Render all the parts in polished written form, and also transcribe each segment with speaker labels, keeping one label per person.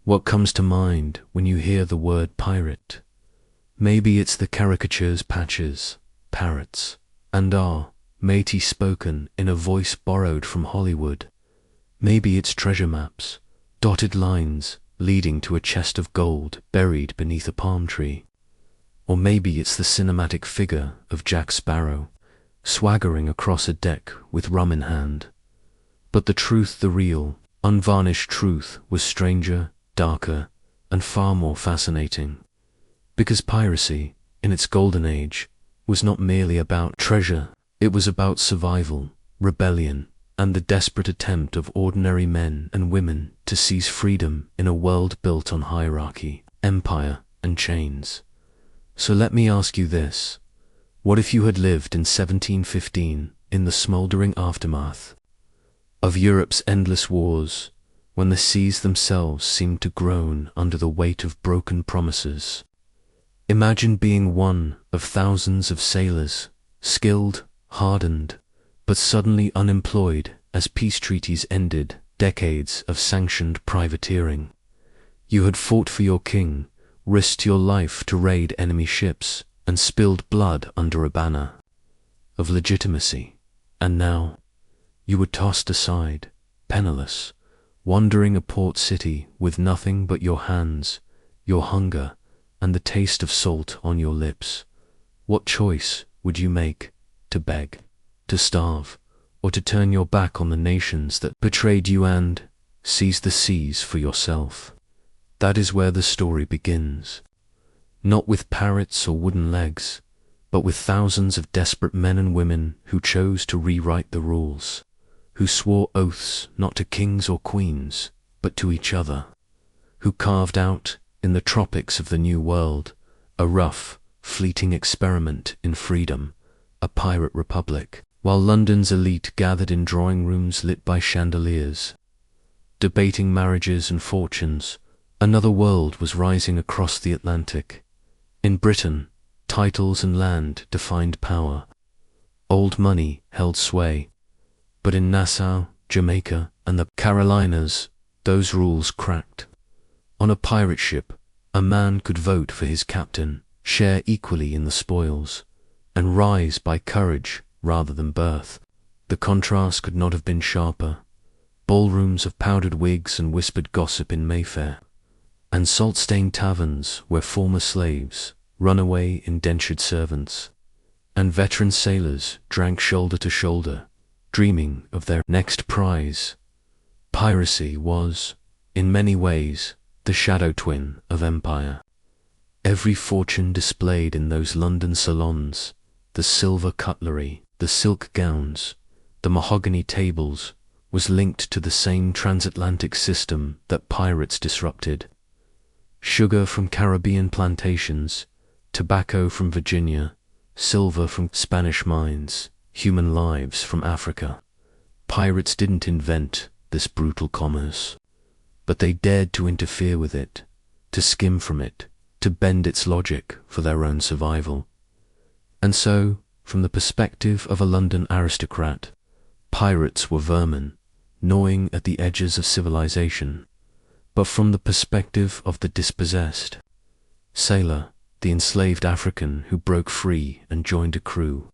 Speaker 1: What comes to mind when you hear the word pirate? Maybe it's the caricatures, patches, parrots, and matey spoken in a voice borrowed from Hollywood. Maybe it's treasure maps, dotted lines leading to a chest of gold buried beneath a palm tree. Or maybe it's the cinematic figure of Jack Sparrow, swaggering across a deck with rum in hand. But the truth, the real, unvarnished truth, was stranger, darker, and far more fascinating. Because piracy, in its golden age, was not merely about treasure, it was about survival, rebellion, and the desperate attempt of ordinary men and women to seize freedom in a world built on hierarchy, empire, and chains. So let me ask you this. What if you had lived in 1715 in the smouldering aftermath of Europe's endless wars, when the seas themselves seemed to groan under the weight of broken promises? Imagine being one of thousands of sailors, skilled, hardened, but suddenly unemployed as peace treaties ended decades of sanctioned privateering. You had fought for your king, risked your life to raid enemy ships, and spilled blood under a banner of legitimacy. And now, you were tossed aside, penniless, wandering a port city with nothing but your hands, your hunger, and the taste of salt on your lips. What choice would you make? To beg, to starve, or to turn your back on the nations that betrayed you and seize the seas for yourself? That is where the story begins. Not with parrots or wooden legs, but with thousands of desperate men and women who chose to rewrite the rules, who swore oaths not to kings or queens, but to each other, who carved out, in the tropics of the New World, a rough, fleeting experiment in freedom, a pirate republic, while London's elite gathered in drawing rooms lit by chandeliers, debating marriages and fortunes. Another world was rising across the Atlantic. In Britain, titles and land defined power. Old money held sway. But in Nassau, Jamaica, and the Carolinas, those rules cracked. On a pirate ship, a man could vote for his captain, share equally in the spoils, and rise by courage rather than birth. The contrast could not have been sharper. Ballrooms of powdered wigs and whispered gossip in Mayfair, and salt-stained taverns where former slaves, runaway indentured servants, and veteran sailors drank shoulder to shoulder, dreaming of their next prize. Piracy was, in many ways, the shadow twin of empire. Every fortune displayed in those London salons, the silver cutlery, the silk gowns, the mahogany tables, was linked to the same transatlantic system that pirates disrupted. Sugar from Caribbean plantations, tobacco from Virginia, silver from Spanish mines, human lives from Africa. Pirates didn't invent this brutal commerce, but they dared to interfere with it, to skim from it, to bend its logic for their own survival. And so, from the perspective of a London aristocrat, pirates were vermin, gnawing at the edges of civilization. But from the perspective of the dispossessed sailor, the enslaved African who broke free and joined a crew,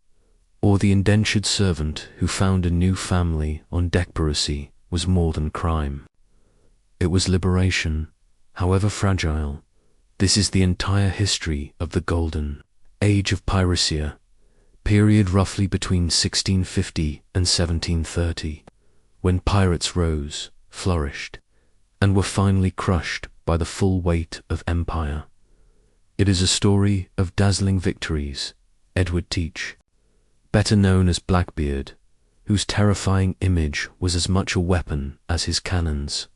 Speaker 1: or the indentured servant who found a new family on deck, piracy was more than crime. It was liberation, however fragile. This is the entire history of the golden age of piracy, period roughly between 1650 and 1730, when pirates rose, flourished, and were finally crushed by the full weight of empire. It is a story of dazzling victories. Edward Teach, better known as Blackbeard, whose terrifying image was as much a weapon as his cannons.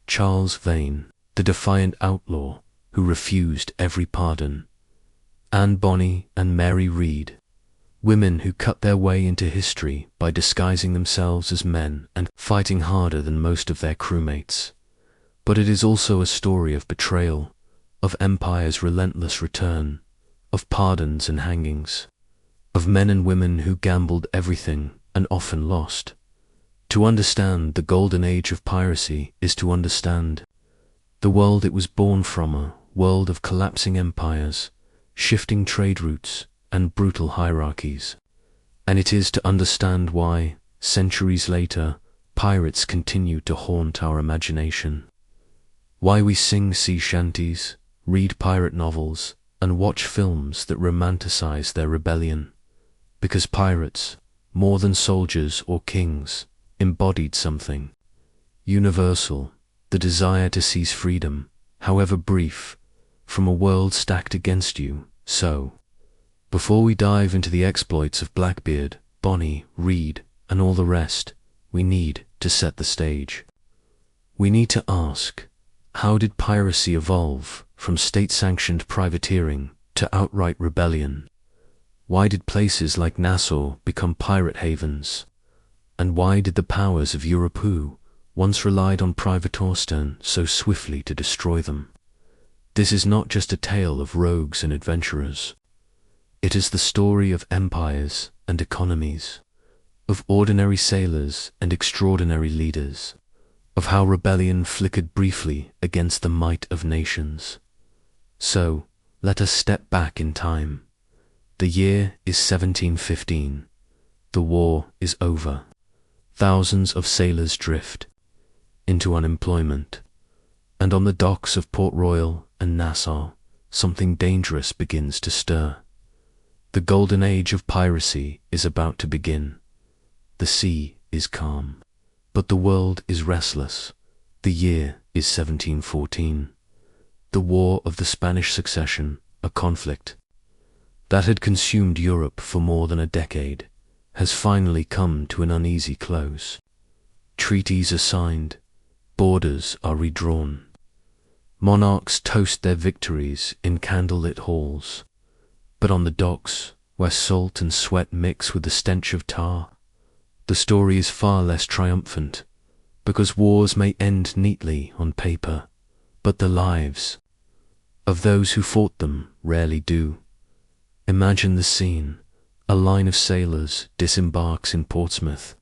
Speaker 1: Charles Vane, the defiant outlaw who refused every pardon. Anne Bonny and Mary Read, women who cut their way into history by disguising themselves as men and fighting harder than most of their crewmates. But it is also a story of betrayal, of empire's relentless return, of pardons and hangings, of men and women who gambled everything and often lost. To understand the golden age of piracy is to understand The world it was born from, a world of collapsing empires, shifting trade routes, and brutal hierarchies. And it is to understand why, centuries later, pirates continue to haunt our imagination. Why we sing sea shanties, read pirate novels, and watch films that romanticize their rebellion. Because pirates, more than soldiers or kings, embodied something universal, the desire to seize freedom, however brief, from a world stacked against you. So, before we dive into the exploits of Blackbeard, Bonnie, Reed, and all the rest, we need to set the stage. We need to ask, how did piracy evolve from state-sanctioned privateering to outright rebellion? Why did places like Nassau become pirate havens? And why did the powers of Europe, who once relied on privateers, turn so swiftly to destroy them? This is not just a tale of rogues and adventurers. It is the story of empires and economies, of ordinary sailors and extraordinary leaders, of how rebellion flickered briefly against the might of nations. So, let us step back in time. The year is 1715. The war is over. Thousands of sailors drift into unemployment. And on the docks of Port Royal and Nassau, something dangerous begins to stir. The golden age of piracy is about to begin. The sea is calm, but the world is restless. The year is 1714. The War of the Spanish Succession, a conflict that had consumed Europe for more than a decade, has finally come to an uneasy close. Treaties are signed, borders are redrawn. Monarchs toast their victories in candlelit halls. But on the docks, where salt and sweat mix with the stench of tar, the story is far less triumphant, because wars may end neatly on paper, but the lives of those who fought them rarely do. Imagine the scene. A line of sailors disembarks in Portsmouth,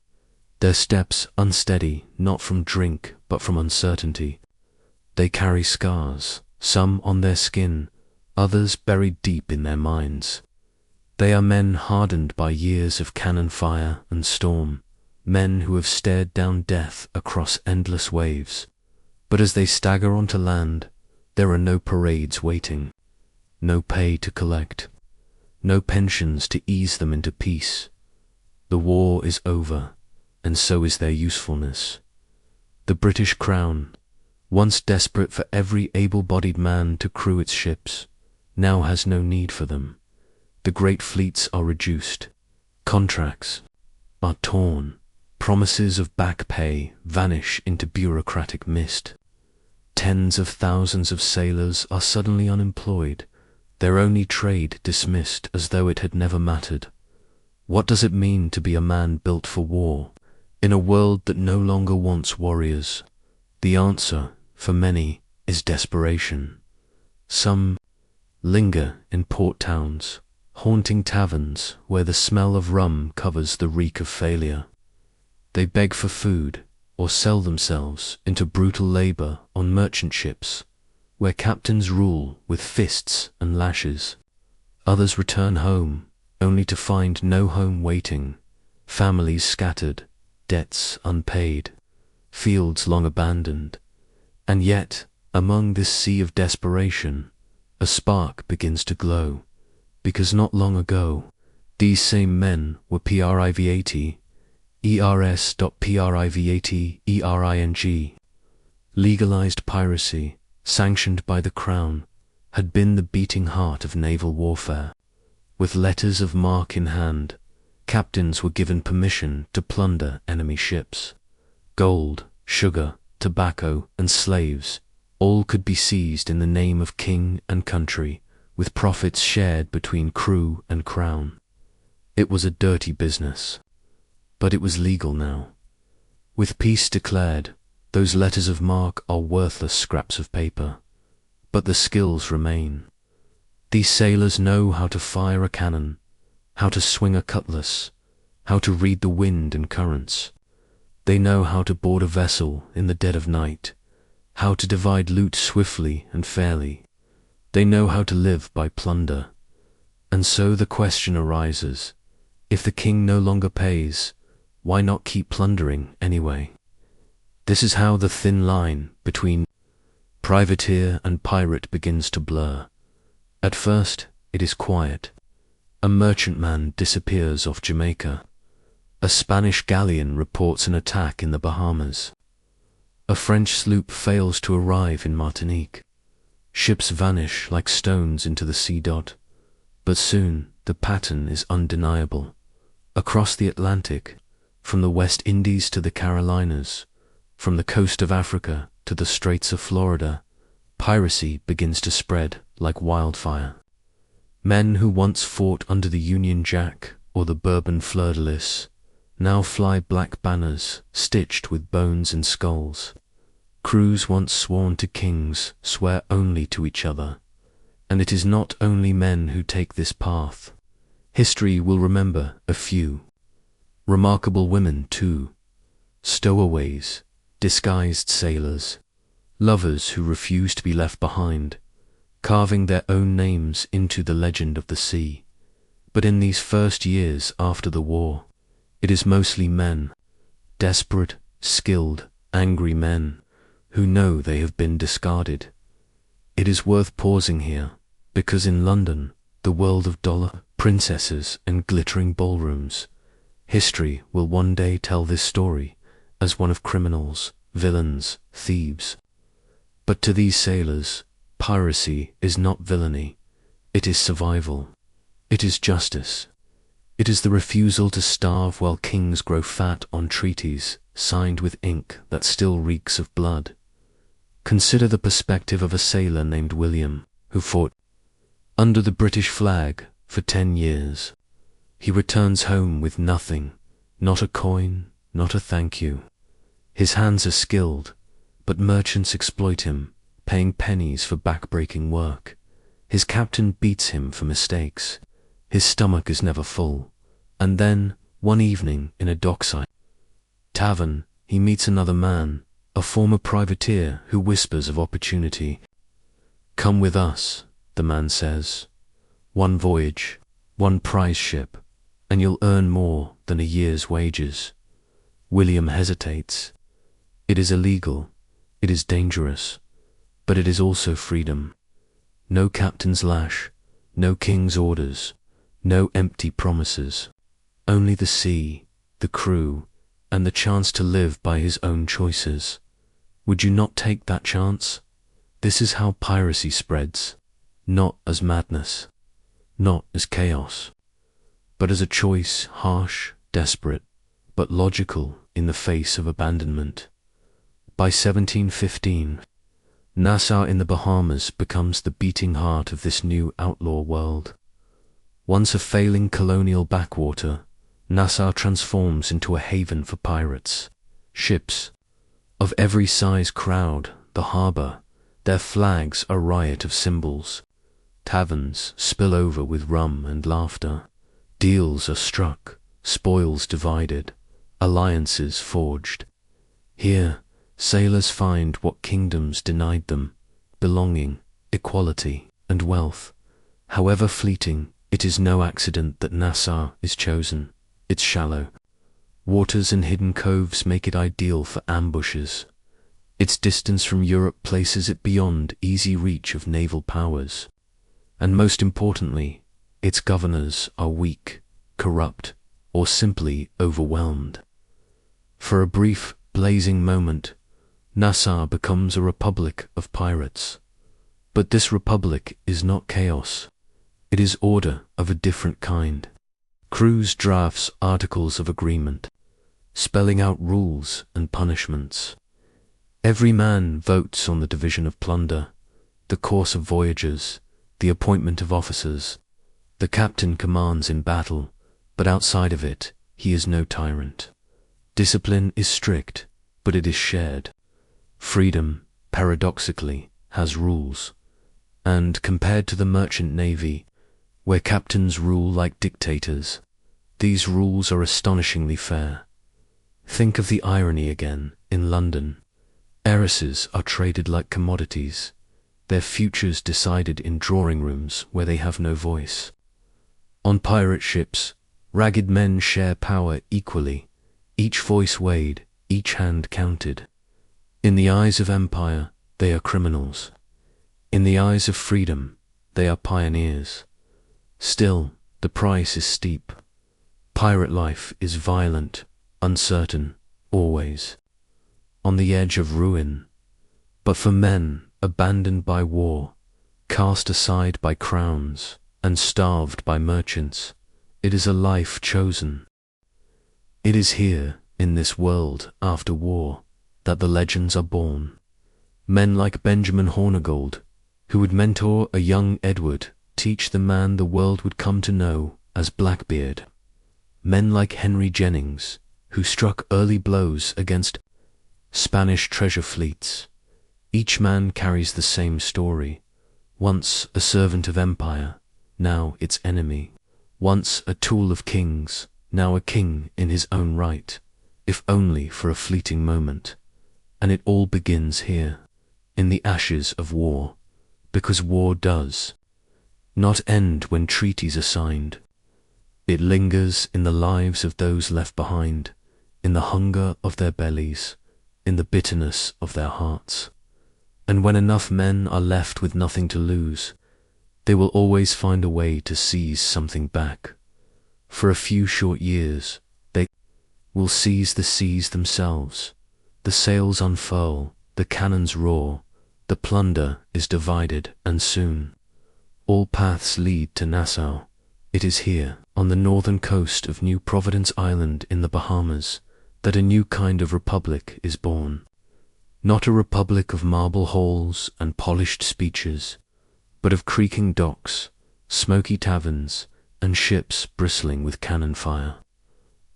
Speaker 1: their steps unsteady, not from drink, but from uncertainty. They carry scars, some on their skin, others buried deep in their minds. They are men hardened by years of cannon fire and storm, men who have stared down death across endless waves. But as they stagger onto land, there are no parades waiting, no pay to collect, no pensions to ease them into peace. The war is over, and so is their usefulness. The British Crown, once desperate for every able-bodied man to crew its ships, now has no need for them. The great fleets are reduced, contracts are torn, promises of back pay vanish into bureaucratic mist. Tens of thousands of sailors are suddenly unemployed, their only trade dismissed as though it had never mattered. What does it mean to be a man built for war, in a world that no longer wants warriors? The answer, for many, is desperation. Some linger in port towns, haunting taverns where the smell of rum covers the reek of failure. They beg for food, or sell themselves into brutal labor on merchant ships, where captains rule with fists and lashes. Others return home, only to find no home waiting, families scattered, debts unpaid, fields long abandoned. And yet, among this sea of desperation, a spark begins to glow, because not long ago, these same men were privat, ers.privatering. Legalized piracy, sanctioned by the Crown, had been the beating heart of naval warfare. With letters of marque in hand, captains were given permission to plunder enemy ships. Gold, sugar, tobacco, and slaves, all could be seized in the name of king and country, with profits shared between crew and crown. It was a dirty business, but it was legal now. With peace declared, those letters of marque are worthless scraps of paper, but the skills remain. These sailors know how to fire a cannon, how to swing a cutlass, how to read the wind and currents. They know how to board a vessel in the dead of night, how to divide loot swiftly and fairly. They know how to live by plunder. And so the question arises, if the king no longer pays, why not keep plundering anyway? This is how the thin line between privateer and pirate begins to blur. At first, it is quiet. A merchantman disappears off Jamaica. A Spanish galleon reports an attack in the Bahamas. A French sloop fails to arrive in Martinique. Ships vanish like stones into the sea dot. But soon, the pattern is undeniable. Across the Atlantic, from the West Indies to the Carolinas, from the coast of Africa to the Straits of Florida, piracy begins to spread like wildfire. Men who once fought under the Union Jack or the Bourbon fleur-de-lis now fly black banners stitched with bones and skulls. Crews once sworn to kings swear only to each other. And it is not only men who take this path. History will remember a few. Remarkable women too. Stowaways, disguised sailors, lovers who refuse to be left behind, carving their own names into the legend of the sea. But in these first years after the war, it is mostly men, desperate, skilled, angry men, who know they have been discarded. It is worth pausing here, because in London, the world of dollar, princesses and glittering ballrooms, history will one day tell this story as one of criminals, villains, thieves. But to these sailors, piracy is not villainy. It is survival. It is justice. It is the refusal to starve while kings grow fat on treaties signed with ink that still reeks of blood. Consider the perspective of a sailor named William, who fought under the British flag for 10 years. He returns home with nothing, not a coin, not a thank you. His hands are skilled, but merchants exploit him, paying pennies for back-breaking work. His captain beats him for mistakes. His stomach is never full. And then, one evening in a dockside tavern, he meets another man, a former privateer who whispers of opportunity. "Come with us," the man says. "One voyage, one prize ship, and you'll earn more than a year's wages." William hesitates. It is illegal, it is dangerous, but it is also freedom. No captain's lash, no king's orders, no empty promises. Only the sea, the crew, and the chance to live by his own choices. Would you not take that chance? This is how piracy spreads, not as madness, not as chaos, but as a choice, harsh, desperate, but logical in the face of abandonment. By 1715, Nassau in the Bahamas becomes the beating heart of this new outlaw world. Once a failing colonial backwater, Nassau transforms into a haven for pirates. Ships of every size crowd the harbor, their flags a riot of symbols. Taverns spill over with rum and laughter. Deals are struck, spoils divided, alliances forged. Here, sailors find what kingdoms denied them: belonging, equality, and wealth. However fleeting, it is no accident that Nassau is chosen. It's shallow. Waters and hidden coves make it ideal for ambushes. Its distance from Europe places it beyond easy reach of naval powers. And most importantly, its governors are weak, corrupt, or simply overwhelmed. For a brief, blazing moment, Nassau becomes a republic of pirates. But this republic is not chaos. It is order of a different kind. Crews drafts articles of agreement, spelling out rules and punishments. Every man votes on the division of plunder, the course of voyages, the appointment of officers. The captain commands in battle, but outside of it, he is no tyrant. Discipline is strict, but it is shared. Freedom, paradoxically, has rules. And compared to the merchant navy, where captains rule like dictators, these rules are astonishingly fair. Think of the irony again in London. Heiresses are traded like commodities, their futures decided in drawing rooms where they have no voice. On pirate ships, ragged men share power equally, each voice weighed, each hand counted. In the eyes of empire, they are criminals. In the eyes of freedom, they are pioneers. Still, the price is steep. Pirate life is violent, uncertain, always on the edge of ruin. But for men abandoned by war, cast aside by crowns, and starved by merchants, it is a life chosen. It is here, in this world after war, that the legends are born. Men like Benjamin Hornigold, who would mentor a young Edward, teach the man the world would come to know as Blackbeard. Men like Henry Jennings, who struck early blows against Spanish treasure fleets. Each man carries the same story, once a servant of empire, now its enemy, once a tool of kings, now a king in his own right, if only for a fleeting moment. And it all begins here, in the ashes of war, because war does not end when treaties are signed. It lingers in the lives of those left behind, in the hunger of their bellies, in the bitterness of their hearts. And when enough men are left with nothing to lose, they will always find a way to seize something back. For a few short years, they will seize the seas themselves. The sails unfurl, the cannons roar, the plunder is divided, and soon all paths lead to Nassau. It is here, on the northern coast of New Providence Island in the Bahamas, that a new kind of republic is born. Not a republic of marble halls and polished speeches, but of creaking docks, smoky taverns, and ships bristling with cannon fire.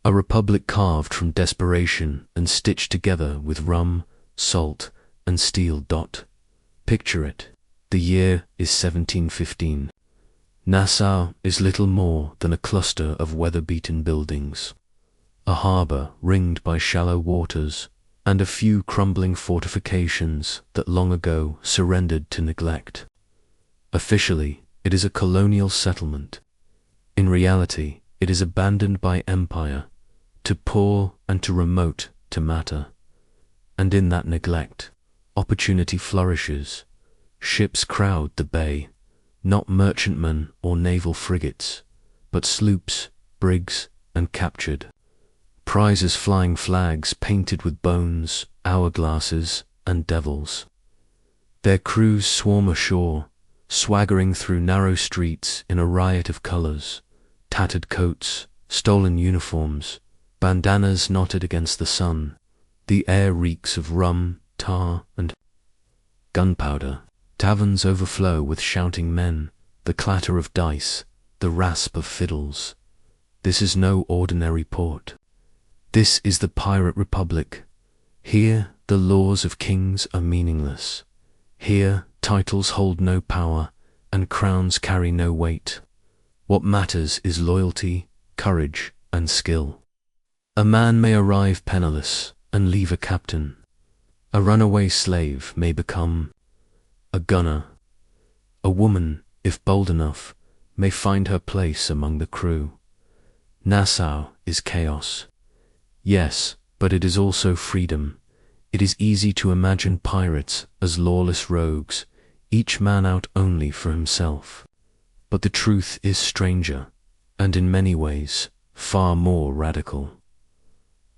Speaker 1: A republic carved from desperation and stitched together with rum, salt, and steel. Picture it. The year is 1715. Nassau is little more than a cluster of weather-beaten buildings, a harbour ringed by shallow waters, and a few crumbling fortifications that long ago surrendered to neglect. Officially, it is a colonial settlement. In reality, it is abandoned by empire, too poor and too remote to matter. And in that neglect, opportunity flourishes. Ships crowd the bay, not merchantmen or naval frigates, but sloops, brigs, and captured prizes flying flags painted with bones, hourglasses, and devils. Their crews swarm ashore, swaggering through narrow streets in a riot of colours, tattered coats, stolen uniforms, bandanas knotted against the sun. The air reeks of rum, tar, and gunpowder. Taverns overflow with shouting men, the clatter of dice, the rasp of fiddles. This is no ordinary port. This is the Pirate Republic. Here the laws of kings are meaningless. Here titles hold no power, and crowns carry no weight. What matters is loyalty, courage, and skill. A man may arrive penniless and leave a captain. A runaway slave may become a gunner. A woman, if bold enough, may find her place among the crew. Nassau is chaos. Yes, but it is also freedom. It is easy to imagine pirates as lawless rogues, each man out only for himself. But the truth is stranger, and in many ways, far more radical.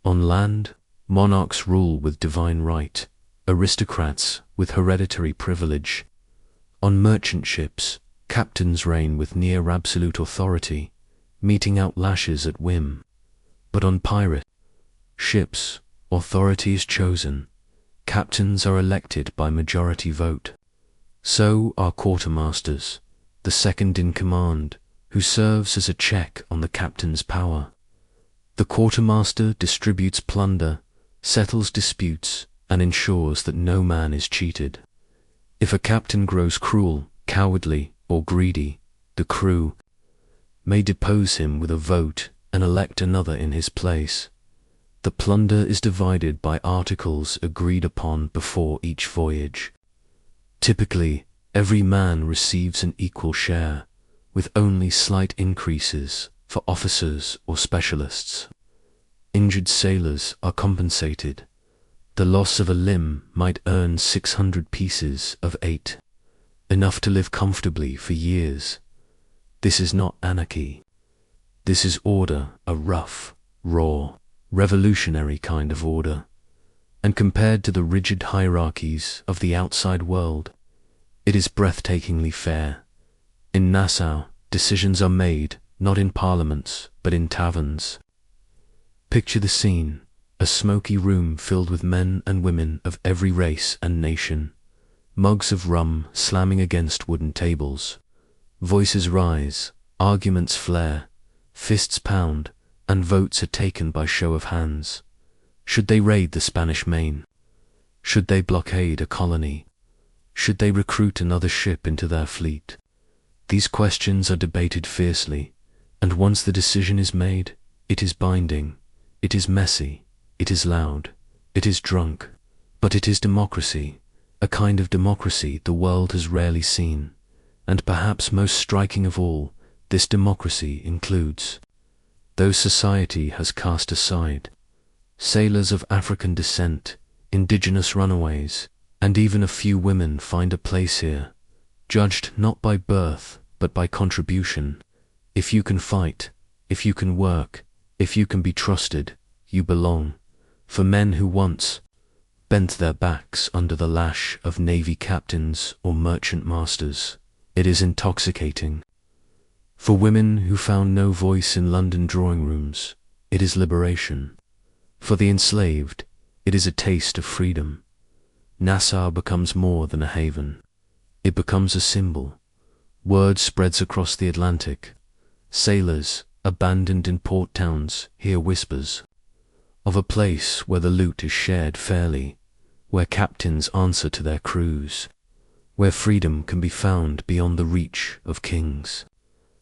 Speaker 1: On land, monarchs rule with divine right, aristocrats with hereditary privilege. On merchant ships, captains reign with near absolute authority, meting out lashes at whim. But on pirate ships, authority is chosen. Captains are elected by majority vote. So are quartermasters, the second in command, who serves as a check on the captain's power. The quartermaster distributes plunder, settles disputes, and ensures that no man is cheated. If a captain grows cruel, cowardly, or greedy, the crew may depose him with a vote and elect another in his place. The plunder is divided by articles agreed upon before each voyage. Typically, every man receives an equal share, with only slight increases for officers or specialists. Injured sailors are compensated. The loss of a limb might earn 600 pieces of 8, enough to live comfortably for years. This is not anarchy. This is order, a rough, raw, revolutionary kind of order. And compared to the rigid hierarchies of the outside world, it is breathtakingly fair. In Nassau, decisions are made not in parliaments, but in taverns. Picture the scene, a smoky room filled with men and women of every race and nation, mugs of rum slamming against wooden tables. Voices rise, arguments flare, fists pound, and votes are taken by show of hands. Should they raid the Spanish Main? Should they blockade a colony? Should they recruit another ship into their fleet? These questions are debated fiercely, and once the decision is made, it is binding, it is messy, it is loud, it is drunk, but it is democracy, a kind of democracy the world has rarely seen. And perhaps most striking of all, this democracy includes those society has cast aside: sailors of African descent, indigenous runaways, and even a few women find a place here, judged not by birth, but by contribution. If you can fight, if you can work, if you can be trusted, you belong. For men who once bent their backs under the lash of navy captains or merchant masters, it is intoxicating. For women who found no voice in London drawing rooms, it is liberation. For the enslaved, it is a taste of freedom. Nassau becomes more than a haven. It becomes a symbol. Word spreads across the Atlantic. Sailors, abandoned in port towns, hear whispers of a place where the loot is shared fairly, where captains answer to their crews, where freedom can be found beyond the reach of kings.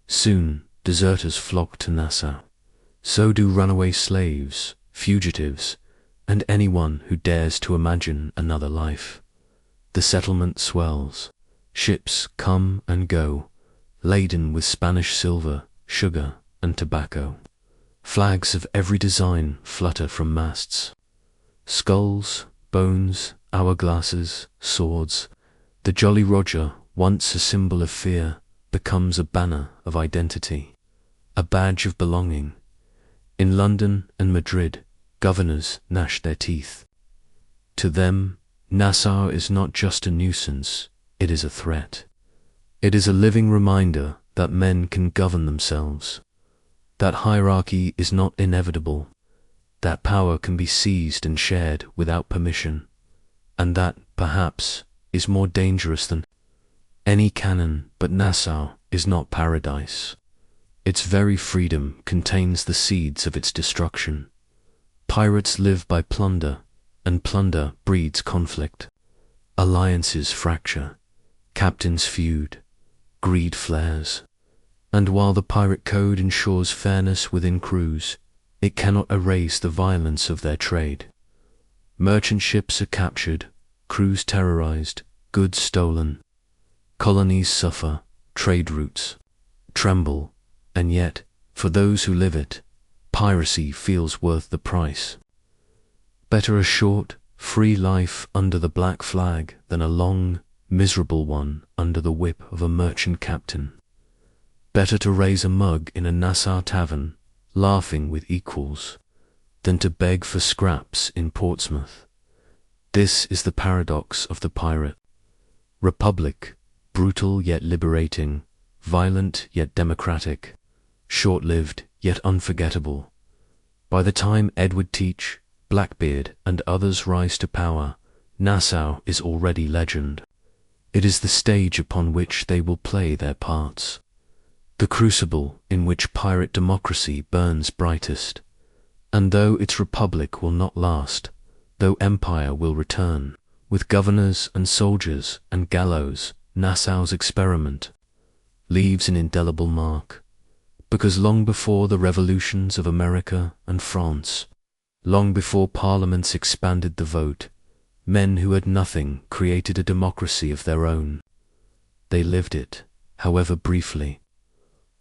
Speaker 1: Soon, deserters flock to Nassau. So do runaway slaves, fugitives, and anyone who dares to imagine another life. The settlement swells. Ships come and go, laden with Spanish silver, sugar, and tobacco. Flags of every design flutter from masts. Skulls, bones, hourglasses, swords. The Jolly Roger, once a symbol of fear, becomes a banner of identity, a badge of belonging. In London and Madrid, governors gnash their teeth. To them, Nassau is not just a nuisance, it is a threat. It is a living reminder that men can govern themselves, that hierarchy is not inevitable, that power can be seized and shared without permission, and that, perhaps, is more dangerous than any cannon. But Nassau is not paradise. Its very freedom contains the seeds of its destruction. Pirates live by plunder, and plunder breeds conflict. Alliances fracture, captains feud, greed flares. And while the pirate code ensures fairness within crews, it cannot erase the violence of their trade. Merchant ships are captured, crews terrorized, goods stolen. Colonies suffer, trade routes tremble, and yet, for those who live it, piracy feels worth the price. Better a short, free life under the black flag than a long, miserable one under the whip of a merchant captain. Better to raise a mug in a Nassau tavern, laughing with equals, than to beg for scraps in Portsmouth. This is the paradox of the pirate. Republic, brutal yet liberating, violent yet democratic, short-lived yet unforgettable. By the time Edward Teach, Blackbeard, and others rise to power, Nassau is already legend. It is the stage upon which they will play their parts, the crucible in which pirate democracy burns brightest. And though its republic will not last, though empire will return, with governors and soldiers and gallows, Nassau's experiment leaves an indelible mark, because long before the revolutions of America and France, Long before parliaments expanded the vote, men who had nothing created a democracy of their own. They lived it, however briefly,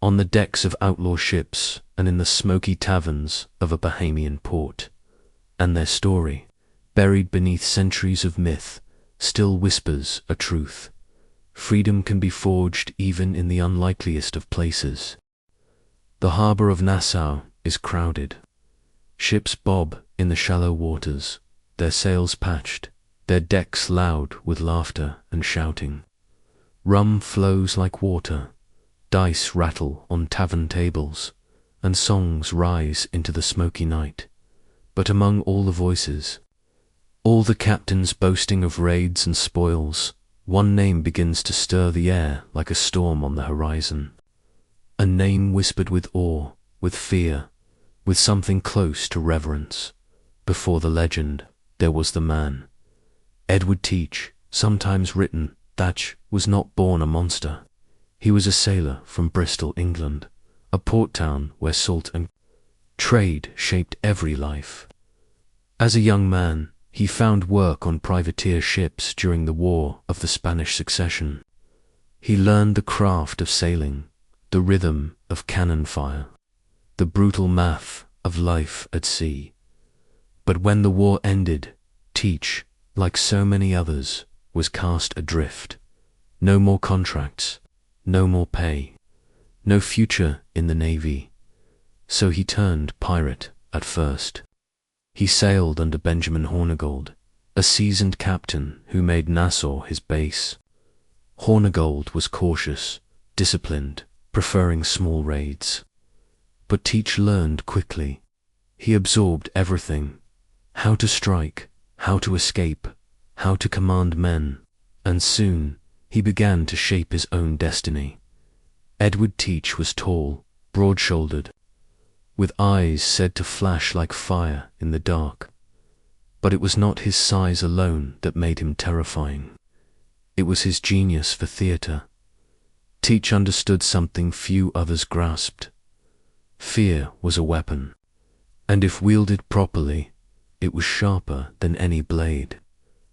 Speaker 1: on the decks of outlaw ships and in the smoky taverns of a Bahamian port. And their story, buried beneath centuries of myth, still whispers a truth. Freedom can be forged even in the unlikeliest of places. The harbor of Nassau is crowded. Ships bob in the shallow waters, their sails patched, their decks loud with laughter and shouting. Rum flows like water, dice rattle on tavern tables, and songs rise into the smoky night. But among all the voices, all the captains boasting of raids and spoils, one name begins to stir the air like a storm on the horizon. A name whispered with awe, with fear, with something close to reverence. Before the legend, there was the man. Edward Teach, sometimes written, Thatch was not born a monster. He was a sailor from Bristol, England, a port town where salt and trade shaped every life. As a young man, he found work on privateer ships during the War of the Spanish Succession. He learned the craft of sailing, the rhythm of cannon fire, the brutal math of life at sea. But when the war ended, Teach, like so many others, was cast adrift. No more contracts, no more pay, no future in the Navy. So he turned pirate at first. He sailed under Benjamin Hornigold, a seasoned captain who made Nassau his base. Hornigold was cautious, disciplined, preferring small raids. But Teach learned quickly. He absorbed everything: how to strike, how to escape, how to command men, and soon he began to shape his own destiny. Edward Teach was tall, broad-shouldered, with eyes said to flash like fire in the dark. But it was not his size alone that made him terrifying. It was his genius for theatre. Teach understood something few others grasped. Fear was a weapon, and if wielded properly, it was sharper than any blade,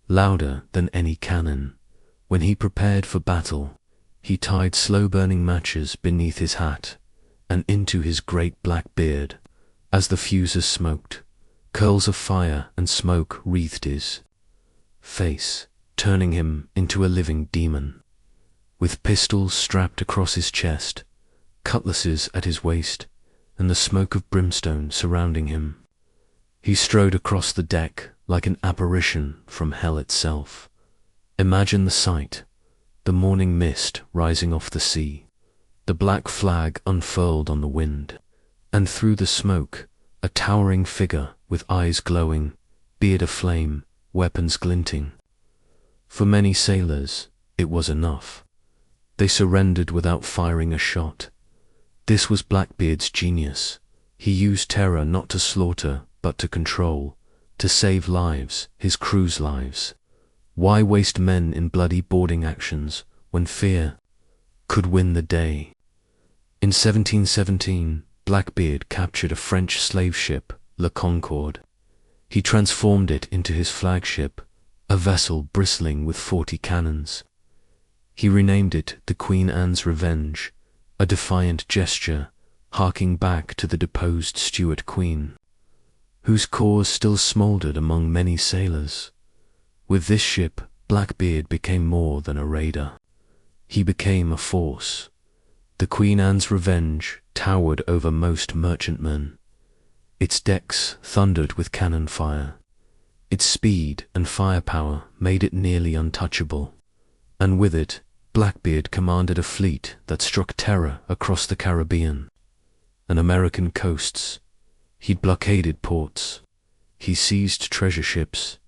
Speaker 1: louder than any cannon. When he prepared for battle, he tied slow-burning matches beneath his hat and into his great black beard. As the fuses smoked, curls of fire and smoke wreathed his face, turning him into a living demon. With pistols strapped across his chest, cutlasses at his waist, and the smoke of brimstone surrounding him, he strode across the deck like an apparition from hell itself. Imagine the sight: the morning mist rising off the sea, the black flag unfurled on the wind, and through the smoke, a towering figure with eyes glowing, beard aflame, weapons glinting. For many sailors, it was enough. They surrendered without firing a shot. This was Blackbeard's genius. He used terror not to slaughter, but to control, to save lives, his crew's lives. Why waste men in bloody boarding actions when fear could win the day? In 1717, Blackbeard captured a French slave ship, La Concorde. He transformed it into his flagship, a vessel bristling with 40 cannons. He renamed it the Queen Anne's Revenge, a defiant gesture harking back to the deposed Stuart Queen, whose cause still smouldered among many sailors. With this ship, Blackbeard became more than a raider. He became a force. The Queen Anne's Revenge towered over most merchantmen. Its decks thundered with cannon fire. Its speed and firepower made it nearly untouchable. And with it, Blackbeard commanded a fleet that struck terror across the Caribbean and American coasts. He'd blockaded ports. He seized treasure ships.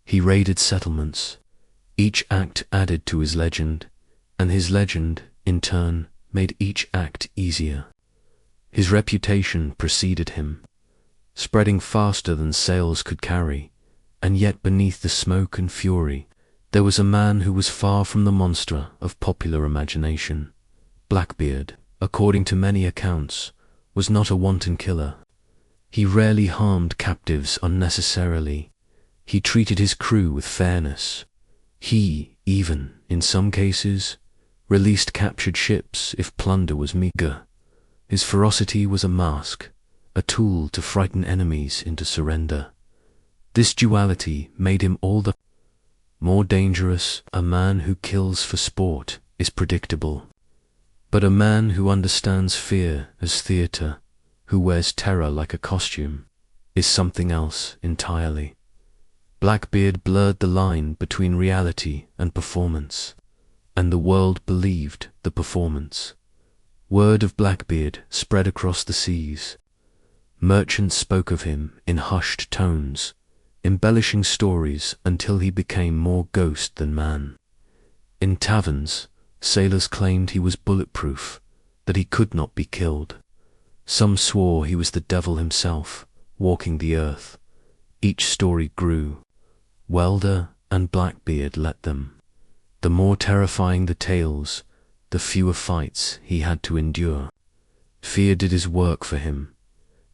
Speaker 1: He raided settlements. Each act added to his legend, and his legend, in turn, made each act easier. His reputation preceded him, spreading faster than sails could carry, and yet beneath the smoke and fury, there was a man who was far from the monster of popular imagination. Blackbeard, according to many accounts, was not a wanton killer. He rarely harmed captives unnecessarily. He treated his crew with fairness. He, even, in some cases, released captured ships if plunder was meager. His ferocity was a mask, a tool to frighten enemies into surrender. This duality made him all the more dangerous. A man who kills for sport is predictable. But a man who understands fear as theatre, who wears terror like a costume, is something else entirely. Blackbeard blurred the line between reality and performance, and the world believed the performance. Word of Blackbeard spread across the seas. Merchants spoke of him in hushed tones, embellishing stories until he became more ghost than man. In taverns, sailors claimed he was bulletproof, that he could not be killed. Some swore he was the devil himself, walking the earth. Each story grew. Welder and Blackbeard let them. The more terrifying the tales, the fewer fights he had to endure. Fear did his work for him,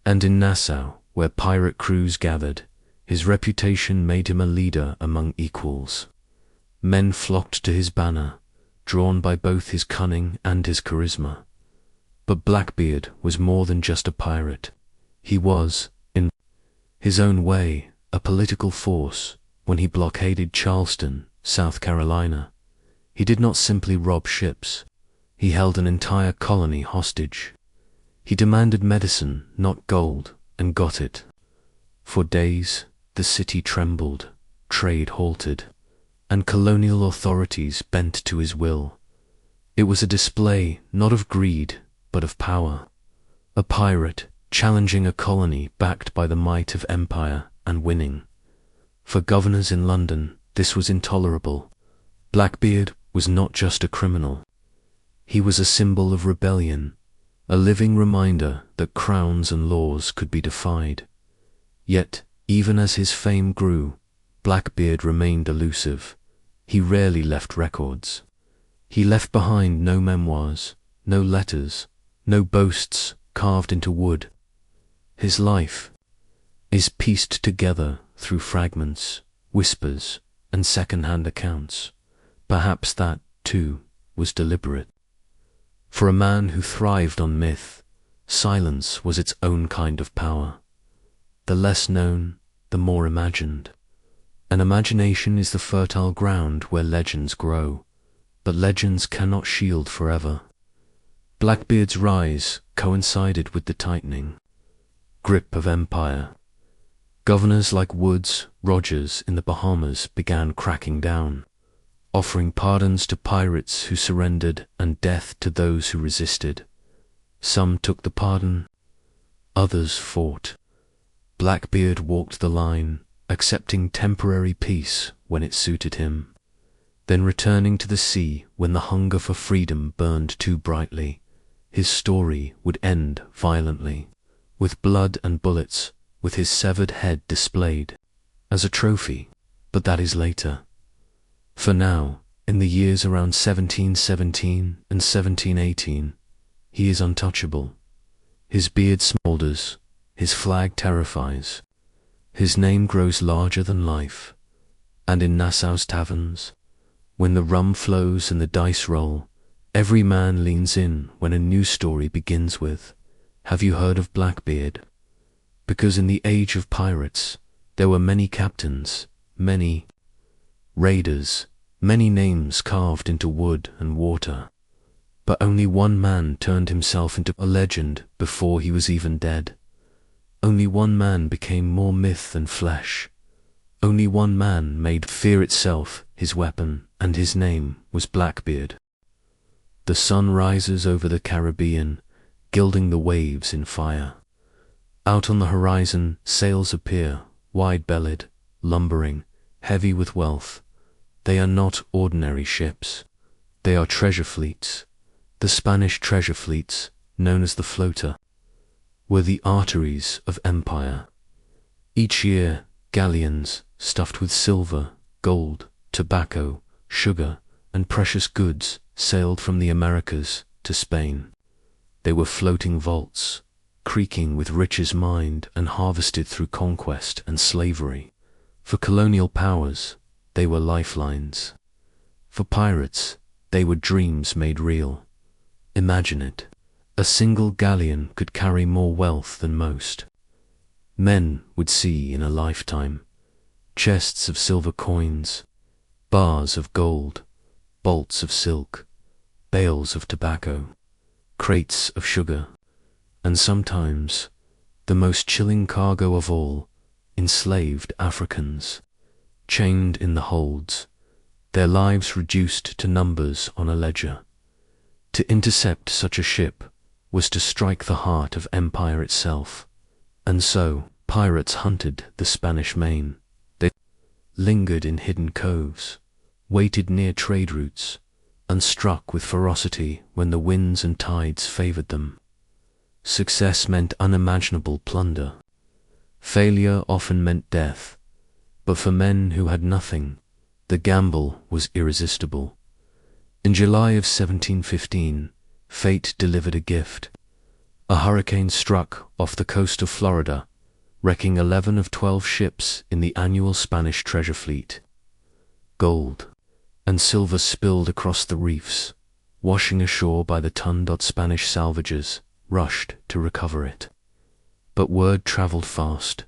Speaker 1: and in Nassau, where pirate crews gathered, his reputation made him a leader among equals. Men flocked to his banner, drawn by both his cunning and his charisma. But Blackbeard was more than just a pirate. He was, in his own way, a political force. When he blockaded Charleston, South Carolina, he did not simply rob ships. He held an entire colony hostage. He demanded medicine, not gold, and got it. For days, the city trembled, trade halted, and colonial authorities bent to his will. It was a display not of greed, but of power. A pirate challenging a colony backed by the might of empire and winning. For governors in London, this was intolerable. Blackbeard was not just a criminal. He was a symbol of rebellion, a living reminder that crowns and laws could be defied. Yet, even as his fame grew, Blackbeard remained elusive. He rarely left records. He left behind no memoirs, no letters, no boasts carved into wood. His life is pieced together through fragments, whispers, and second-hand accounts. Perhaps that, too, was deliberate. For a man who thrived on myth, silence was its own kind of power. The less known, the more imagined. And imagination is the fertile ground where legends grow, but legends cannot shield forever. Blackbeard's rise coincided with the tightening grip of empire. Governors like Woods, Rogers in the Bahamas began cracking down, offering pardons to pirates who surrendered and death to those who resisted. Some took the pardon, others fought. Blackbeard walked the line, accepting temporary peace when it suited him, then returning to the sea when the hunger for freedom burned too brightly. His story would end violently, with blood and bullets, with his severed head displayed as a trophy, but that is later. For now, in the years around 1717 and 1718, he is untouchable. His beard smoulders, his flag terrifies, his name grows larger than life, and in Nassau's taverns, when the rum flows and the dice roll, every man leans in when a new story begins with, "Have you heard of Blackbeard?" Because in the age of pirates, there were many captains, many raiders, many names carved into wood and water. But only one man turned himself into a legend before he was even dead. Only one man became more myth than flesh. Only one man made fear itself his weapon, and his name was Blackbeard. The sun rises over the Caribbean, gilding the waves in fire. Out on the horizon, sails appear, wide-bellied, lumbering, heavy with wealth. They are not ordinary ships. They are treasure fleets. The Spanish treasure fleets, known as the floater, were the arteries of empire. Each year, galleons, stuffed with silver, gold, tobacco, sugar, and precious goods, sailed from the Americas to Spain. They were floating vaults, creaking with riches mined and harvested through conquest and slavery. For colonial powers, they were lifelines. For pirates, they were dreams made real. Imagine it. A single galleon could carry more wealth than most men would see in a lifetime. Chests of silver coins, bars of gold, bolts of silk, bales of tobacco, crates of sugar, and sometimes, the most chilling cargo of all, enslaved Africans, chained in the holds, their lives reduced to numbers on a ledger. To intercept such a ship was to strike the heart of empire itself, and so pirates hunted the Spanish Main. They lingered in hidden coves, waited near trade routes, and struck with ferocity when the winds and tides favored them. Success meant unimaginable plunder. Failure often meant death, but for men who had nothing, the gamble was irresistible. In July of 1715, fate delivered a gift. A hurricane struck off the coast of Florida, wrecking 11 of 12 ships in the annual Spanish treasure fleet. Gold and silver spilled across the reefs, washing ashore by the ton. Spanish salvagers rushed to recover it. But word traveled fast,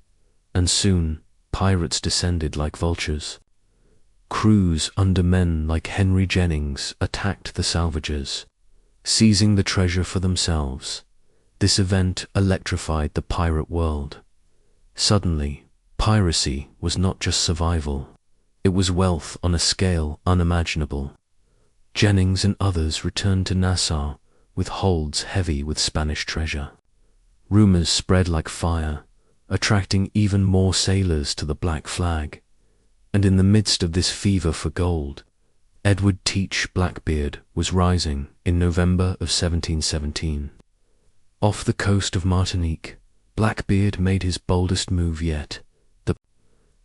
Speaker 1: and soon pirates descended like vultures. Crews under men like Henry Jennings attacked the salvagers, seizing the treasure for themselves. This event electrified the pirate world. Suddenly, piracy was not just survival. It was wealth on a scale unimaginable. Jennings and others returned to Nassau with holds heavy with Spanish treasure. Rumors spread like fire, attracting even more sailors to the Black Flag. And in the midst of this fever for gold, Edward Teach Blackbeard was rising in November of 1717. Off the coast of Martinique, Blackbeard made his boldest move yet. The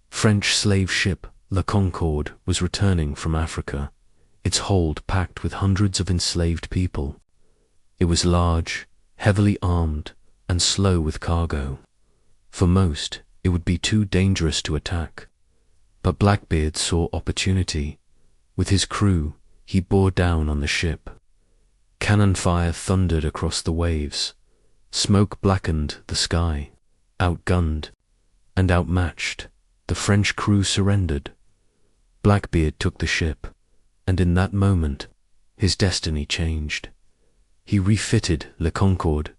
Speaker 1: French slave ship La Concorde was returning from Africa, its hold packed with hundreds of enslaved people. It was large, heavily armed, and slow with cargo. For most, it would be too dangerous to attack. But Blackbeard saw opportunity. With his crew, he bore down on the ship. Cannon fire thundered across the waves. Smoke blackened the sky. Outgunned and outmatched, the French crew surrendered. Blackbeard took the ship, and in that moment, his destiny changed. He refitted La Concorde,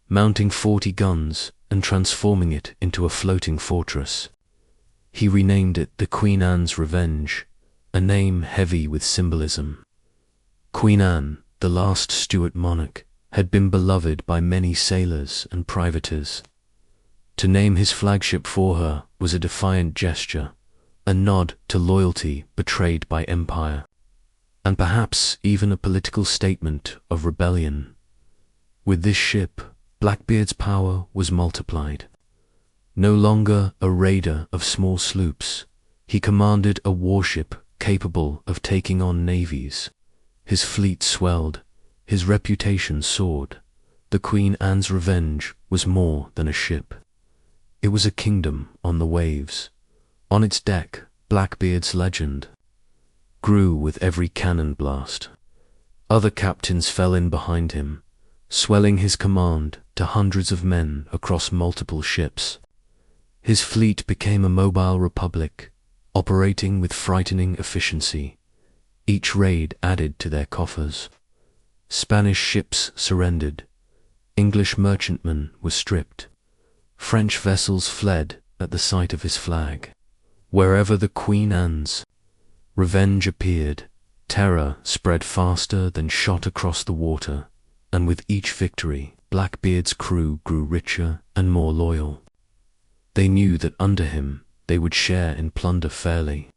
Speaker 1: mounting 40 guns and transforming it into a floating fortress. He renamed it the Queen Anne's Revenge, a name heavy with symbolism. Queen Anne, the last Stuart monarch, had been beloved by many sailors and privateers. To name his flagship for her was a defiant gesture, a nod to loyalty betrayed by empire, and perhaps even a political statement of rebellion. With this ship, Blackbeard's power was multiplied. No longer a raider of small sloops, he commanded a warship capable of taking on navies. His fleet swelled, his reputation soared. The Queen Anne's Revenge was more than a ship. It was a kingdom on the waves. On its deck, Blackbeard's legend grew with every cannon blast. Other captains fell in behind him, swelling his command to hundreds of men across multiple ships. His fleet became a mobile republic, operating with frightening efficiency. Each raid added to their coffers. Spanish ships surrendered. English merchantmen were stripped. French vessels fled at the sight of his flag. Wherever the Queen Anne's Revenge appeared, terror spread faster than shot across the water, and with each victory, Blackbeard's crew grew richer and more loyal. They knew that under him they would share in plunder fairly,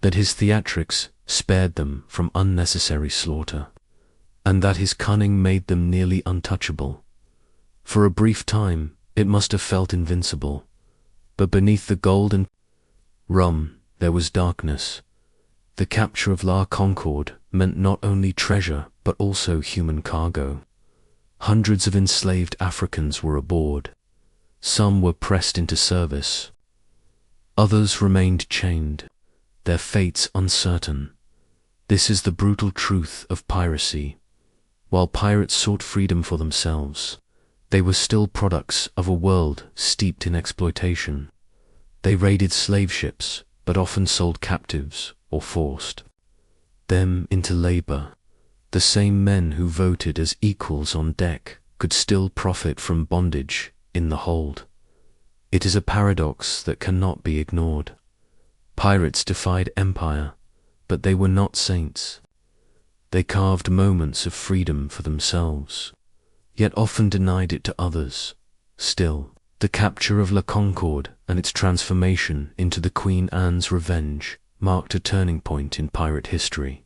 Speaker 1: that his theatrics spared them from unnecessary slaughter, and that his cunning made them nearly untouchable. For a brief time, it must have felt invincible, but beneath the gold and rum there was darkness. The capture of La Concorde meant not only treasure but also human cargo. Hundreds of enslaved Africans were aboard. Some were pressed into service. Others remained chained, their fates uncertain. This is the brutal truth of piracy. While pirates sought freedom for themselves, they were still products of a world steeped in exploitation. They raided slave ships, but often sold captives or forced them into labor. The same men who voted as equals on deck could still profit from bondage in the hold. It is a paradox that cannot be ignored. Pirates defied empire, but they were not saints. They carved moments of freedom for themselves, yet often denied it to others. Still, the capture of La Concorde and its transformation into the Queen Anne's Revenge marked a turning point in pirate history.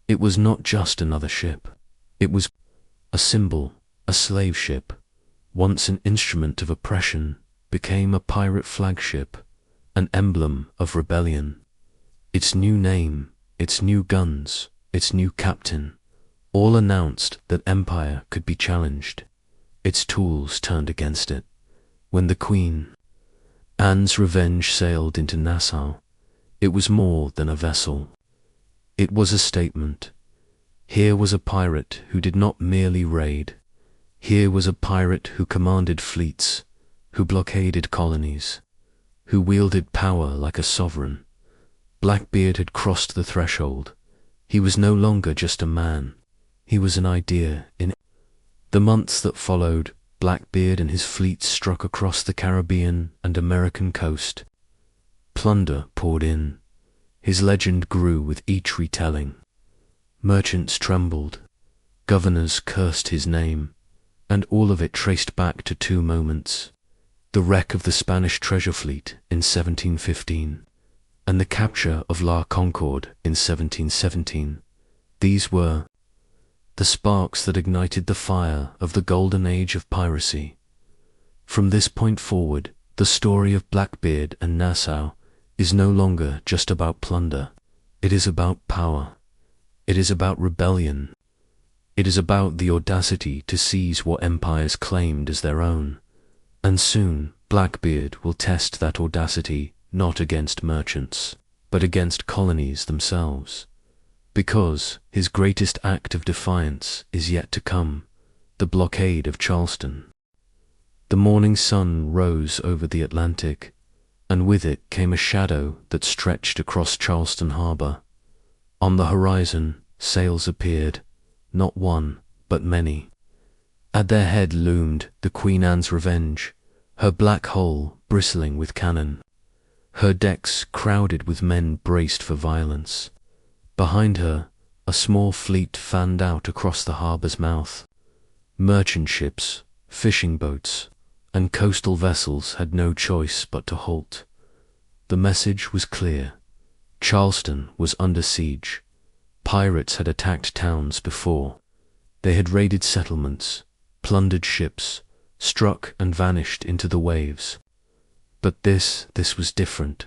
Speaker 1: It was not just another ship. It was a symbol. A slave ship, once an instrument of oppression, became a pirate flagship, an emblem of rebellion. Its new name, its new guns, its new captain, all announced that empire could be challenged. Its tools turned against it. When the Queen Anne's Revenge sailed into Nassau, it was more than a vessel. It was a statement. Here was a pirate who did not merely raid. Here was a pirate who commanded fleets, who blockaded colonies, who wielded power like a sovereign. Blackbeard had crossed the threshold. He was no longer just a man. He was an idea. In the months that followed, Blackbeard and his fleet struck across the Caribbean and American coast. Plunder poured in. His legend grew with each retelling. Merchants trembled. Governors cursed his name, and all of it traced back to two moments: the wreck of the Spanish treasure fleet in 1715, and the capture of La Concorde in 1717. These were the sparks that ignited the fire of the golden age of piracy. From this point forward, the story of Blackbeard and Nassau is no longer just about plunder. It is about power. It is about rebellion. It is about the audacity to seize what empires claimed as their own. And soon, Blackbeard will test that audacity not against merchants, but against colonies themselves. Because his greatest act of defiance is yet to come, the blockade of Charleston. The morning sun rose over the Atlantic, and with it came a shadow that stretched across Charleston harbor. On the horizon, sails appeared, not one, but many. At their head loomed the Queen Anne's Revenge, her black hull bristling with cannon, her decks crowded with men braced for violence. Behind her, a small fleet fanned out across the harbor's mouth. Merchant ships, fishing boats, and coastal vessels had no choice but to halt. The message was clear. Charleston was under siege. Pirates had attacked towns before. They had raided settlements, plundered ships, struck and vanished into the waves. But this was different.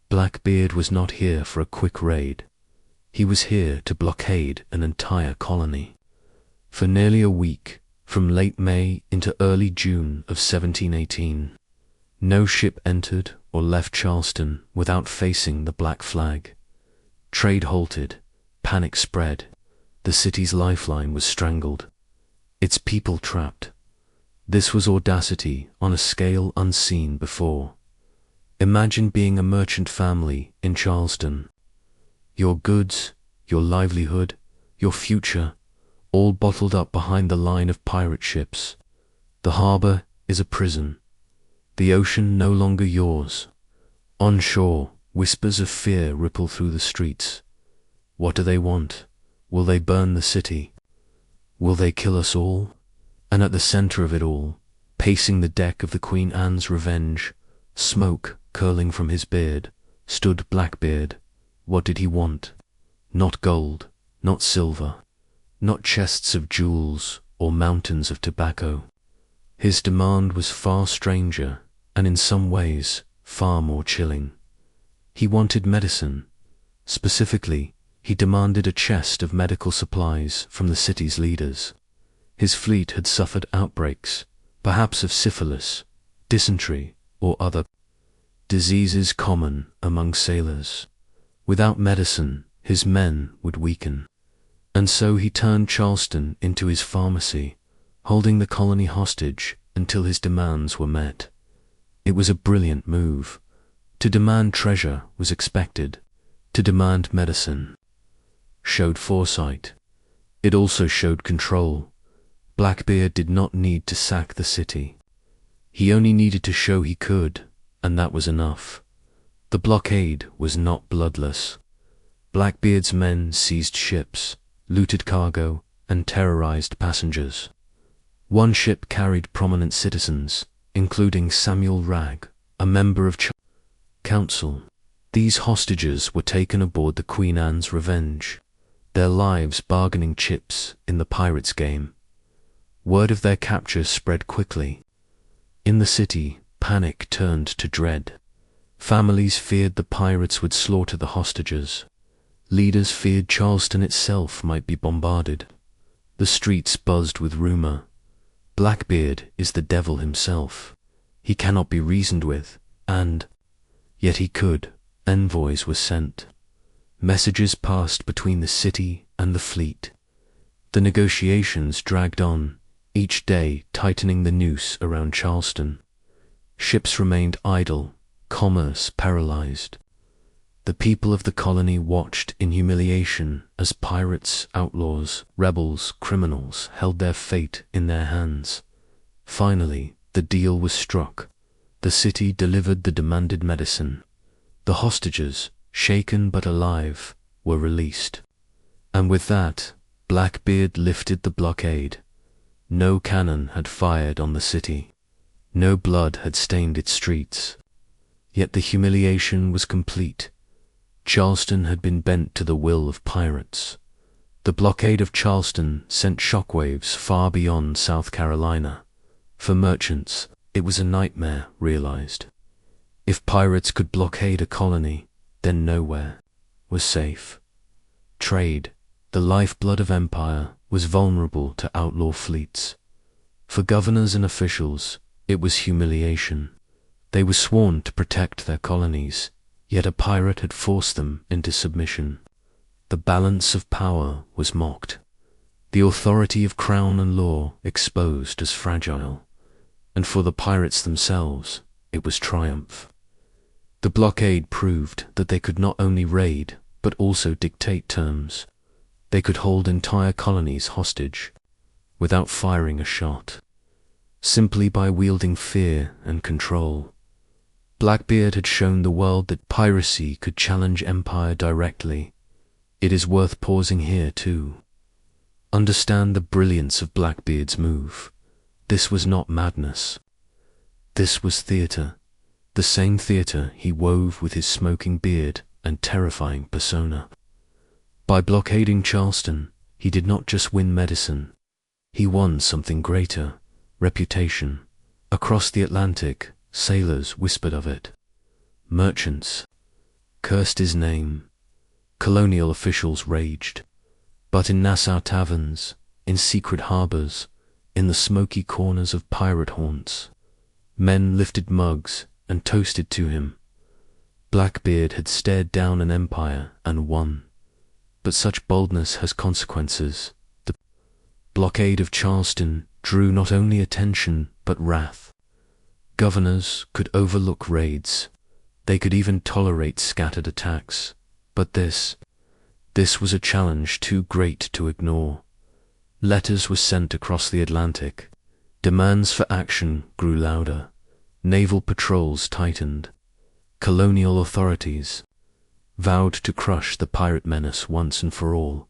Speaker 1: Blackbeard was not here for a quick raid. He was here to blockade an entire colony. For nearly a week, from late May into early June of 1718, no ship entered or left Charleston without facing the black flag. Trade halted, panic spread, the city's lifeline was strangled, its people trapped. This was audacity on a scale unseen before. Imagine being a merchant family in Charleston. Your goods, your livelihood, your future, all bottled up behind the line of pirate ships. The harbor is a prison. The ocean no longer yours. On shore, whispers of fear ripple through the streets. What do they want? Will they burn the city? Will they kill us all? And at the center of it all, pacing the deck of the Queen Anne's Revenge, smoke curling from his beard, stood Blackbeard. What did he want? Not gold, not silver, not chests of jewels or mountains of tobacco. His demand was far stranger, and in some ways far more chilling. He wanted medicine. Specifically, he demanded a chest of medical supplies from the city's leaders. His fleet had suffered outbreaks, perhaps of syphilis, dysentery, or other diseases common among sailors. Without medicine, his men would weaken. And so he turned Charleston into his pharmacy, holding the colony hostage until his demands were met. It was a brilliant move. To demand treasure was expected. To demand medicine showed foresight. It also showed control. Blackbeard did not need to sack the city. He only needed to show he could, and that was enough. The blockade was not bloodless. Blackbeard's men seized ships, looted cargo, and terrorized passengers. One ship carried prominent citizens, including Samuel Wragg, a member of council. These hostages were taken aboard the Queen Anne's Revenge, their lives bargaining chips in the pirates' game. Word of their capture spread quickly. In the city, panic turned to dread. Families feared the pirates would slaughter the hostages. Leaders feared Charleston itself might be bombarded. The streets buzzed with rumor. Blackbeard is the devil himself. He cannot be reasoned with, and yet he could. Envoys were sent. Messages passed between the city and the fleet. The negotiations dragged on, each day tightening the noose around Charleston. Ships remained idle, commerce paralyzed. The people of the colony watched in humiliation as pirates, outlaws, rebels, criminals held their fate in their hands. Finally, the deal was struck. The city delivered the demanded medicine. The hostages, shaken but alive, were released. And with that, Blackbeard lifted the blockade. No cannon had fired on the city. No blood had stained its streets. Yet the humiliation was complete. Charleston had been bent to the will of pirates. The blockade of Charleston sent shockwaves far beyond South Carolina. For merchants, it was a nightmare realized. If pirates could blockade a colony, then nowhere was safe. Trade, the lifeblood of empire, was vulnerable to outlaw fleets. For governors and officials, it was humiliation. They were sworn to protect their colonies, yet a pirate had forced them into submission. The balance of power was mocked. The authority of crown and law exposed as fragile. And for the pirates themselves, it was triumph. The blockade proved that they could not only raid, but also dictate terms. They could hold entire colonies hostage, without firing a shot, simply by wielding fear and control. Blackbeard had shown the world that piracy could challenge empire directly. It is worth pausing here too. Understand the brilliance of Blackbeard's move. This was not madness. This was theater. The same theater he wove with his smoking beard and terrifying persona. By blockading Charleston, he did not just win medicine. He won something greater, reputation. Across the Atlantic, sailors whispered of it. Merchants cursed his name. Colonial officials raged. But in Nassau taverns, in secret harbors, in the smoky corners of pirate haunts, men lifted mugs and toasted to him. Blackbeard had stared down an empire and won. But such boldness has consequences. The blockade of Charleston drew not only attention but wrath. Governors could overlook raids. They could even tolerate scattered attacks. But this was a challenge too great to ignore. Letters were sent across the Atlantic. Demands for action grew louder. Naval patrols tightened. Colonial authorities vowed to crush the pirate menace once and for all.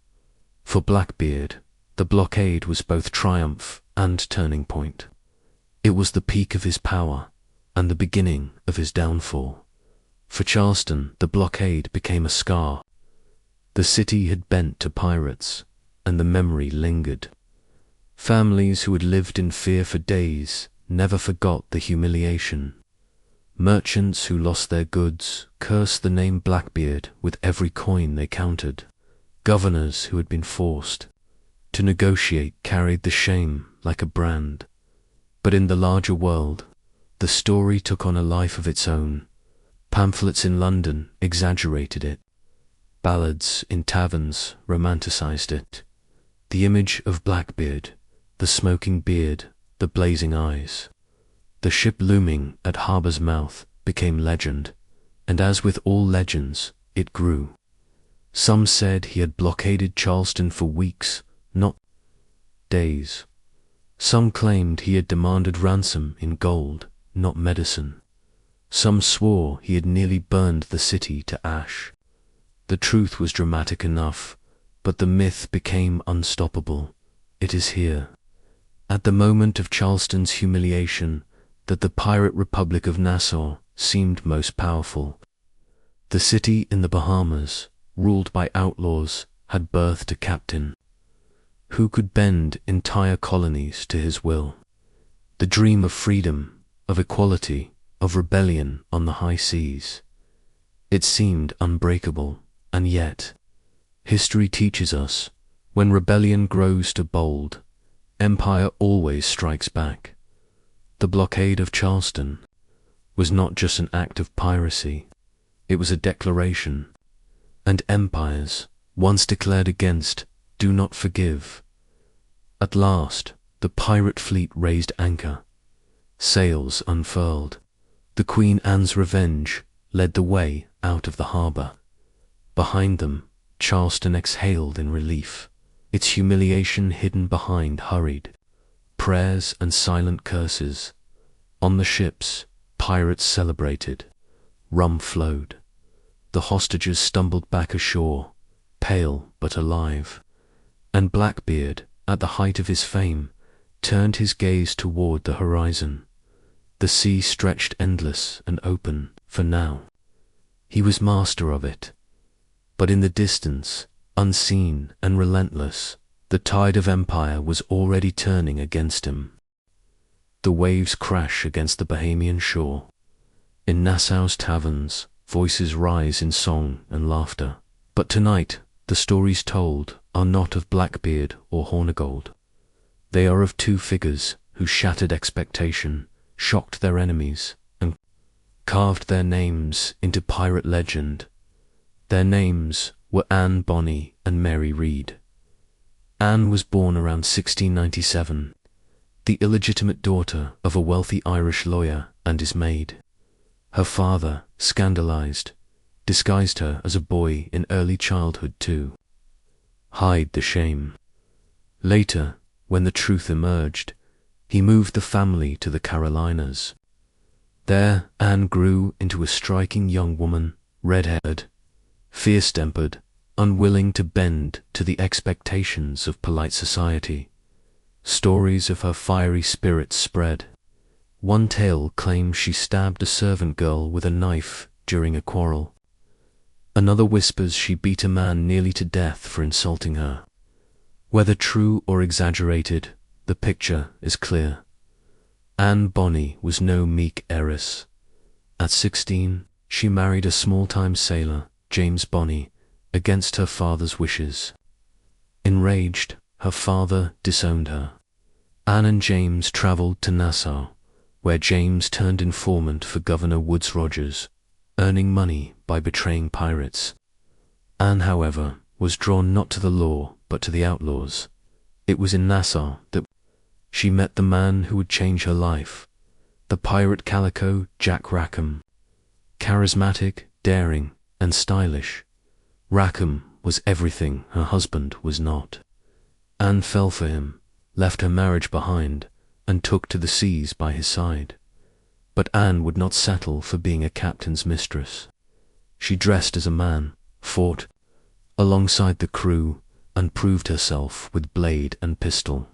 Speaker 1: For Blackbeard, the blockade was both triumph and turning point. It was the peak of his power and the beginning of his downfall. For Charleston, the blockade became a scar. The city had bent to pirates, and the memory lingered. Families who had lived in fear for days never forgot the humiliation. Merchants who lost their goods cursed the name Blackbeard with every coin they counted. Governors who had been forced, To negotiate carried the shame like a brand. But in the larger world, the story took on a life of its own. Pamphlets in London exaggerated it. Ballads in taverns romanticized it. The image of Blackbeard, the smoking beard, the blazing eyes, the ship looming at harbor's mouth became legend, and as with all legends, it grew. Some said he had blockaded Charleston for weeks, not days. Some claimed he had demanded ransom in gold, not medicine. Some swore he had nearly burned the city to ash. The truth was dramatic enough, but the myth became unstoppable. It is here, at the moment of Charleston's humiliation, that the pirate Republic of Nassau seemed most powerful. The city in the Bahamas, ruled by outlaws, had birthed a captain who could bend entire colonies to his will. The dream of freedom, of equality, of rebellion on the high seas. It seemed unbreakable, and yet, history teaches us, when rebellion grows to bold, empire always strikes back. The blockade of Charleston was not just an act of piracy, it was a declaration. And empires, once declared against, do not forgive. At last, the pirate fleet raised anchor. Sails unfurled. The Queen Anne's Revenge led the way out of the harbor. Behind them, Charleston exhaled in relief, its humiliation hidden behind hurried prayers and silent curses. On the ships, pirates celebrated. Rum flowed. The hostages stumbled back ashore, pale but alive. And Blackbeard, at the height of his fame, turned his gaze toward the horizon. The sea stretched endless and open, for now. He was master of it. But in the distance, unseen and relentless, the tide of empire was already turning against him. The waves crash against the Bahamian shore. In Nassau's taverns, voices rise in song and laughter. But tonight, the stories told are not of Blackbeard or Hornigold. They are of two figures who shattered expectation, shocked their enemies, and carved their names into pirate legend. Their names were Anne Bonny and Mary Read. Anne was born around 1697, the illegitimate daughter of a wealthy Irish lawyer and his maid. Her father, scandalized, disguised her as a boy in early childhood to hide the shame. Later, when the truth emerged, he moved the family to the Carolinas. There, Anne grew into a striking young woman, red-haired, fierce-tempered, unwilling to bend to the expectations of polite society. Stories of her fiery spirit spread. One tale claims she stabbed a servant girl with a knife during a quarrel. Another whispers she beat a man nearly to death for insulting her. Whether true or exaggerated, the picture is clear. Anne Bonny was no meek heiress. At 16, she married a small-time sailor, James Bonny, against her father's wishes. Enraged, her father disowned her. Anne and James travelled to Nassau, where James turned informant for Governor Woodes Rogers, earning money by betraying pirates. Anne, however, was drawn not to the law but to the outlaws. It was in Nassau that she met the man who would change her life, the pirate calico Jack Rackham. Charismatic, daring, and stylish, Rackham was everything her husband was not. Anne fell for him, left her marriage behind, and took to the seas by his side. But Anne would not settle for being a captain's mistress. She dressed as a man, fought alongside the crew, and proved herself with blade and pistol.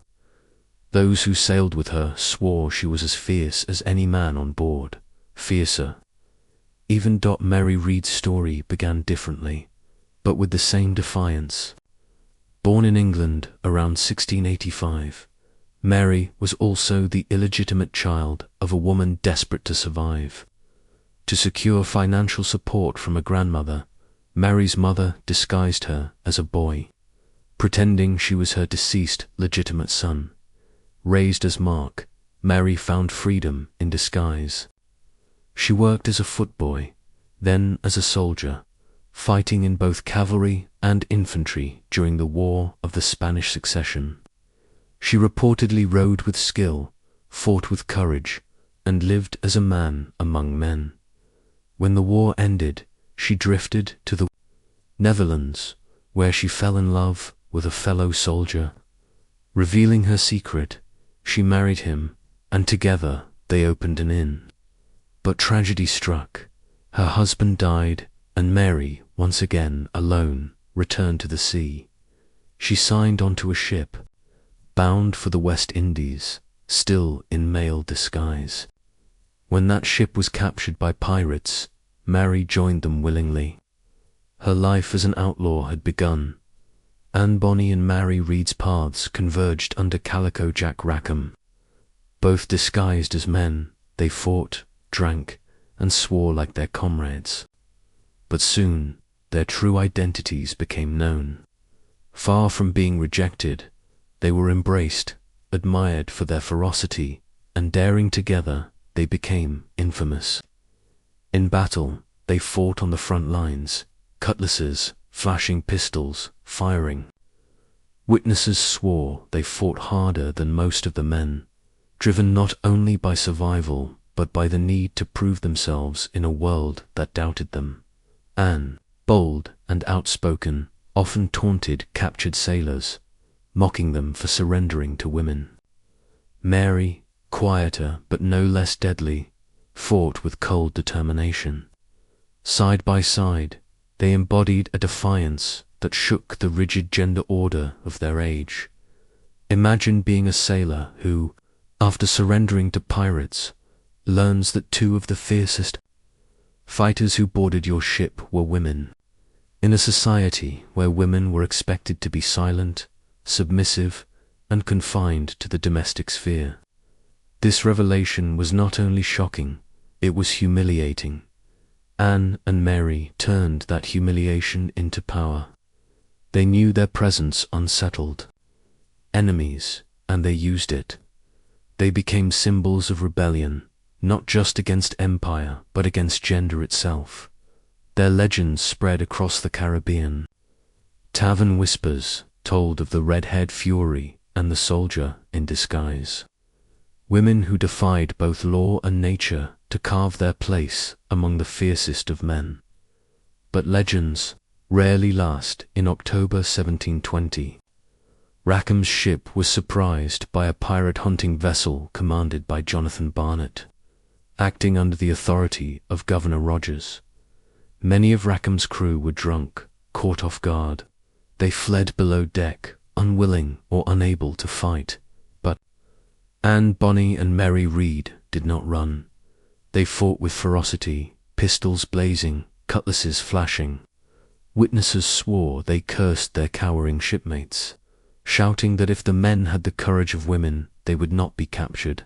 Speaker 1: Those who sailed with her swore she was as fierce as any man on board, fiercer. Even Mary Read's story began differently, but with the same defiance. Born in England around 1685, Mary was also the illegitimate child of a woman desperate to survive. To secure financial support from a grandmother, Mary's mother disguised her as a boy. pretending she was her deceased legitimate son. Raised as Mark, Mary found freedom in disguise. She worked as a footboy, then as a soldier, fighting in both cavalry and infantry during the War of the Spanish Succession. She reportedly rode with skill, fought with courage, and lived as a man among men. When the war ended, she drifted to the Netherlands, where she fell in love with a fellow soldier. Revealing her secret, she married him, and together they opened an inn. But tragedy struck. Her husband died, and Mary, once again alone, returned to the sea. She signed onto a ship, bound for the West Indies, still in male disguise. When that ship was captured by pirates, Mary joined them willingly. Her life as an outlaw had begun. Anne Bonny and Mary Read's paths converged under Calico Jack Rackham. Both disguised as men, they fought, drank, and swore like their comrades. But soon, their true identities became known. Far from being rejected, they were embraced, admired for their ferocity, and daring together, they became infamous. In battle, they fought on the front lines, cutlasses, flashing pistols, firing. Witnesses swore they fought harder than most of the men, driven not only by survival, but by the need to prove themselves in a world that doubted them. Anne, bold and outspoken, often taunted captured sailors, mocking them for surrendering to women. Mary, quieter but no less deadly, fought with cold determination. Side by side, they embodied a defiance that shook the rigid gender order of their age. Imagine being a sailor who, after surrendering to pirates, learns that two of the fiercest fighters who boarded your ship were women. In a society where women were expected to be silent, submissive, and confined to the domestic sphere. This revelation was not only shocking, it was humiliating. Anne and Mary turned that humiliation into power. They knew their presence unsettled enemies, and they used it. They became symbols of rebellion, not just against empire, but against gender itself. Their legends spread across the Caribbean. Tavern whispers told of the red-haired fury and the soldier in disguise. Women who defied both law and nature to carve their place among the fiercest of men. But legends rarely last. In October 1720, Rackham's ship was surprised by a pirate hunting vessel commanded by Jonathan Barnett, acting under the authority of Governor Rogers. Many of Rackham's crew were drunk, caught off guard. They fled below deck, unwilling or unable to fight. But Anne Bonny and Mary Read did not run. They fought with ferocity, pistols blazing, cutlasses flashing. Witnesses swore they cursed their cowering shipmates, shouting that if the men had the courage of women, they would not be captured.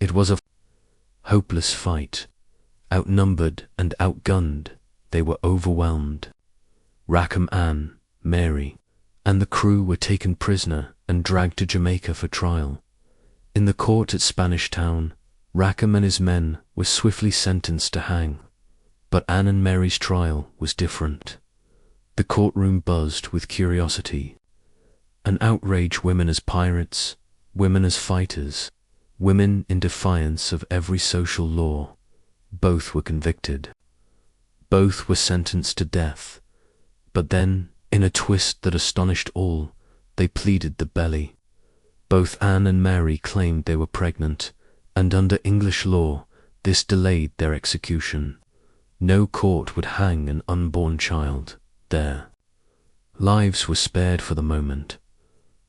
Speaker 1: It was a hopeless fight. Outnumbered and outgunned, they were overwhelmed. Rackham, Anne, Mary, and the crew were taken prisoner and dragged to Jamaica for trial. In the court at Spanish Town, Rackham and his men were swiftly sentenced to hang. But Anne and Mary's trial was different. The courtroom buzzed with curiosity. An outrage: women as pirates, women as fighters, women in defiance of every social law. Both were convicted. Both were sentenced to death. But then, in a twist that astonished all, they pleaded the belly. Both Anne and Mary claimed they were pregnant, and under English law, this delayed their execution. No court would hang an unborn child. Their lives were spared for the moment.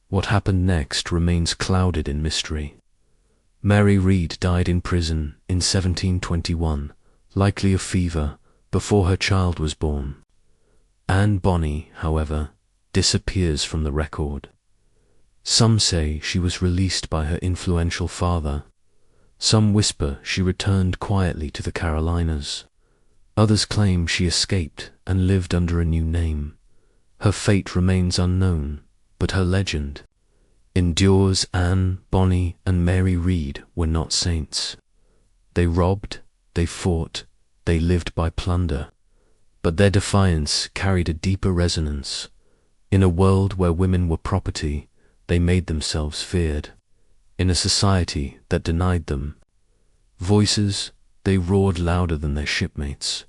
Speaker 1: What happened next remains clouded in mystery. Mary Read died in prison in 1721, likely of fever, before her child was born. Anne Bonny, however, disappears from the record. Some say she was released by her influential father. Some whisper she returned quietly to the Carolinas. Others claim she escaped and lived under a new name. Her fate remains unknown, but her legend endures. Anne Bonny and Mary Read were not saints. They robbed, they fought, they lived by plunder, but their defiance carried a deeper resonance. In a world where women were property, they made themselves feared. In a society that denied them voices, they roared louder than their shipmates.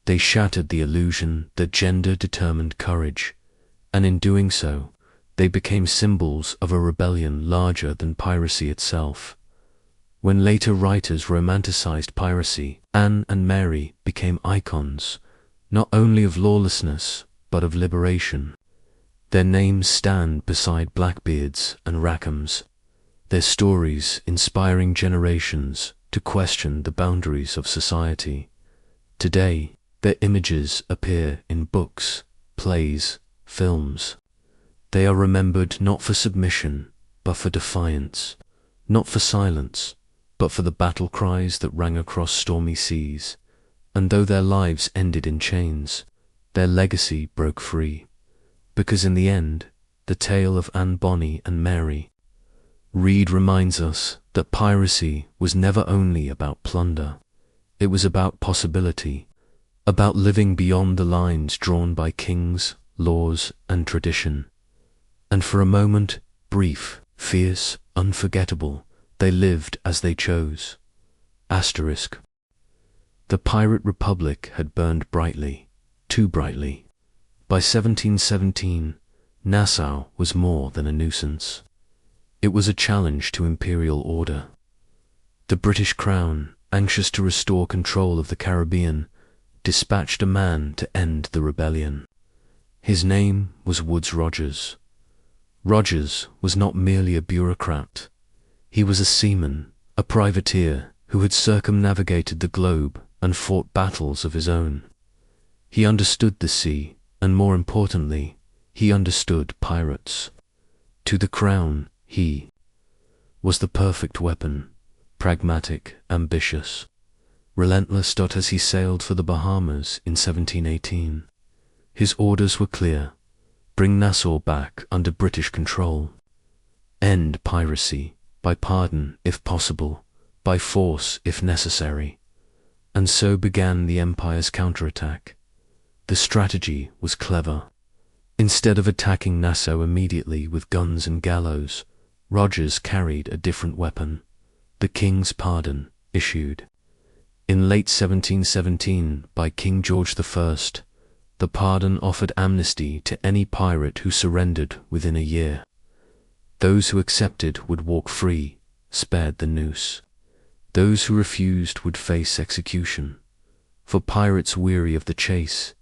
Speaker 1: They shattered the illusion that gender determined courage, and in doing so, they became symbols of a rebellion larger than piracy itself. When later writers romanticized piracy, Anne and Mary became icons, not only of lawlessness, but of liberation. Their names stand beside Blackbeard's and Rackham's, their stories inspiring generations to question the boundaries of society. Today, their images appear in books, plays, films. They are remembered not for submission, but for defiance, not for silence, but for the battle cries that rang across stormy seas. And though their lives ended in chains, their legacy broke free. Because in the end, the tale of Anne Bonny and Mary Read reminds us that piracy was never only about plunder. It was about possibility, about living beyond the lines drawn by kings, laws, and tradition. And for a moment, brief, fierce, unforgettable, they lived as they chose. Asterisk. The pirate republic had burned brightly, too brightly. By 1717, Nassau was more than a nuisance. It was a challenge to imperial order. The British Crown, anxious to restore control of the Caribbean, dispatched a man to end the rebellion. His name was Woodes Rogers. Rogers was not merely a bureaucrat. He was a seaman, a privateer who had circumnavigated the globe and fought battles of his own. He understood the sea, and more importantly, he understood pirates. To the Crown, he was the perfect weapon, pragmatic, ambitious, relentless. As he sailed for the Bahamas in 1718, his orders were clear: bring Nassau back under British control. End piracy, by pardon if possible, by force if necessary. And so began the Empire's counterattack. The strategy was clever. Instead of attacking Nassau immediately with guns and gallows, Rogers carried a different weapon: the King's pardon, issued in late 1717 by King George I. The pardon offered amnesty to any pirate who surrendered within a year. Those who accepted would walk free, spared the noose. Those who refused would face execution. For pirates weary of the chase,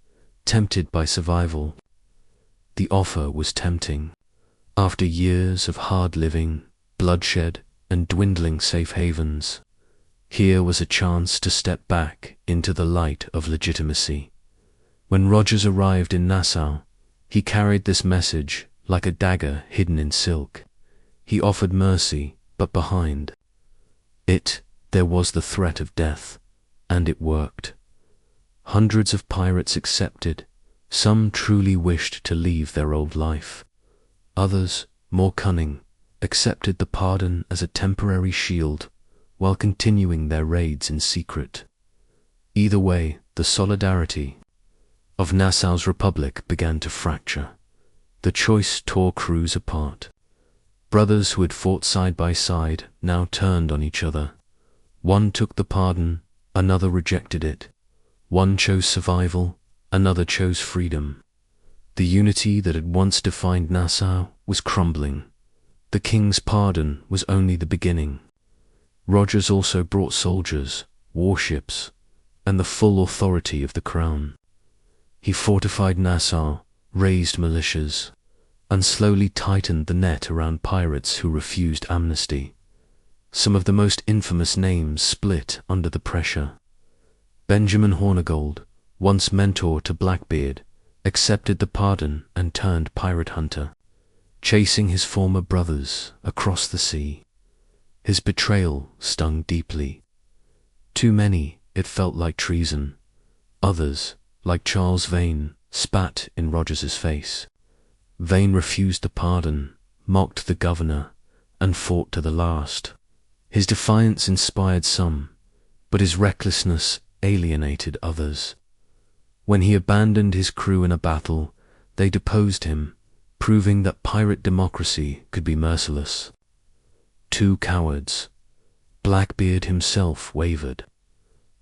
Speaker 1: tempted by survival, the offer was tempting. After years of hard living, bloodshed, and dwindling safe havens, here was a chance to step back into the light of legitimacy. When Rogers arrived in Nassau, he carried this message like a dagger hidden in silk. He offered mercy, but behind it there was the threat of death, and it worked. Hundreds of pirates accepted. Some truly wished to leave their old life. Others, more cunning, accepted the pardon as a temporary shield while continuing their raids in secret. Either way, the solidarity of Nassau's republic began to fracture. The choice tore crews apart. Brothers who had fought side by side now turned on each other. One took the pardon, another rejected it. One chose survival, another chose freedom. The unity that had once defined Nassau was crumbling. The King's pardon was only the beginning. Rogers also brought soldiers, warships, and the full authority of the Crown. He fortified Nassau, raised militias, and slowly tightened the net around pirates who refused amnesty. Some of the most infamous names split under the pressure. Benjamin Hornigold, once mentor to Blackbeard, accepted the pardon and turned pirate hunter, chasing his former brothers across the sea. His betrayal stung deeply. To many, it felt like treason. Others, like Charles Vane, spat in Rogers's face. Vane refused to pardon, mocked the governor, and fought to the last. His defiance inspired some, but his recklessness alienated others. When he abandoned his crew in a battle, they deposed him, proving that pirate democracy could be merciless. Two cowards. Blackbeard himself wavered.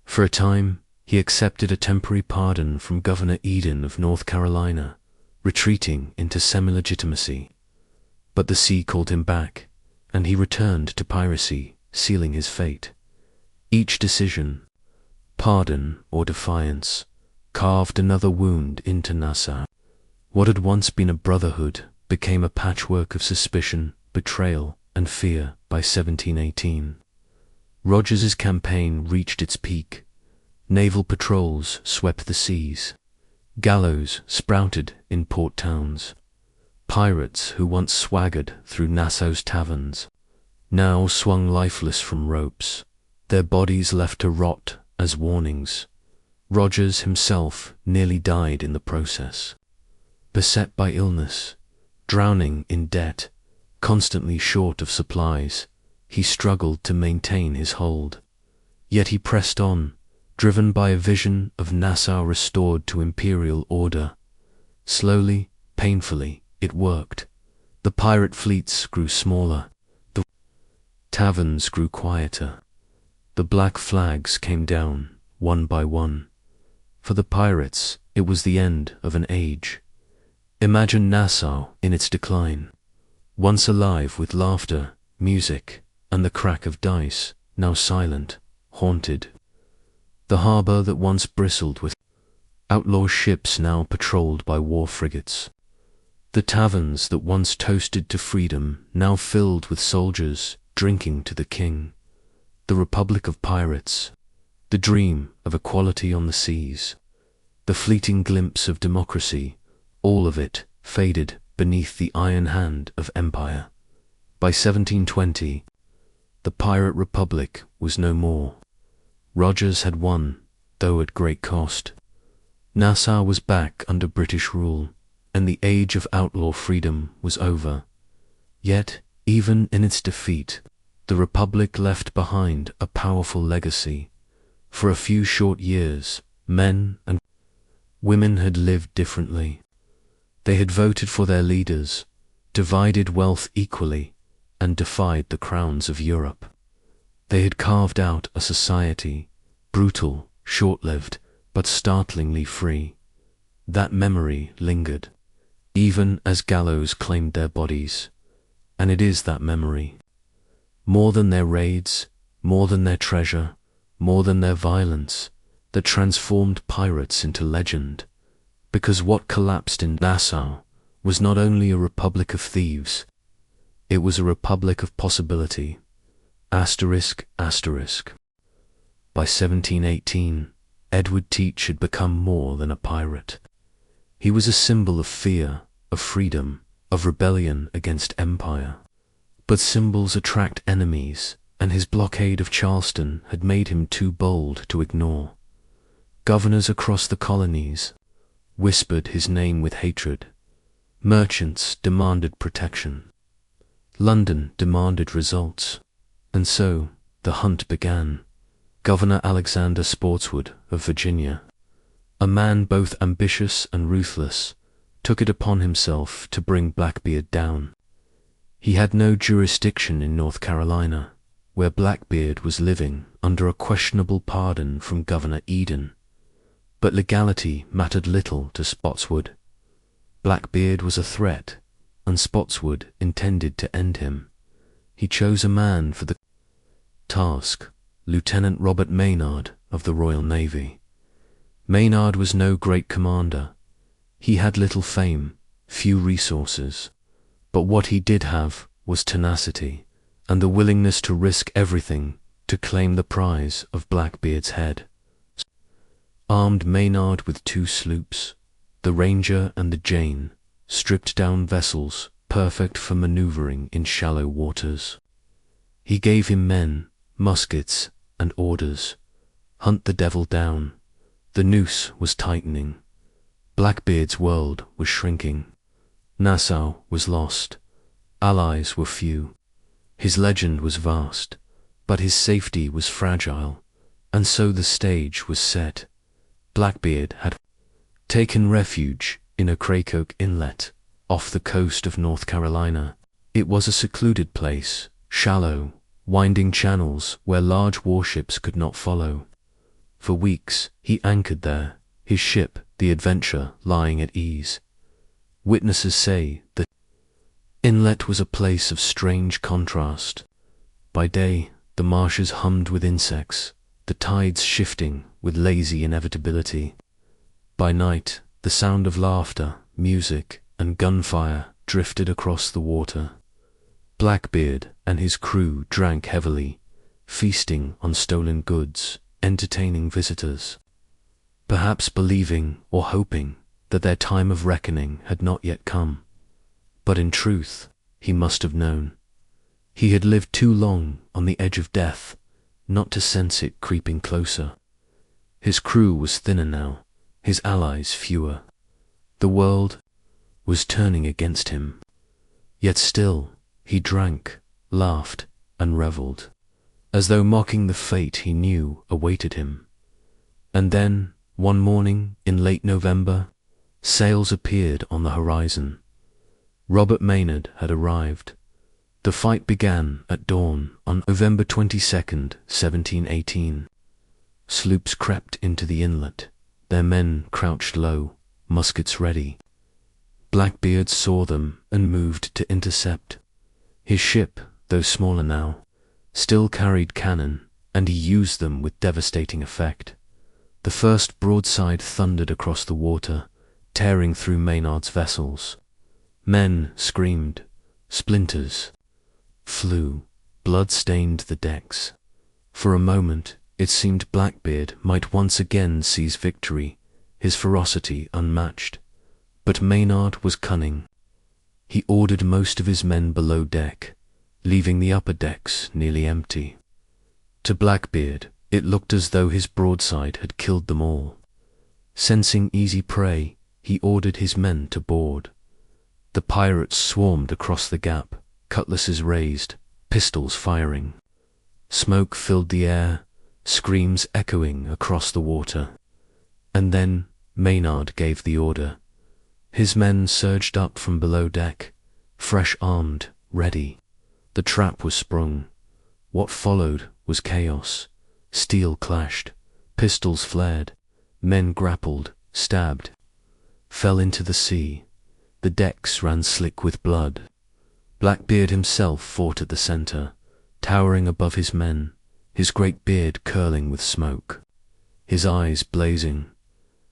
Speaker 1: For a time, he accepted a temporary pardon from Governor Eden of North Carolina, retreating into semi-legitimacy. But the sea called him back, and he returned to piracy, sealing his fate. Each decision, pardon or defiance, carved another wound into Nassau. What had once been a brotherhood became a patchwork of suspicion, betrayal, and fear by 1718. Rogers's campaign reached its peak. Naval patrols swept the seas. Gallows sprouted in port towns. Pirates who once swaggered through Nassau's taverns now swung lifeless from ropes, their bodies left to rot as warnings. Rogers himself nearly died in the process. Beset by illness, drowning in debt, constantly short of supplies, he struggled to maintain his hold. Yet he pressed on, driven by a vision of Nassau restored to imperial order. Slowly, painfully, it worked. The pirate fleets grew smaller. The taverns grew quieter. The black flags came down, one by one. For the pirates, it was the end of an age. Imagine Nassau in its decline. Once alive with laughter, music, and the crack of dice, now silent, haunted. The harbor that once bristled with outlaw ships now patrolled by war frigates. The taverns that once toasted to freedom now filled with soldiers drinking to the king. The Republic of Pirates, the dream of equality on the seas, the fleeting glimpse of democracy, all of it faded beneath the iron hand of empire. By 1720, the pirate republic was no more. Rogers had won, though at great cost. Nassau was back under British rule, and the age of outlaw freedom was over. Yet, even in its defeat, the Republic left behind a powerful legacy. For a few short years, men and women had lived differently. They had voted for their leaders, divided wealth equally, and defied the crowns of Europe. They had carved out a society, brutal, short-lived, but startlingly free. That memory lingered, even as gallows claimed their bodies. And it is that memory. More than their raids, more than their treasure, more than their violence, that transformed pirates into legend. Because what collapsed in Nassau was not only a republic of thieves, it was a republic of possibility. Asterisk, asterisk. By 1718, Edward Teach had become more than a pirate. He was a symbol of fear, of freedom, of rebellion against empire. But symbols attract enemies, and his blockade of Charleston had made him too bold to ignore. Governors across the colonies whispered his name with hatred. Merchants demanded protection. London demanded results. And so, the hunt began. Governor Alexander Spotswood of Virginia, a man both ambitious and ruthless, took it upon himself to bring Blackbeard down. He had no jurisdiction in North Carolina, where Blackbeard was living under a questionable pardon from Governor Eden. But legality mattered little to Spotswood. Blackbeard was a threat, and Spotswood intended to end him. He chose a man for the task, Lieutenant Robert Maynard of the Royal Navy. Maynard was no great commander. He had little fame, few resources. But what he did have was tenacity, and the willingness to risk everything to claim the prize of Blackbeard's head. Armed Maynard with 2 sloops, the Ranger and the Jane, stripped-down vessels perfect for maneuvering in shallow waters. He gave him men, muskets, and orders. Hunt the devil down. The noose was tightening. Blackbeard's world was shrinking. Nassau was lost. Allies were few. His legend was vast, but his safety was fragile, and so the stage was set. Blackbeard had taken refuge in a Cracoke Inlet, off the coast of North Carolina. It was a secluded place, shallow, winding channels where large warships could not follow. For weeks he anchored there, his ship, the Adventure, lying at ease. Witnesses say the inlet was a place of strange contrast. By day, the marshes hummed with insects, the tides shifting with lazy inevitability. By night, the sound of laughter, music, and gunfire drifted across the water. Blackbeard and his crew drank heavily, feasting on stolen goods, entertaining visitors, perhaps believing or hoping that their time of reckoning had not yet come. But in truth, he must have known. He had lived too long on the edge of death not to sense it creeping closer. His crew was thinner now, his allies fewer. The world was turning against him. Yet still, he drank, laughed, and revelled, as though mocking the fate he knew awaited him. And then, one morning in late November, sails appeared on the horizon. Robert Maynard had arrived. The fight began at dawn on November 22nd, 1718. Sloops crept into the inlet, their men crouched low, muskets ready. Blackbeard saw them and moved to intercept. His ship, though smaller now, still carried cannon, and he used them with devastating effect. The first broadside thundered across the water, tearing through Maynard's vessels. Men screamed, splinters flew, blood stained the decks. For a moment, it seemed Blackbeard might once again seize victory, his ferocity unmatched. But Maynard was cunning. He ordered most of his men below deck, leaving the upper decks nearly empty. To Blackbeard, it looked as though his broadside had killed them all. Sensing easy prey, he ordered his men to board. The pirates swarmed across the gap, cutlasses raised, pistols firing. Smoke filled the air, screams echoing across the water. And then Maynard gave the order. His men surged up from below deck, fresh armed, ready. The trap was sprung. What followed was chaos. Steel clashed, pistols flared, men grappled, stabbed, fell into the sea. The decks ran slick with blood. Blackbeard himself fought at the center, towering above his men, his great beard curling with smoke, his eyes blazing.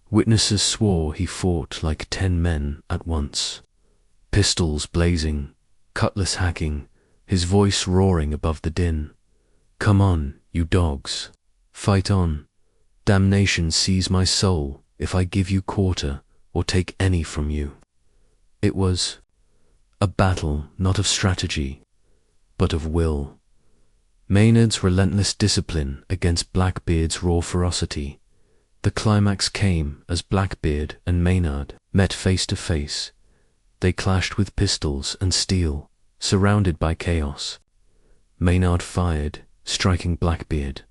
Speaker 1: Witnesses swore he fought like 10 men at once. Pistols blazing, cutlass hacking, his voice roaring above the din. "Come on, you dogs. Fight on. Damnation seize my soul if I give you quarter or take any from you." It was a battle not of strategy, but of will. Maynard's relentless discipline against Blackbeard's raw ferocity. The climax came as Blackbeard and Maynard met face to face. They clashed with pistols and steel, surrounded by chaos. Maynard fired, striking Blackbeard,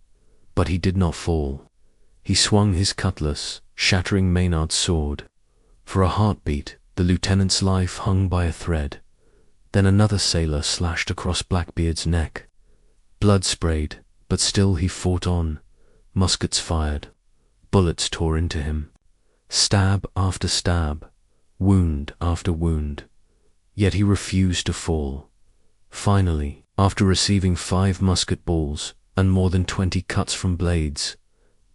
Speaker 1: but he did not fall. He swung his cutlass, shattering Maynard's sword. For a heartbeat, the lieutenant's life hung by a thread. Then another sailor slashed across Blackbeard's neck. Blood sprayed, but still he fought on. Muskets fired. Bullets tore into him. Stab after stab, wound after wound. Yet he refused to fall. Finally, after receiving 5 musket balls and more than 20 cuts from blades,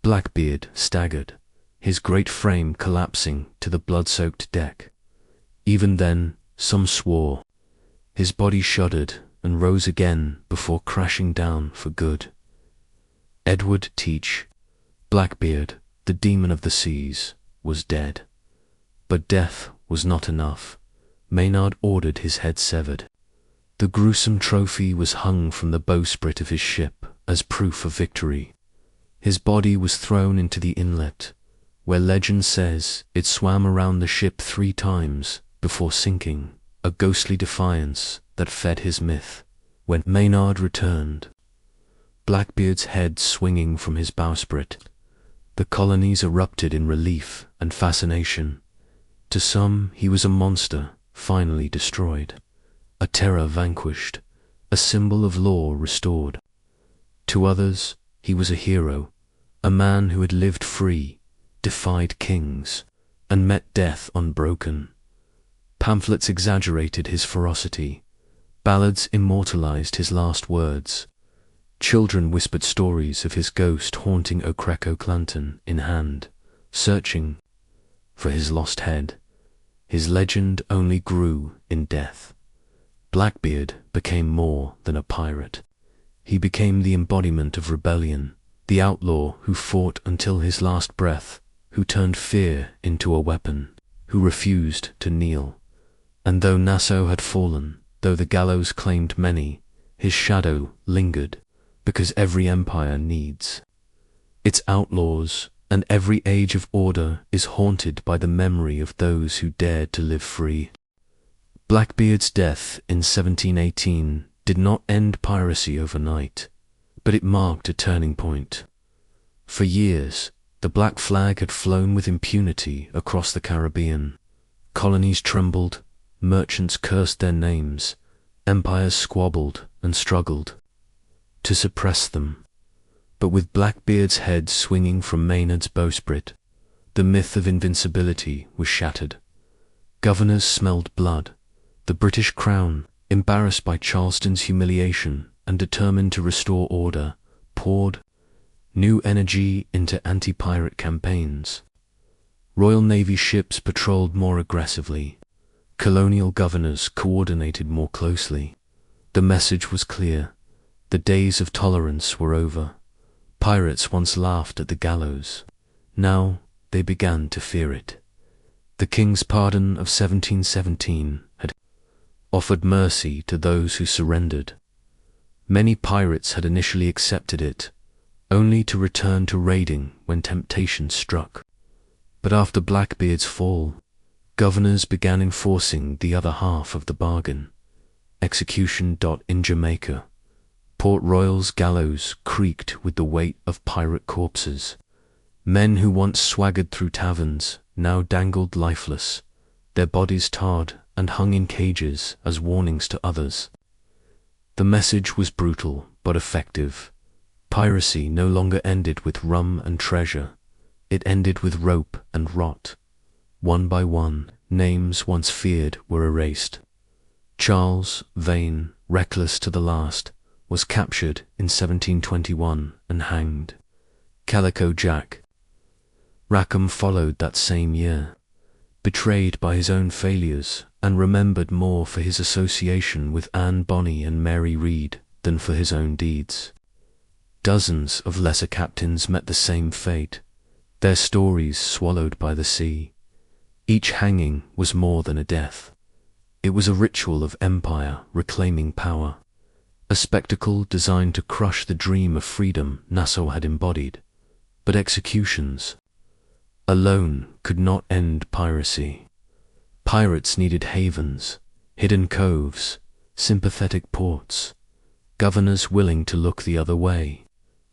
Speaker 1: Blackbeard staggered, his great frame collapsing to the blood-soaked deck. Even then, some swore. His body shuddered and rose again before crashing down for good. Edward Teach, Blackbeard, the demon of the seas, was dead. But death was not enough. Maynard ordered his head severed. The gruesome trophy was hung from the bowsprit of his ship as proof of victory. His body was thrown into the inlet, where legend says it swam around the ship 3 times before sinking, a ghostly defiance that fed his myth. When Maynard returned, Blackbeard's head swinging from his bowsprit, the colonies erupted in relief and fascination. To some, he was a monster, finally destroyed, a terror vanquished, a symbol of law restored. To others, he was a hero, a man who had lived free, defied kings, and met death unbroken. Pamphlets exaggerated his ferocity. Ballads immortalized his last words. Children whispered stories of his ghost haunting O'Cracock lantern in hand, searching for his lost head. His legend only grew in death. Blackbeard became more than a pirate. He became the embodiment of rebellion, the outlaw who fought until his last breath, who turned fear into a weapon, who refused to kneel. And though Nassau had fallen, though the gallows claimed many, his shadow lingered, because every empire needs its outlaws, and every age of order is haunted by the memory of those who dared to live free. Blackbeard's death in 1718 did not end piracy overnight, but it marked a turning point. For years, the black flag had flown with impunity across the Caribbean. Colonies trembled, merchants cursed their names, empires squabbled and struggled to suppress them. But with Blackbeard's head swinging from Maynard's bowsprit, the myth of invincibility was shattered. Governors smelled blood. The British Crown, embarrassed by Charleston's humiliation and determined to restore order, poured new energy into anti-pirate campaigns. Royal Navy ships patrolled more aggressively. Colonial governors coordinated more closely. The message was clear. The days of tolerance were over. Pirates once laughed at the gallows. Now they began to fear it. The King's Pardon of 1717 had offered mercy to those who surrendered. Many pirates had initially accepted it, only to return to raiding when temptation struck. But after Blackbeard's fall, governors began enforcing the other half of the bargain. Execution. In Jamaica, Port Royal's gallows creaked with the weight of pirate corpses. Men who once swaggered through taverns now dangled lifeless, their bodies tarred and hung in cages as warnings to others. The message was brutal but effective. Piracy no longer ended with rum and treasure. It ended with rope and rot. One by one, names once feared were erased. Charles, vain, reckless to the last, was captured in 1721 and hanged. Calico Jack Rackham followed that same year, betrayed by his own failures and remembered more for his association with Anne Bonny and Mary Read than for his own deeds. Dozens of lesser captains met the same fate, their stories swallowed by the sea. Each hanging was more than a death. It was a ritual of empire reclaiming power, a spectacle designed to crush the dream of freedom Nassau had embodied. But executions alone could not end piracy. Pirates needed havens, hidden coves, sympathetic ports, governors willing to look the other way.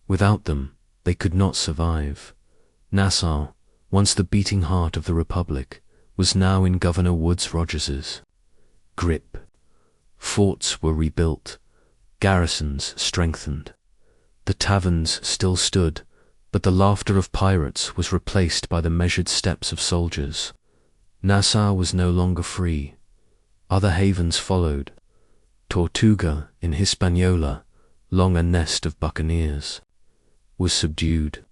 Speaker 1: Without them, they could not survive. Nassau, once the beating heart of the Republic, was now in Governor Woodes Rogers's grip. Forts were rebuilt, garrisons strengthened. The taverns still stood, but the laughter of pirates was replaced by the measured steps of soldiers. Nassau was no longer free. Other havens followed. Tortuga in Hispaniola, long a nest of buccaneers, was subdued.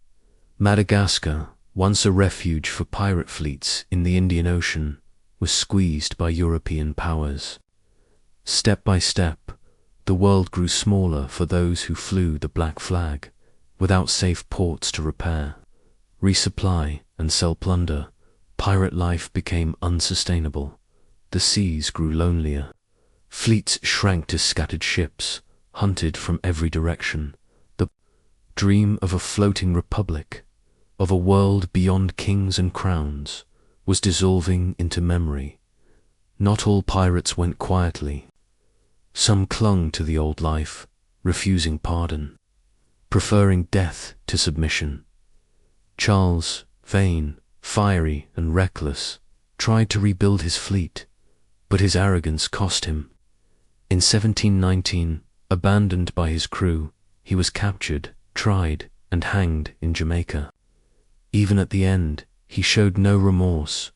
Speaker 1: Madagascar, once a refuge for pirate fleets in the Indian Ocean, was squeezed by European powers. Step by step, the world grew smaller for those who flew the black flag, without safe ports to repair, resupply, and sell plunder. Pirate life became unsustainable. The seas grew lonelier. Fleets shrank to scattered ships, hunted from every direction. The dream of a floating republic, of a world beyond kings and crowns, was dissolving into memory. Not all pirates went quietly. Some clung to the old life, refusing pardon, preferring death to submission. Charles, vain, fiery, and reckless, tried to rebuild his fleet, but his arrogance cost him. In 1719, abandoned by his crew, he was captured, tried, and hanged in Jamaica. Even at the end, he showed no remorse,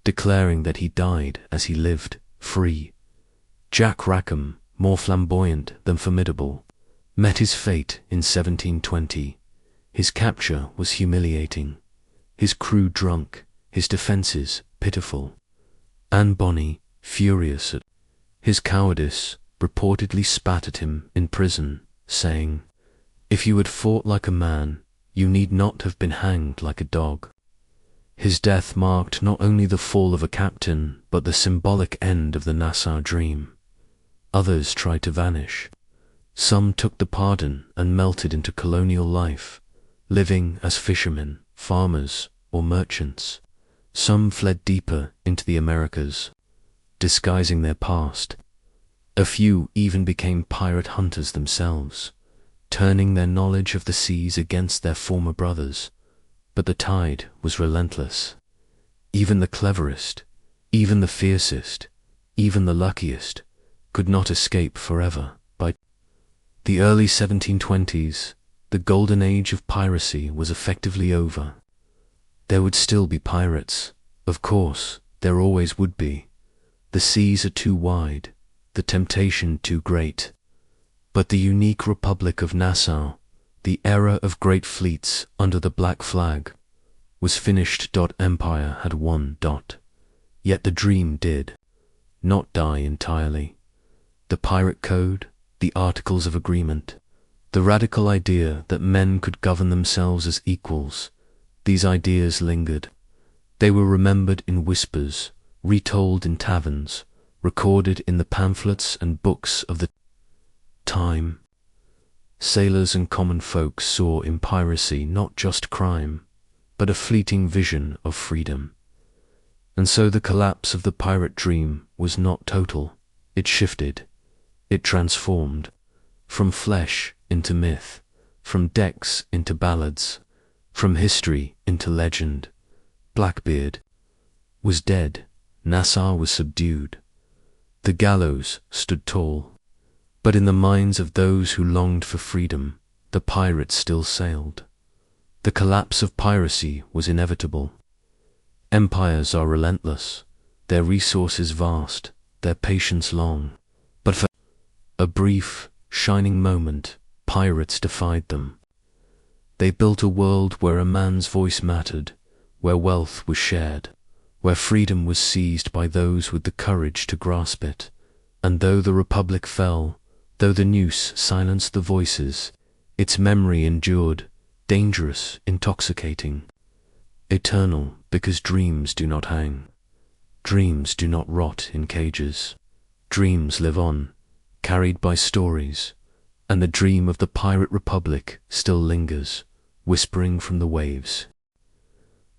Speaker 1: declaring that he died as he lived, free. Jack Rackham, more flamboyant than formidable, met his fate in 1720. His capture was humiliating, his crew drunk, his defences pitiful. Anne Bonny, furious at his cowardice, reportedly spat at him in prison, saying, "If you had fought like a man, you need not have been hanged like a dog." His death marked not only the fall of a captain, but the symbolic end of the Nassau dream. Others tried to vanish. Some took the pardon and melted into colonial life, living as fishermen, farmers, or merchants. Some fled deeper into the Americas, disguising their past. A few even became pirate hunters themselves, turning their knowledge of the seas against their former brothers. But the tide was relentless. Even the cleverest, even the fiercest, even the luckiest could not escape forever. By the early 1720s, the golden age of piracy was effectively over. There would still be pirates. Of course, there always would be. The seas are too wide, the temptation too great. But the unique Republic of Nassau, the era of great fleets under the black flag, was finished. Empire had won. Yet the dream did not die entirely. The pirate code, the articles of agreement, the radical idea that men could govern themselves as equals, these ideas lingered. They were remembered in whispers, retold in taverns, recorded in the pamphlets and books of the time. Sailors and common folk saw in piracy not just crime, but a fleeting vision of freedom. And so the collapse of the pirate dream was not total. It shifted. It transformed. From flesh into myth, from decks into ballads, from history into legend. Blackbeard was dead. Nassau was subdued. The gallows stood tall. But in the minds of those who longed for freedom, the pirates still sailed. The collapse of piracy was inevitable. Empires are relentless, their resources vast, their patience long. But for a brief, shining moment, pirates defied them. They built a world where a man's voice mattered, where wealth was shared, where freedom was seized by those with the courage to grasp it. And though the Republic fell, though the noose silenced the voices, its memory endured, dangerous, intoxicating, eternal, because dreams do not hang. Dreams do not rot in cages. Dreams live on, carried by stories, and the dream of the Pirate Republic still lingers, whispering from the waves.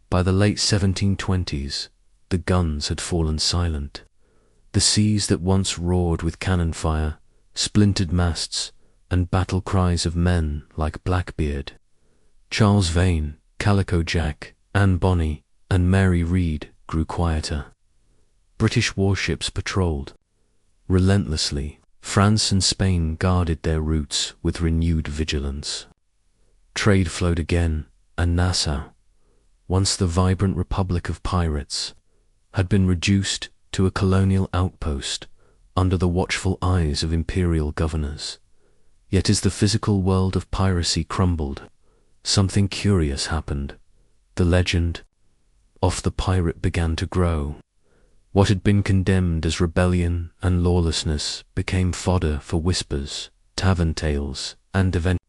Speaker 1: By the late 1720s, the guns had fallen silent. The seas that once roared with cannon fire, splintered masts, and battle cries of men like Blackbeard, Charles Vane, Calico Jack, Anne Bonny, and Mary Read grew quieter. British warships patrolled relentlessly. France and Spain guarded their routes with renewed vigilance. Trade flowed again, and Nassau, once the vibrant republic of pirates, had been reduced to a colonial outpost under the watchful eyes of imperial governors. Yet as the physical world of piracy crumbled, something curious happened. The legend of the pirate began to grow. What had been condemned as rebellion and lawlessness became fodder for whispers, tavern tales, and events.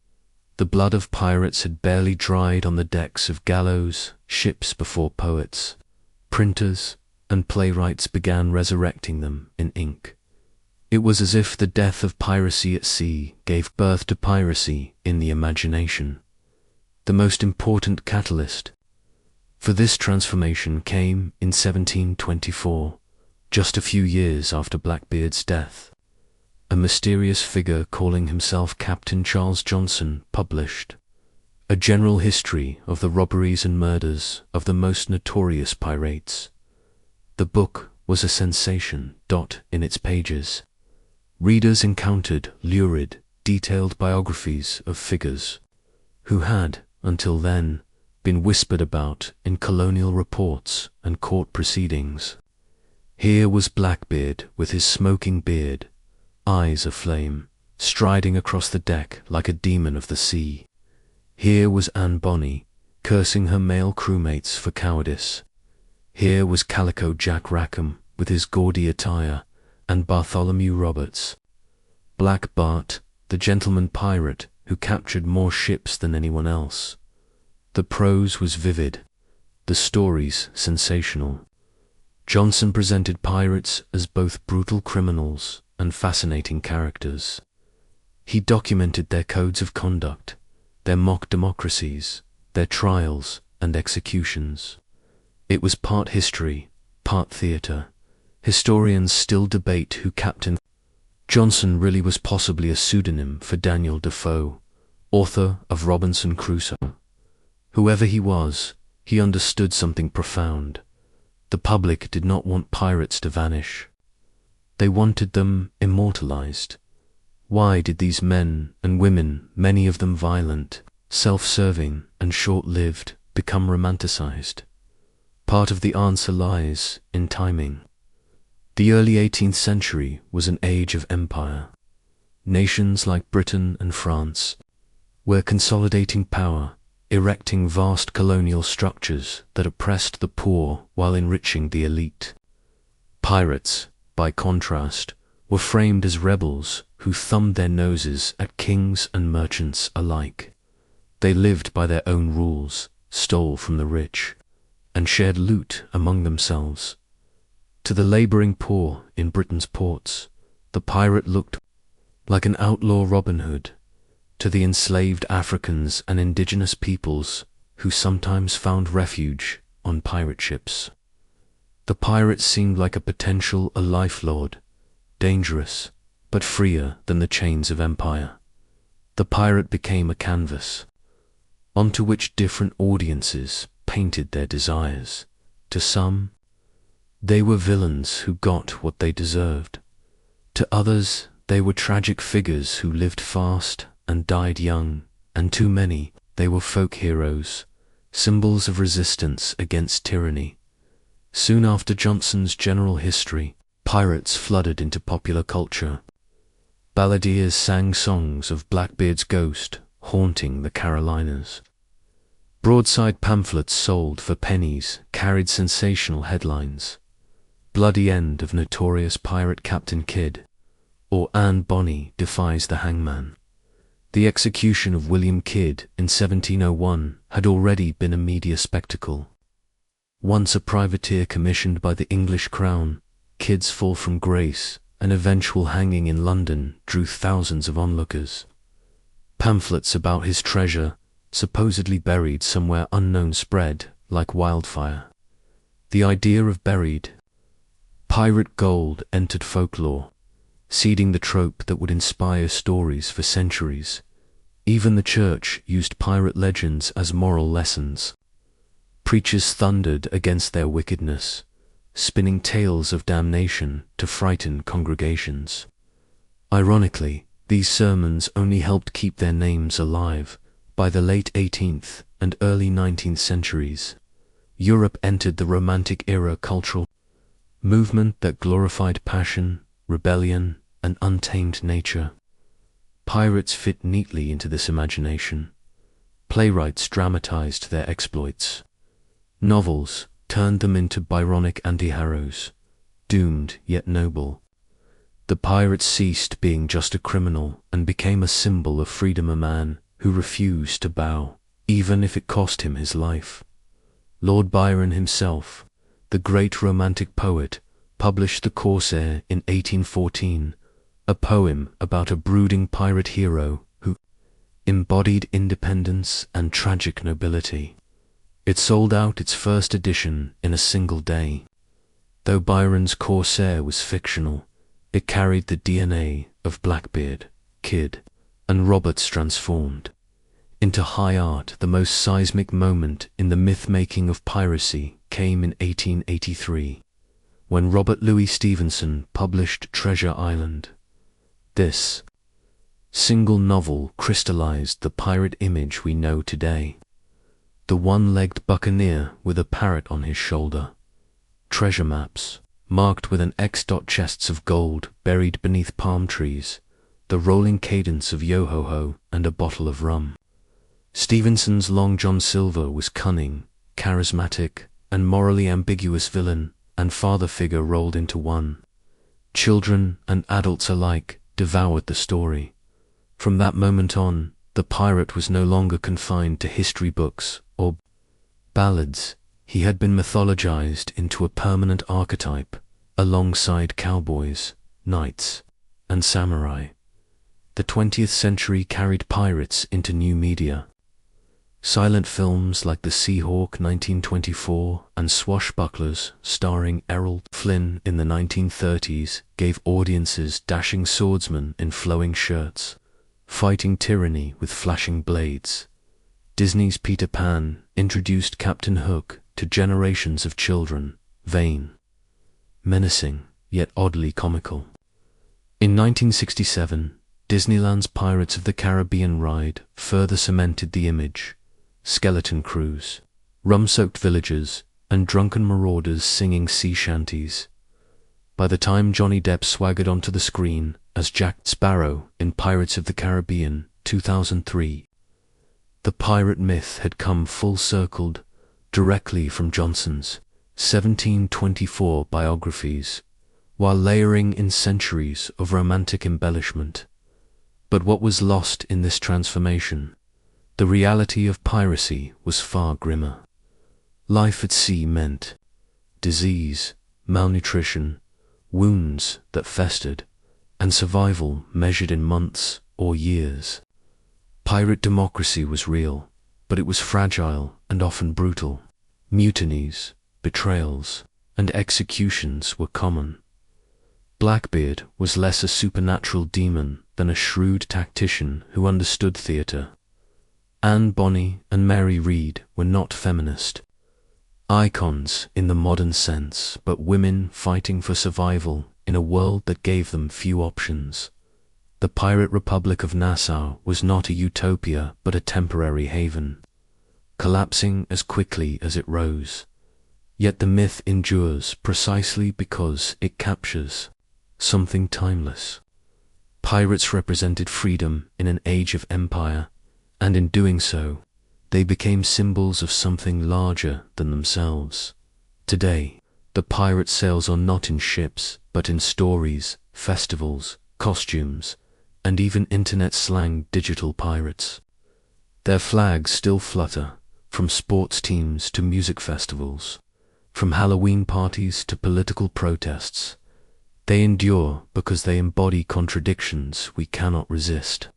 Speaker 1: The blood of pirates had barely dried on the decks of gallows ships before poets, printers, and playwrights began resurrecting them in ink. It was as if the death of piracy at sea gave birth to piracy in the imagination. The most important catalyst for this transformation came in 1724, just a few years after Blackbeard's death. A mysterious figure calling himself Captain Charles Johnson published a general history of the robberies and murders of the most notorious pirates. The book was a sensation. In its pages, readers encountered lurid, detailed biographies of figures who had, until then, been whispered about in colonial reports and court proceedings. Here was Blackbeard with his smoking beard, eyes aflame, striding across the deck like a demon of the sea. Here was Anne Bonny, cursing her male crewmates for cowardice. Here was Calico Jack Rackham with his gaudy attire, and Bartholomew Roberts, Black Bart, the gentleman pirate who captured more ships than anyone else. The prose was vivid, the stories sensational. Johnson presented pirates as both brutal criminals and fascinating characters. He documented their codes of conduct, their mock democracies, their trials and executions. It was part history, part theatre. Historians still debate who Captain Johnson really was, possibly a pseudonym for Daniel Defoe, author of Robinson Crusoe. Whoever he was, he understood something profound. The public did not want pirates to vanish. They wanted them immortalized. Why did these men and women, many of them violent, self-serving and short-lived, become romanticized? Part of the answer lies in timing. The early 18th century was an age of empire. Nations like Britain and France were consolidating power, erecting vast colonial structures that oppressed the poor while enriching the elite. Pirates, by contrast, were framed as rebels who thumbed their noses at kings and merchants alike. They lived by their own rules, stole from the rich, and shared loot among themselves. To the labouring poor in Britain's ports, the pirate looked like an outlaw Robin Hood. To the enslaved Africans and indigenous peoples who sometimes found refuge on pirate ships, the pirate seemed like a potential life lord, dangerous, but freer than the chains of empire. The pirate became a canvas, onto which different audiences painted their desires. To some, they were villains who got what they deserved. To others, they were tragic figures who lived fast and died young, and to many, they were folk heroes, symbols of resistance against tyranny. Soon after Johnson's general history, pirates flooded into popular culture. Balladeers sang songs of Blackbeard's ghost haunting the Carolinas. Broadside pamphlets sold for pennies carried sensational headlines: Bloody End of Notorious Pirate Captain Kidd, or Anne Bonny Defies the Hangman. The execution of William Kidd in 1701 had already been a media spectacle. Once a privateer commissioned by the English crown, Kidd's fall from grace and eventual hanging in London drew thousands of onlookers. Pamphlets about his treasure, supposedly buried somewhere unknown, spread like wildfire. The idea of buried pirate gold entered folklore, seeding the trope that would inspire stories for centuries. Even the church used pirate legends as moral lessons. Preachers thundered against their wickedness, spinning tales of damnation to frighten congregations. Ironically, these sermons only helped keep their names alive. By the late 18th and early 19th centuries, Europe entered the Romantic era cultural movement that glorified passion, rebellion, and untamed nature. Pirates fit neatly into this imagination. Playwrights dramatized their exploits. Novels turned them into Byronic anti-heroes, doomed yet noble. The pirate ceased being just a criminal and became a symbol of freedom, a man who refused to bow, even if it cost him his life. Lord Byron himself, the great Romantic poet, published The Corsair in 1814, a poem about a brooding pirate hero who embodied independence and tragic nobility. It sold out its first edition in a single day. Though Byron's Corsair was fictional, it carried the DNA of Blackbeard, Kidd, and Roberts transformed into high art. The most seismic moment in the myth-making of piracy came in 1883, when Robert Louis Stevenson published Treasure Island. This single novel crystallized the pirate image we know today. The one-legged buccaneer with a parrot on his shoulder. Treasure maps, marked with an X. Chests of gold buried beneath palm trees. The rolling cadence of yo-ho-ho and a bottle of rum. Stevenson's Long John Silver was cunning, charismatic, and morally ambiguous villain and father figure rolled into one. Children and adults alike devoured the story. From that moment on, the pirate was no longer confined to history books or ballads. He had been mythologized into a permanent archetype, alongside cowboys, knights, and samurai. The 20th century carried pirates into new media. Silent films like The Seahawk 1924 and Swashbucklers starring Errol Flynn in the 1930s gave audiences dashing swordsmen in flowing shirts, fighting tyranny with flashing blades. Disney's Peter Pan introduced Captain Hook to generations of children, vain, menacing, yet oddly comical. In 1967, Disneyland's Pirates of the Caribbean ride further cemented the image. Skeleton crews, rum-soaked villagers, and drunken marauders singing sea shanties. By the time Johnny Depp swaggered onto the screen as Jack Sparrow in Pirates of the Caribbean 2003, the pirate myth had come full circled directly from Johnson's 1724 biographies, while layering in centuries of romantic embellishment. But what was lost in this transformation? The reality of piracy was far grimmer. Life at sea meant disease, malnutrition, wounds that festered, and survival measured in months or years. Pirate democracy was real, but it was fragile and often brutal. Mutinies, betrayals, and executions were common. Blackbeard was less a supernatural demon than a shrewd tactician who understood theatre. Anne Bonny and Mary Read were not feminist icons in the modern sense, but women fighting for survival in a world that gave them few options. The Pirate Republic of Nassau was not a utopia but a temporary haven, collapsing as quickly as it rose. Yet the myth endures precisely because it captures something timeless. Pirates represented freedom in an age of empire, and in doing so, they became symbols of something larger than themselves. Today, the pirate sails are not in ships, but in stories, festivals, costumes, and even internet slang digital pirates. Their flags still flutter, from sports teams to music festivals, from Halloween parties to political protests. They endure because they embody contradictions we cannot resist.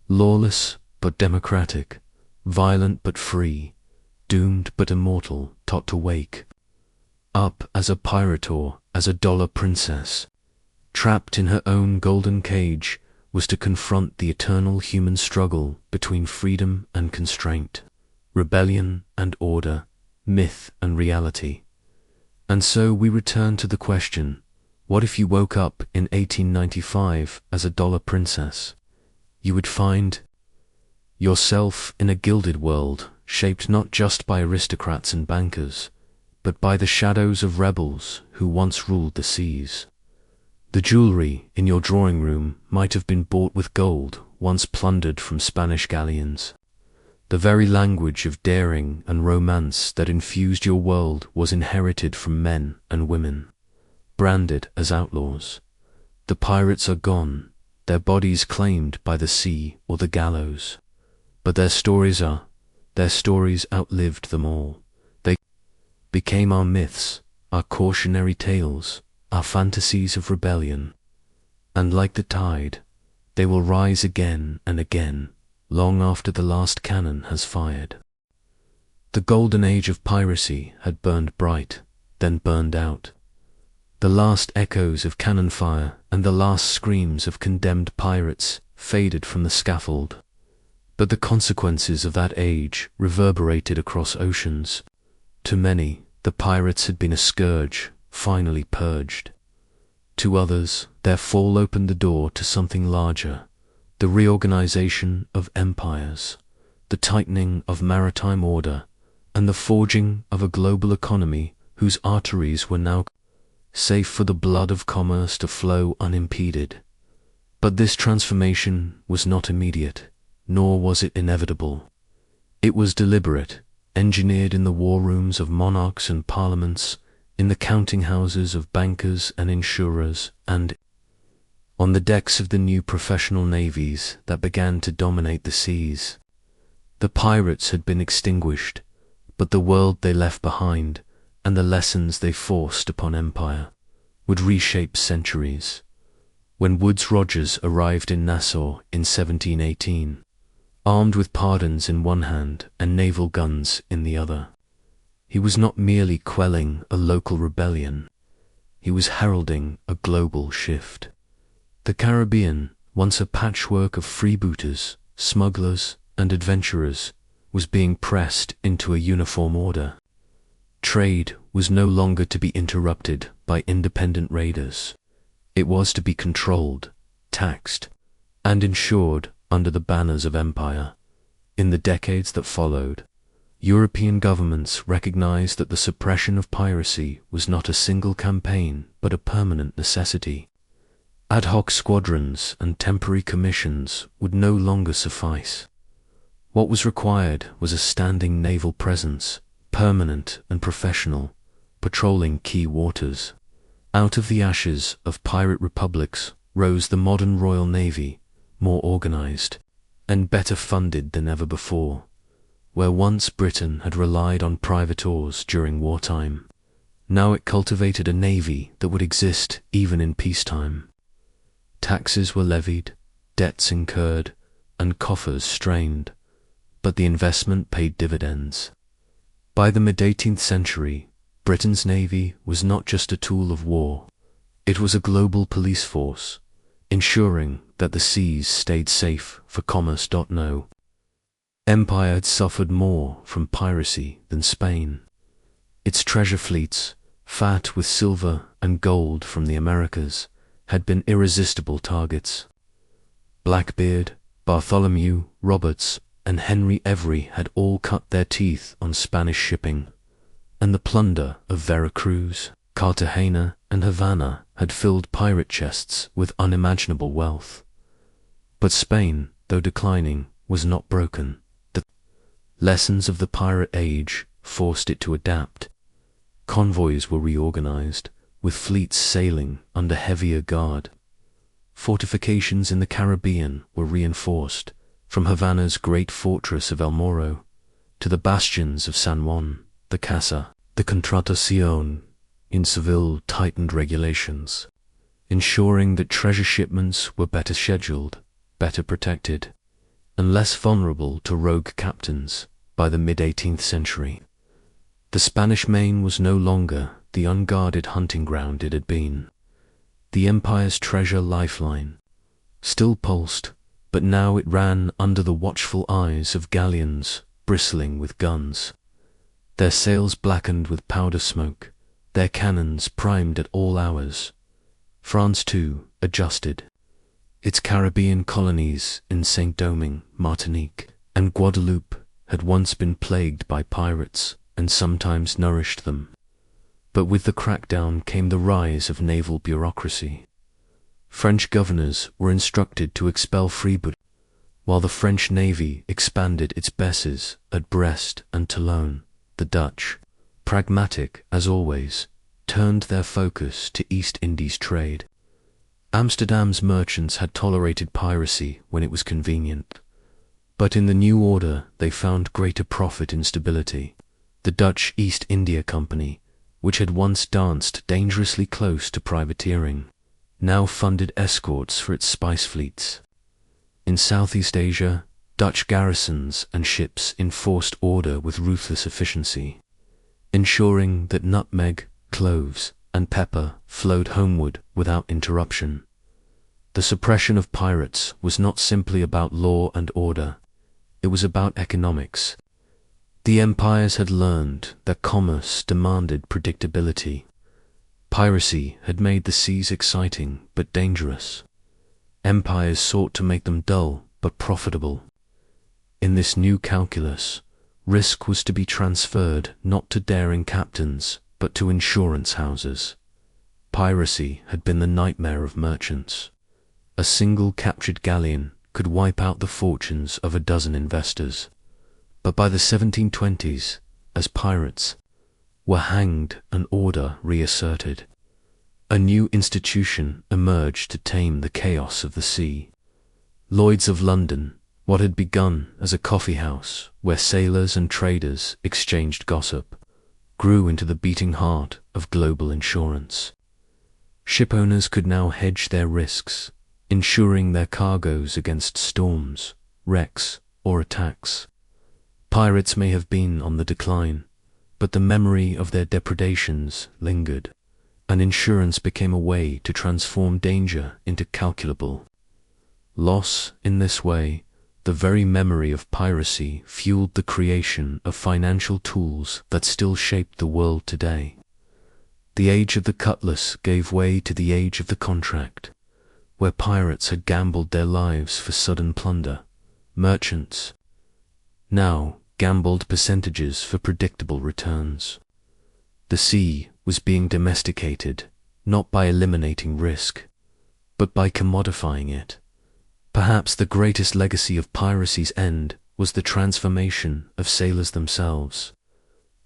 Speaker 1: Lawless but democratic, violent but free, doomed but immortal, taught to wake up as a pirate or as a dollar princess, trapped in her own golden cage, was to confront the eternal human struggle between freedom and constraint, rebellion and order, myth and reality. And so we return to the question, what if you woke up in 1895 as a dollar princess? You would find yourself in a gilded world, shaped not just by aristocrats and bankers, but by the shadows of rebels who once ruled the seas. The jewelry in your drawing room might have been bought with gold, once plundered from Spanish galleons. The very language of daring and romance that infused your world was inherited from men and women, branded as outlaws. The pirates are gone, their bodies claimed by the sea or the gallows. But their stories outlived them all. They became our myths, our cautionary tales, our fantasies of rebellion. And like the tide, they will rise again and again, long after the last cannon has fired. The golden age of piracy had burned bright, then burned out. The last echoes of cannon fire and the last screams of condemned pirates faded from the scaffold. But the consequences of that age reverberated across oceans. To many, the pirates had been a scourge, finally purged. To others, their fall opened the door to something larger, the reorganization of empires, the tightening of maritime order, and the forging of a global economy whose arteries were now safe for the blood of commerce to flow unimpeded. But this transformation was not immediate, nor was it inevitable. It was deliberate, engineered in the war rooms of monarchs and parliaments, in the counting houses of bankers and insurers, and on the decks of the new professional navies that began to dominate the seas. The pirates had been extinguished, but the world they left behind and the lessons they forced upon empire would reshape centuries. When Woodes Rogers arrived in Nassau in 1718, armed with pardons in one hand and naval guns in the other, he was not merely quelling a local rebellion, he was heralding a global shift. The Caribbean, once a patchwork of freebooters, smugglers, and adventurers, was being pressed into a uniform order. Trade was no longer to be interrupted by independent raiders. It was to be controlled, taxed, and insured under the banners of empire. In the decades that followed, European governments recognized that the suppression of piracy was not a single campaign but a permanent necessity. Ad hoc squadrons and temporary commissions would no longer suffice. What was required was a standing naval presence, permanent and professional, patrolling key waters. Out of the ashes of pirate republics rose the modern Royal Navy, more organized and better funded than ever before. Where once Britain had relied on privateers during wartime, now it cultivated a navy that would exist even in peacetime. Taxes were levied, debts incurred, and coffers strained, but the investment paid dividends. By the mid-18th century, Britain's navy was not just a tool of war, it was a global police force, ensuring that the seas stayed safe for commerce. No. Empire had suffered more from piracy than Spain. Its treasure fleets, fat with silver and gold from the Americas, had been irresistible targets. Blackbeard, Bartholomew, Roberts, and Henry Every had all cut their teeth on Spanish shipping, and the plunder of Veracruz, Cartagena, and Havana had filled pirate chests with unimaginable wealth. But Spain, though declining, was not broken. The lessons of the pirate age forced it to adapt. Convoys were reorganized, with fleets sailing under heavier guard. Fortifications in the Caribbean were reinforced, from Havana's great fortress of El Morro to the bastions of San Juan, the Casa. The Contratación in Seville tightened regulations, ensuring that treasure shipments were better scheduled, better protected, and less vulnerable to rogue captains. By the mid-18th century, the Spanish Main was no longer the unguarded hunting ground it had been. The empire's treasure lifeline still pulsed, but now it ran under the watchful eyes of galleons bristling with guns, their sails blackened with powder smoke, their cannons primed at all hours. France, too, adjusted. Its Caribbean colonies in Saint-Domingue, Martinique, and Guadeloupe had once been plagued by pirates and sometimes nourished them. But with the crackdown came the rise of naval bureaucracy. French governors were instructed to expel freebooters, while the French Navy expanded its bases at Brest and Toulon. The Dutch, pragmatic as always, turned their focus to East Indies trade. Amsterdam's merchants had tolerated piracy when it was convenient, but in the new order they found greater profit in stability. The Dutch East India Company, which had once danced dangerously close to privateering, now funded escorts for its spice fleets. In Southeast Asia, Dutch garrisons and ships enforced order with ruthless efficiency, ensuring that nutmeg, cloves, and pepper flowed homeward without interruption. The suppression of pirates was not simply about law and order, it was about economics. The empires had learned that commerce demanded predictability. Piracy had made the seas exciting but dangerous. Empires sought to make them dull but profitable. In this new calculus, risk was to be transferred not to daring captains, but to insurance houses. Piracy had been the nightmare of merchants. A single captured galleon could wipe out the fortunes of a dozen investors. But by the 1720s, as pirates were hanged and order reasserted, a new institution emerged to tame the chaos of the sea. Lloyd's of London, what had begun as a coffee house where sailors and traders exchanged gossip, grew into the beating heart of global insurance. Shipowners could now hedge their risks, insuring their cargoes against storms, wrecks, or attacks. Pirates may have been on the decline, but the memory of their depredations lingered, and insurance became a way to transform danger into calculable loss. In this way, the very memory of piracy fueled the creation of financial tools that still shape the world today. The age of the cutlass gave way to the age of the contract, where pirates had gambled their lives for sudden plunder. Merchants now gambled percentages for predictable returns. The sea was being domesticated, not by eliminating risk, but by commodifying it. Perhaps the greatest legacy of piracy's end was the transformation of sailors themselves.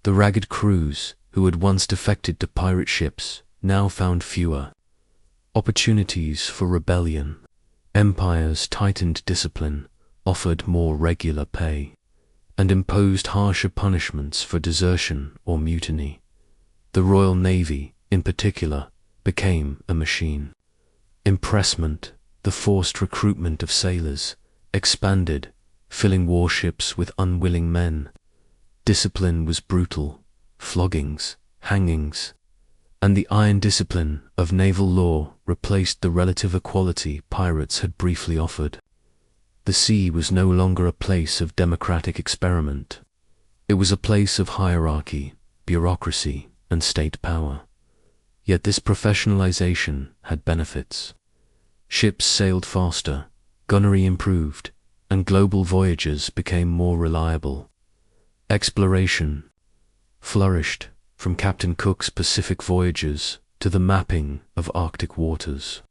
Speaker 1: The ragged crews who had once defected to pirate ships now found fewer opportunities for rebellion. Empires tightened discipline, offered more regular pay, and imposed harsher punishments for desertion or mutiny. The Royal Navy, in particular, became a machine. Impressment, the forced recruitment of sailors, expanded, filling warships with unwilling men. Discipline was brutal, floggings, hangings, and the iron discipline of naval law replaced the relative equality pirates had briefly offered. The sea was no longer a place of democratic experiment. It was a place of hierarchy, bureaucracy, and state power. Yet this professionalization had benefits. Ships sailed faster, gunnery improved, and global voyages became more reliable. Exploration flourished, from Captain Cook's Pacific voyages to the mapping of Arctic waters.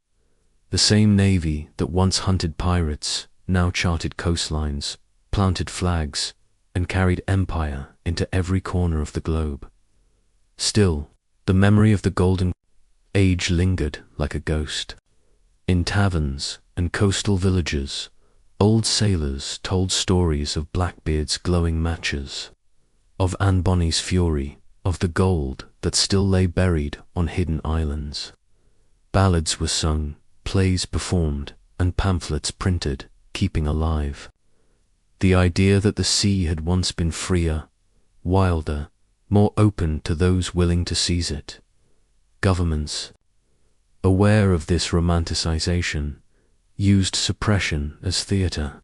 Speaker 1: The same navy that once hunted pirates now charted coastlines, planted flags, and carried empire into every corner of the globe. Still, the memory of the Golden Age lingered like a ghost. In taverns and coastal villages, old sailors told stories of Blackbeard's glowing matches, of Anne Bonny's fury, of the gold that still lay buried on hidden islands. Ballads were sung, plays performed, and pamphlets printed, keeping alive the idea that the sea had once been freer, wilder, more open to those willing to seize it. Governments, aware of this romanticization, used suppression as theater.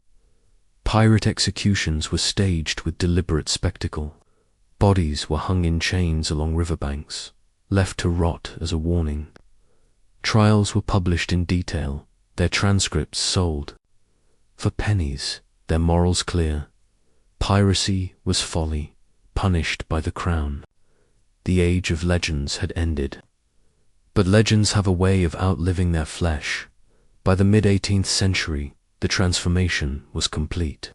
Speaker 1: Pirate executions were staged with deliberate spectacle. Bodies were hung in chains along riverbanks, left to rot as a warning. Trials were published in detail, their transcripts sold. For pennies, their morals clear. Piracy was folly, punished by the crown. The age of legends had ended. But legends have a way of outliving their flesh. By the mid-18th century, the transformation was complete.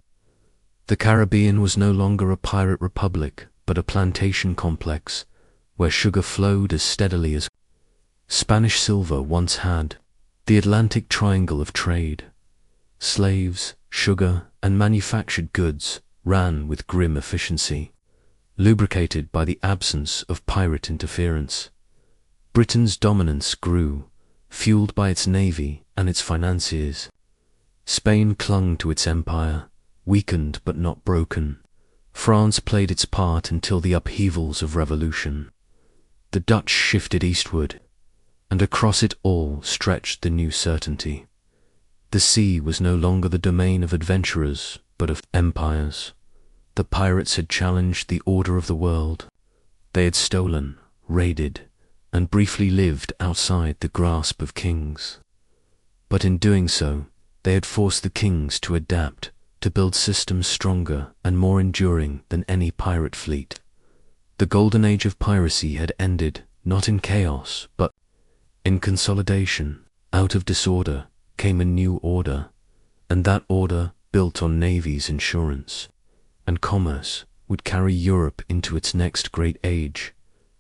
Speaker 1: The Caribbean was no longer a pirate republic, but a plantation complex, where sugar flowed as steadily as Spanish silver once had. The Atlantic triangle of trade, slaves, sugar, and manufactured goods, ran with grim efficiency, lubricated by the absence of pirate interference. Britain's dominance grew, fueled by its navy and its financiers. Spain clung to its empire, weakened but not broken. France played its part until the upheavals of revolution. The Dutch shifted eastward, and across it all stretched the new certainty. The sea was no longer the domain of adventurers, but of empires. The pirates had challenged the order of the world. They had stolen, raided, and briefly lived outside the grasp of kings. But in doing so, they had forced the kings to adapt, to build systems stronger and more enduring than any pirate fleet. The golden age of piracy had ended not in chaos, but in consolidation. Out of disorder came a new order, and that order, built on navy's insurance and commerce, would carry Europe into its next great age.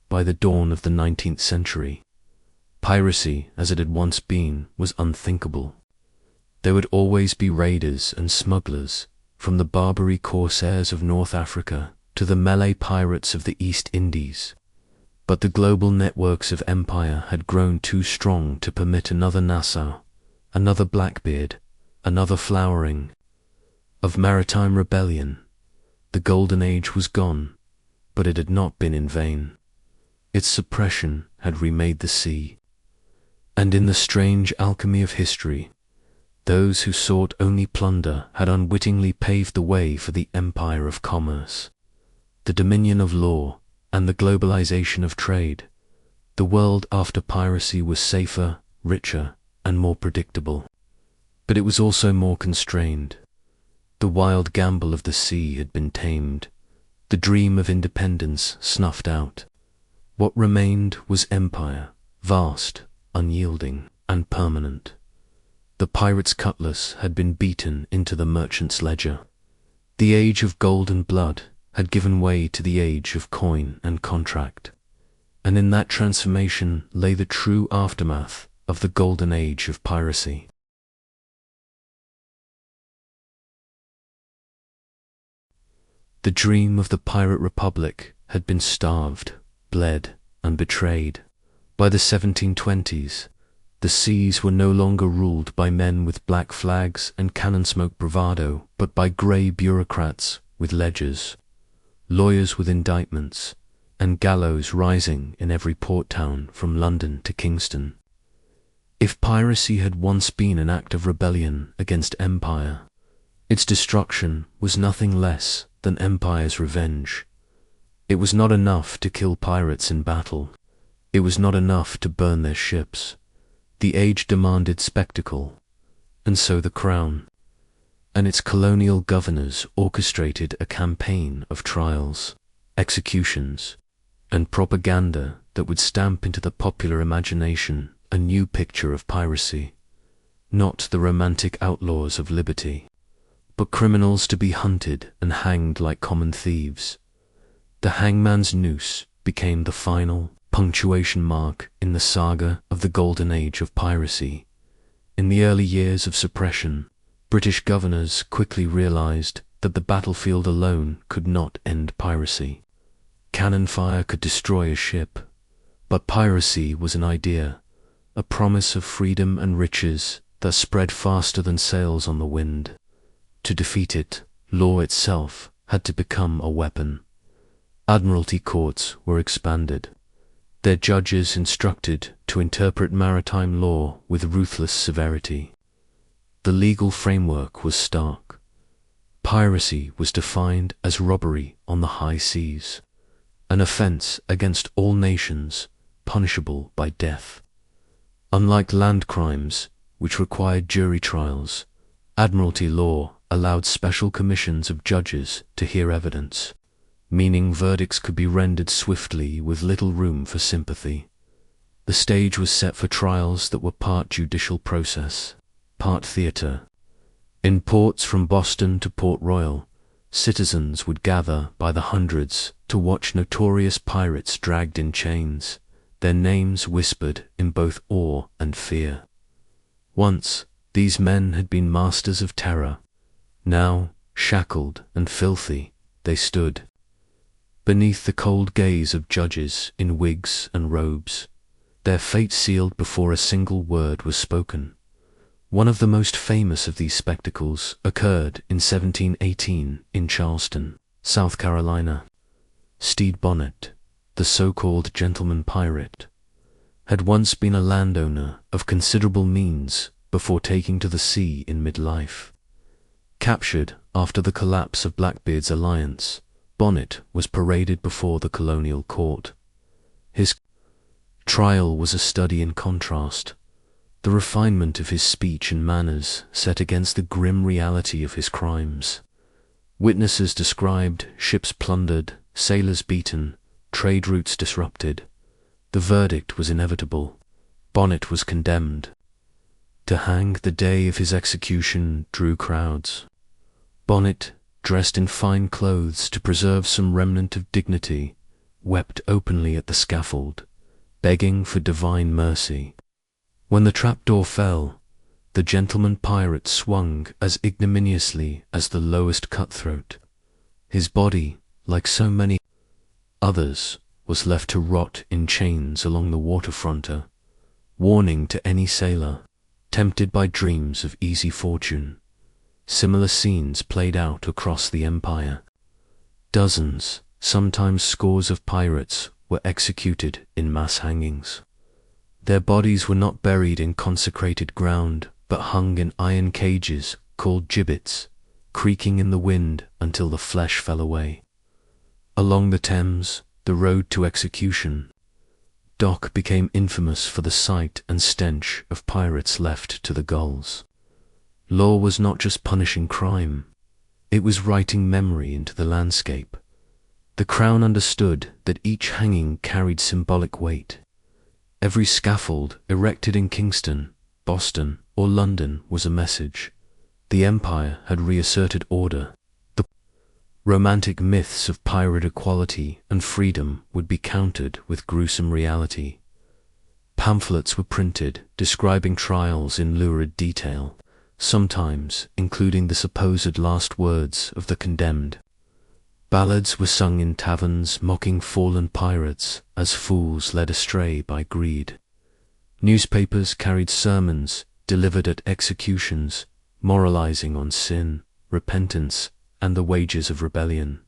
Speaker 1: By the dawn of the 19th century, piracy, as it had once been, was unthinkable. There would always be raiders and smugglers, from the Barbary corsairs of North Africa to the Malay pirates of the East Indies. But the global networks of empire had grown too strong to permit another Nassau, another Blackbeard, another flowering of maritime rebellion. The golden age was gone, but it had not been in vain. Its suppression had remade the sea. And in the strange alchemy of history, those who sought only plunder had unwittingly paved the way for the empire of commerce, the dominion of law, and the globalization of trade. The world after piracy was safer, richer, and more predictable. But it was also more constrained. The wild gamble of the sea had been tamed, the dream of independence snuffed out. What remained was empire, vast, unyielding, and permanent. The pirate's cutlass had been beaten into the merchant's ledger. The age of gold and blood had given way to the age of coin and contract, and in that transformation lay the true aftermath of the golden age of piracy. The dream of the pirate republic had been starved, bled, and betrayed. By the 1720s, the seas were no longer ruled by men with black flags and cannon smoke bravado, but by grey bureaucrats with ledgers, lawyers with indictments, and gallows rising in every port town from London to Kingston. If piracy had once been an act of rebellion against empire, its destruction was nothing less than empire's revenge. It was not enough to kill pirates in battle. It was not enough to burn their ships. The age demanded spectacle, and so the crown and its colonial governors orchestrated a campaign of trials, executions, and propaganda that would stamp into the popular imagination a new picture of piracy, not the romantic outlaws of liberty, but criminals to be hunted and hanged like common thieves. The hangman's noose became the final punctuation mark in the saga of the golden age of piracy. In the early years of suppression, British governors quickly realized that the battlefield alone could not end piracy. Cannon fire could destroy a ship, but piracy was an idea, a promise of freedom and riches that spread faster than sails on the wind. To defeat it, law itself had to become a weapon. Admiralty courts were expanded, their judges instructed to interpret maritime law with ruthless severity. The legal framework was stark. Piracy was defined as robbery on the high seas, an offense against all nations, punishable by death. Unlike land crimes, which required jury trials, Admiralty law allowed special commissions of judges to hear evidence, meaning verdicts could be rendered swiftly with little room for sympathy. The stage was set for trials that were part judicial process, part theatre. In ports from Boston to Port Royal, citizens would gather by the hundreds to watch notorious pirates dragged in chains, their names whispered in both awe and fear. Once, these men had been masters of terror. Now, shackled and filthy, they stood beneath the cold gaze of judges in wigs and robes, their fate sealed before a single word was spoken. One of the most famous of these spectacles occurred in 1718 in Charleston, South Carolina. Stede Bonnet, the so-called gentleman pirate, had once been a landowner of considerable means before taking to the sea in mid-life. Captured after the collapse of Blackbeard's alliance, Bonnet was paraded before the colonial court. His trial was a study in contrast, the refinement of his speech and manners set against the grim reality of his crimes. Witnesses described ships plundered, sailors beaten, trade routes disrupted. The verdict was inevitable. Bonnet was condemned. To hang, the day of his execution drew crowds. Bonnet, dressed in fine clothes to preserve some remnant of dignity, wept openly at the scaffold, begging for divine mercy. When the trapdoor fell, the gentleman pirate swung as ignominiously as the lowest cutthroat. His body, like so many others, was left to rot in chains along the waterfront, a warning to any sailor tempted by dreams of easy fortune. Similar scenes played out across the empire. Dozens, sometimes scores of pirates were executed in mass hangings. Their bodies were not buried in consecrated ground, but hung in iron cages called gibbets, creaking in the wind until the flesh fell away. Along the Thames, the road to execution, Dock became infamous for the sight and stench of pirates left to the gulls. Law was not just punishing crime, it was writing memory into the landscape. The Crown understood that each hanging carried symbolic weight. Every scaffold erected in Kingston, Boston, or London was a message. The Empire had reasserted order. The romantic myths of pirate equality and freedom would be countered with gruesome reality. Pamphlets were printed describing trials in lurid detail, sometimes including the supposed last words of the condemned. Ballads were sung in taverns mocking fallen pirates as fools led astray by greed. Newspapers carried sermons delivered at executions, moralizing on sin, repentance, and the wages of rebellion.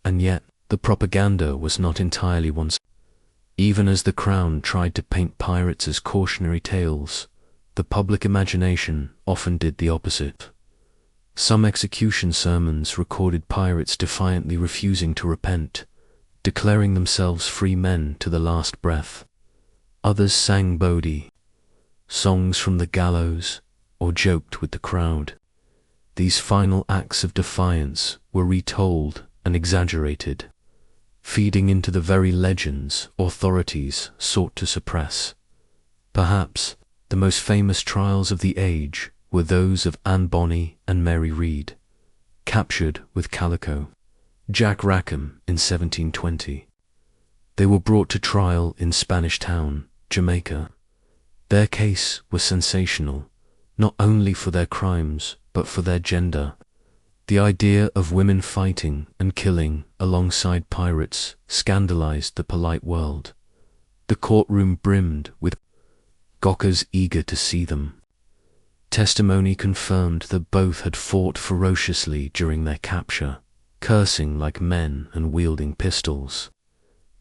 Speaker 1: And yet, the propaganda was not entirely one-sided. Even as the Crown tried to paint pirates as cautionary tales, the public imagination often did the opposite. Some execution sermons recorded pirates defiantly refusing to repent, declaring themselves free men to the last breath. Others sang Bodie songs from the gallows, or joked with the crowd. These final acts of defiance were retold and exaggerated, feeding into the very legends authorities sought to suppress. Perhaps the most famous trials of the age were those of Anne Bonny and Mary Read, captured with calico. Jack Rackham in 1720. They were brought to trial in Spanish Town, Jamaica. Their case was sensational, not only for their crimes, but for their gender. The idea of women fighting and killing alongside pirates scandalized the polite world. The courtroom brimmed with gawkers eager to see them. Testimony confirmed that both had fought ferociously during their capture, cursing like men and wielding pistols.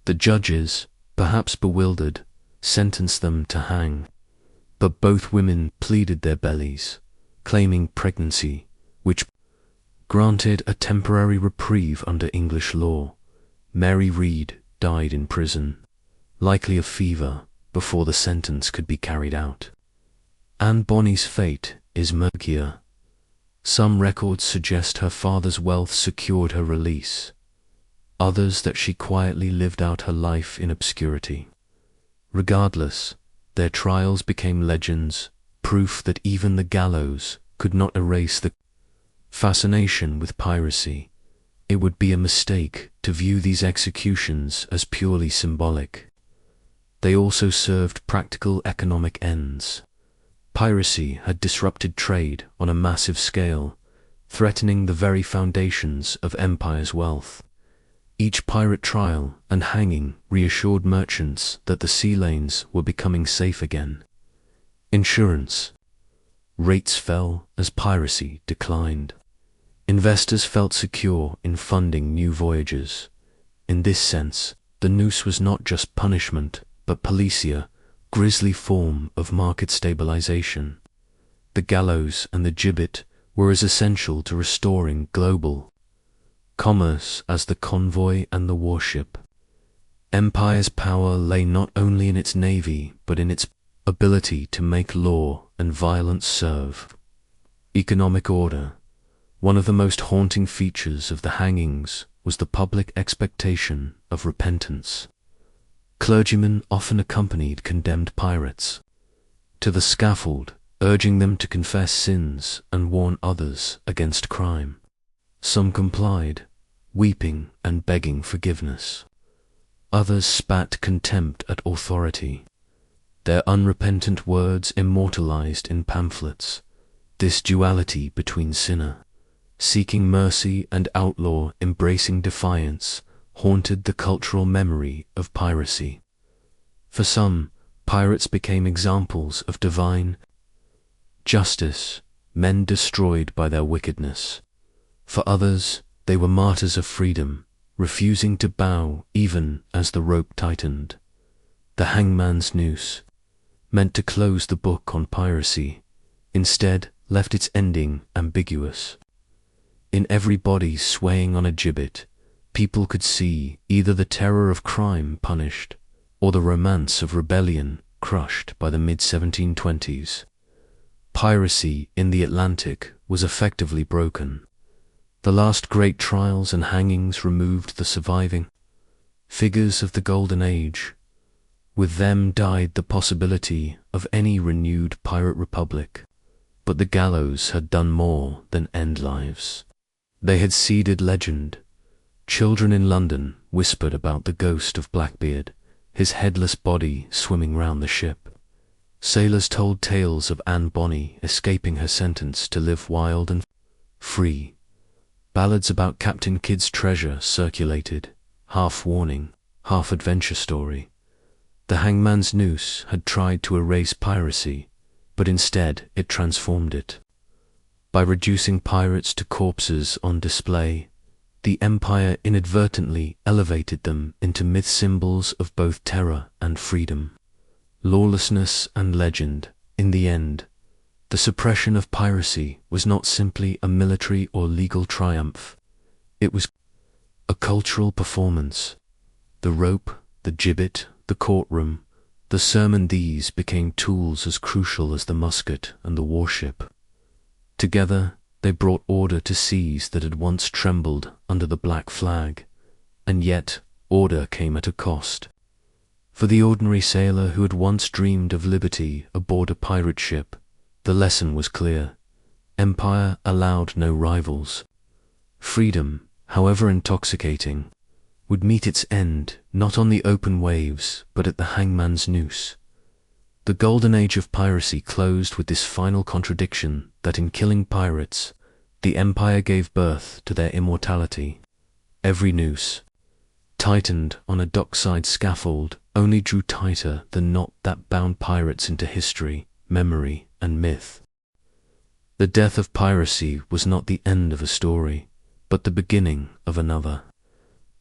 Speaker 1: The judges, perhaps bewildered, sentenced them to hang, but both women pleaded their bellies, claiming pregnancy, which granted a temporary reprieve under English law. Mary Read died in prison, likely of fever, before the sentence could be carried out. Anne Bonny's fate is murkier. Some records suggest her father's wealth secured her release, others that she quietly lived out her life in obscurity. Regardless, their trials became legends, proof that even the gallows could not erase the fascination with piracy. It would be a mistake to view these executions as purely symbolic. They also served practical economic ends. Piracy had disrupted trade on a massive scale, threatening the very foundations of empire's wealth. Each pirate trial and hanging reassured merchants that the sea lanes were becoming safe again. Insurance rates fell as piracy declined. Investors felt secure in funding new voyages. In this sense, The noose was not just punishment, but policia, grisly form of market stabilization. The gallows and the gibbet were as essential to restoring global commerce as the convoy and the warship. Empire's power lay not only in its navy, but in its ability to make law and violence serve. Economic order. One of the most haunting features of the hangings was the public expectation of repentance. Clergymen often accompanied condemned pirates to the scaffold, urging them to confess sins and warn others against crime. Some complied, weeping and begging forgiveness. Others spat contempt at authority, their unrepentant words immortalized in pamphlets. This duality between sinner seeking mercy and outlaw embracing defiance haunted the cultural memory of piracy. For some, pirates became examples of divine justice, men destroyed by their wickedness. For others, they were martyrs of freedom, refusing to bow even as the rope tightened. The hangman's noose, meant to close the book on piracy, instead left its ending ambiguous. In every body swaying on a gibbet, people could see either the terror of crime punished or the romance of rebellion crushed by the mid-1720s. Piracy in the Atlantic was effectively broken. The last great trials and hangings removed the surviving figures of the Golden Age. With them died the possibility of any renewed pirate republic. But the gallows had done more than end lives. They had seeded legend. Children in London whispered about the ghost of Blackbeard, his headless body swimming round the ship. Sailors told tales of Anne Bonny escaping her sentence to live wild and free. Ballads about Captain Kidd's treasure circulated, half warning, half adventure story. The hangman's noose had tried to erase piracy, but instead it transformed it. By reducing pirates to corpses on display, the empire inadvertently elevated them into myth symbols of both terror and freedom. Lawlessness and legend. In the end, the suppression of piracy was not simply a military or legal triumph. It was a cultural performance. The rope, the gibbet, the courtroom, the sermon, these became tools as crucial as the musket and the warship. Together, they brought order to seas that had once trembled under the black flag, and yet order came at a cost. For the ordinary sailor who had once dreamed of liberty aboard a pirate ship, the lesson was clear. Empire allowed no rivals. Freedom, however intoxicating, would meet its end not on the open waves, but at the hangman's noose. The golden age of piracy closed with this final contradiction that in killing pirates, the empire gave birth to their immortality. Every noose, tightened on a dockside scaffold, only drew tighter the knot that bound pirates into history, memory, and myth. The death of piracy was not the end of a story, but the beginning of another.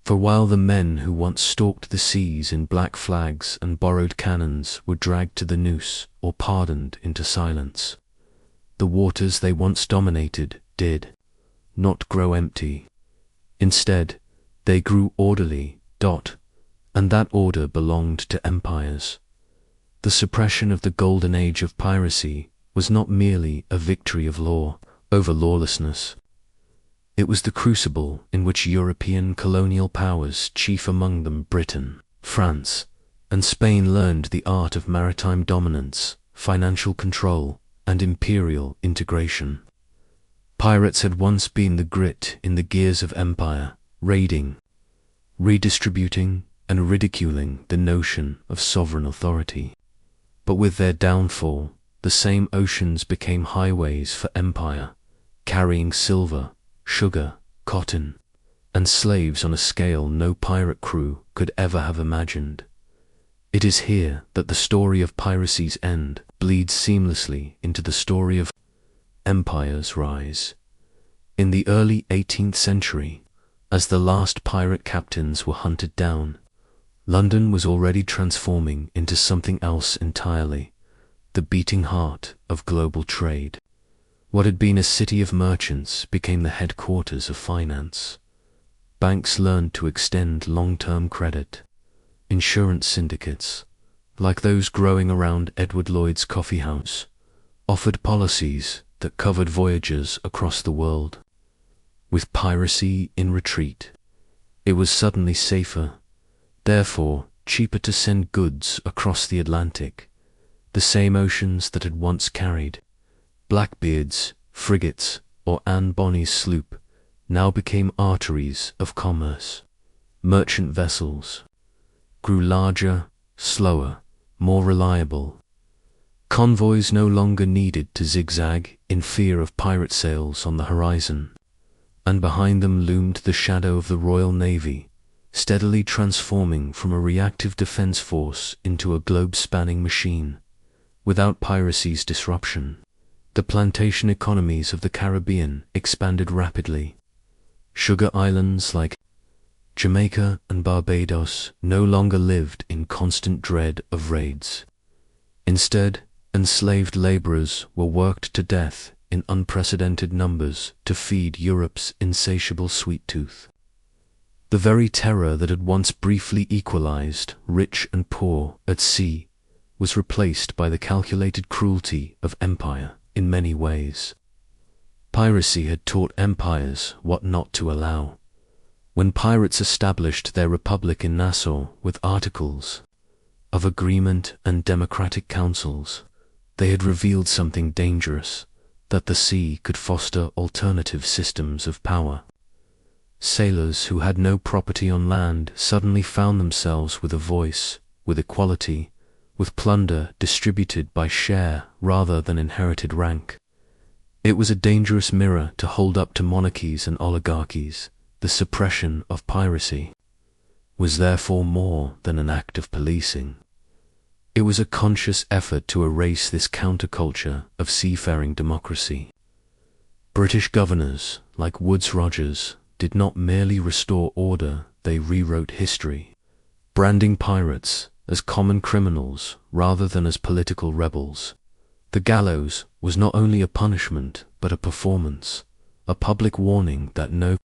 Speaker 1: For while the men who once stalked the seas in black flags and borrowed cannons were dragged to the noose or pardoned into silence, the waters they once dominated did not grow empty. Instead, they grew orderly, and that order belonged to empires. The suppression of the golden age of piracy was not merely a victory of law over lawlessness. It was the crucible in which European colonial powers, chief among them Britain, France, and Spain, learned the art of maritime dominance, financial control, and imperial integration. Pirates had once been the grit in the gears of empire, raiding, redistributing, and ridiculing the notion of sovereign authority. But with their downfall, the same oceans became highways for empire, carrying silver, sugar, cotton, and slaves on a scale no pirate crew could ever have imagined. It is here that the story of piracy's end bleeds seamlessly into the story of empire's rise. In the early 18th century, as the last pirate captains were hunted down, London was already transforming into something else entirely, the beating heart of global trade. What had been a city of merchants became the headquarters of finance. Banks learned to extend long-term credit. Insurance syndicates, like those growing around Edward Lloyd's coffee house, offered policies that covered voyages across the world. With piracy in retreat, it was suddenly safer, therefore cheaper, to send goods across the Atlantic, the same oceans that had once carried Blackbeard's frigates or Anne Bonny's sloop now became arteries of commerce. Merchant vessels grew larger, slower, more reliable. Convoys no longer needed to zigzag in fear of pirate sails on the horizon, and behind them loomed the shadow of the Royal Navy, steadily transforming from a reactive defense force into a globe-spanning machine. Without piracy's disruption, the plantation economies of the Caribbean expanded rapidly. Sugar islands like Jamaica and Barbados no longer lived in constant dread of raids. Instead, enslaved laborers were worked to death in unprecedented numbers to feed Europe's insatiable sweet tooth. The very terror that had once briefly equalized rich and poor at sea was replaced by the calculated cruelty of empire in many ways. Piracy had taught empires what not to allow. When pirates established their republic in Nassau with articles of agreement and democratic councils, they had revealed something dangerous, that the sea could foster alternative systems of power. Sailors who had no property on land suddenly found themselves with a voice, with equality, with plunder distributed by share rather than inherited rank. It was a dangerous mirror to hold up to monarchies and oligarchies. The suppression of piracy was therefore more than an act of policing. It was a conscious effort to erase this counterculture of seafaring democracy. British governors, like Woodes Rogers, did not merely restore order, they rewrote history, branding pirates as common criminals rather than as political rebels. The gallows was not only a punishment but a performance, a public warning that no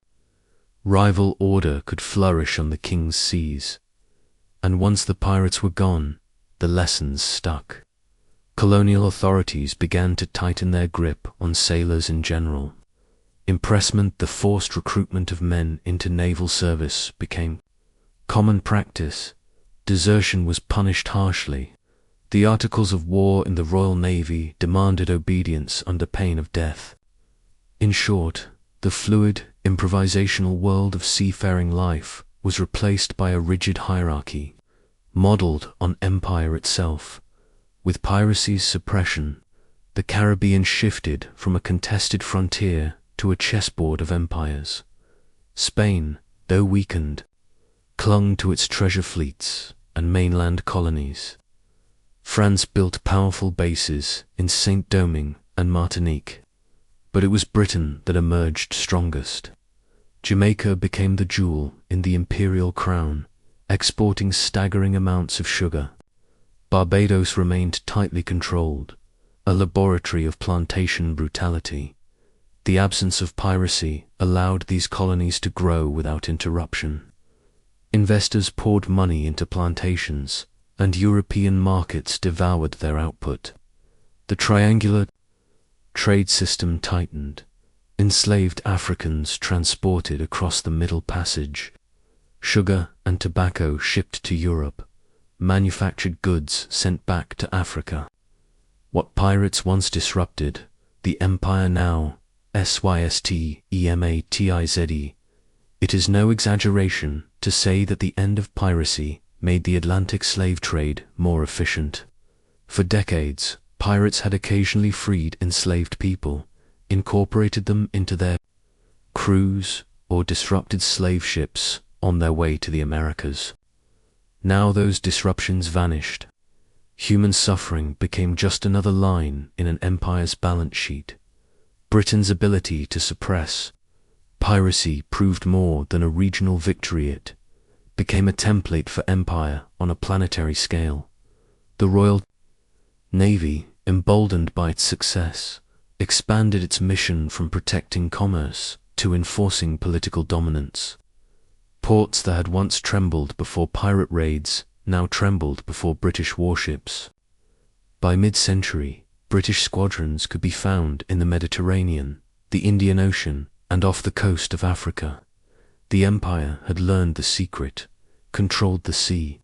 Speaker 1: rival order could flourish on the king's seas. And once the pirates were gone, the lessons stuck. Colonial authorities began to tighten their grip on sailors in general. Impressment, the forced recruitment of men into naval service, became common practice. Desertion was punished harshly. The Articles of War in the Royal Navy demanded obedience under pain of death. In short, the fluid, improvisational world of seafaring life was replaced by a rigid hierarchy, modeled on empire itself. With piracy's suppression, the Caribbean shifted from a contested frontier to a chessboard of empires. Spain, though weakened, clung to its treasure fleets and mainland colonies. France built powerful bases in Saint-Domingue and Martinique, but it was Britain that emerged strongest. Jamaica became the jewel in the imperial crown, exporting staggering amounts of sugar. Barbados remained tightly controlled, a laboratory of plantation brutality. The absence of piracy allowed these colonies to grow without interruption. Investors poured money into plantations, and European markets devoured their output. The triangular trade system tightened. Enslaved Africans transported across the Middle Passage. Sugar and tobacco shipped to Europe. Manufactured goods sent back to Africa. What pirates once disrupted, the empire now systematize. It is no exaggeration to say that the end of piracy made the Atlantic slave trade more efficient. For decades, pirates had occasionally freed enslaved people, incorporated them into their crews, or disrupted slave ships on their way to the Americas. Now those disruptions vanished. Human suffering became just another line in an empire's balance sheet. Britain's ability to suppress piracy proved more than a regional victory. It became a template for empire on a planetary scale. The Royal Navy, emboldened by its success, expanded its mission from protecting commerce to enforcing political dominance. Ports that had once trembled before pirate raids now trembled before British warships. By mid-century, British squadrons could be found in the Mediterranean, the Indian Ocean, and off the coast of Africa. The empire had learned the secret, controlled the sea,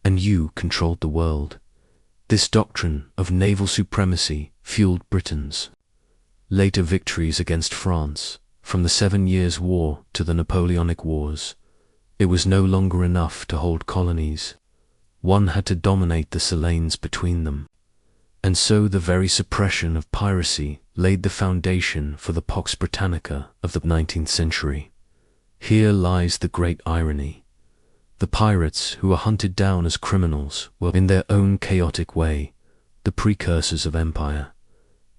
Speaker 1: and you controlled the world. This doctrine of naval supremacy fueled Britain's later victories against France, from the 7 Years' War to the Napoleonic Wars. It was no longer enough to hold colonies. One had to dominate the lanes between them. And so the very suppression of piracy laid the foundation for the Pax Britannica of the 19th century. Here lies the great irony. The pirates who were hunted down as criminals were, in their own chaotic way, the precursors of empire.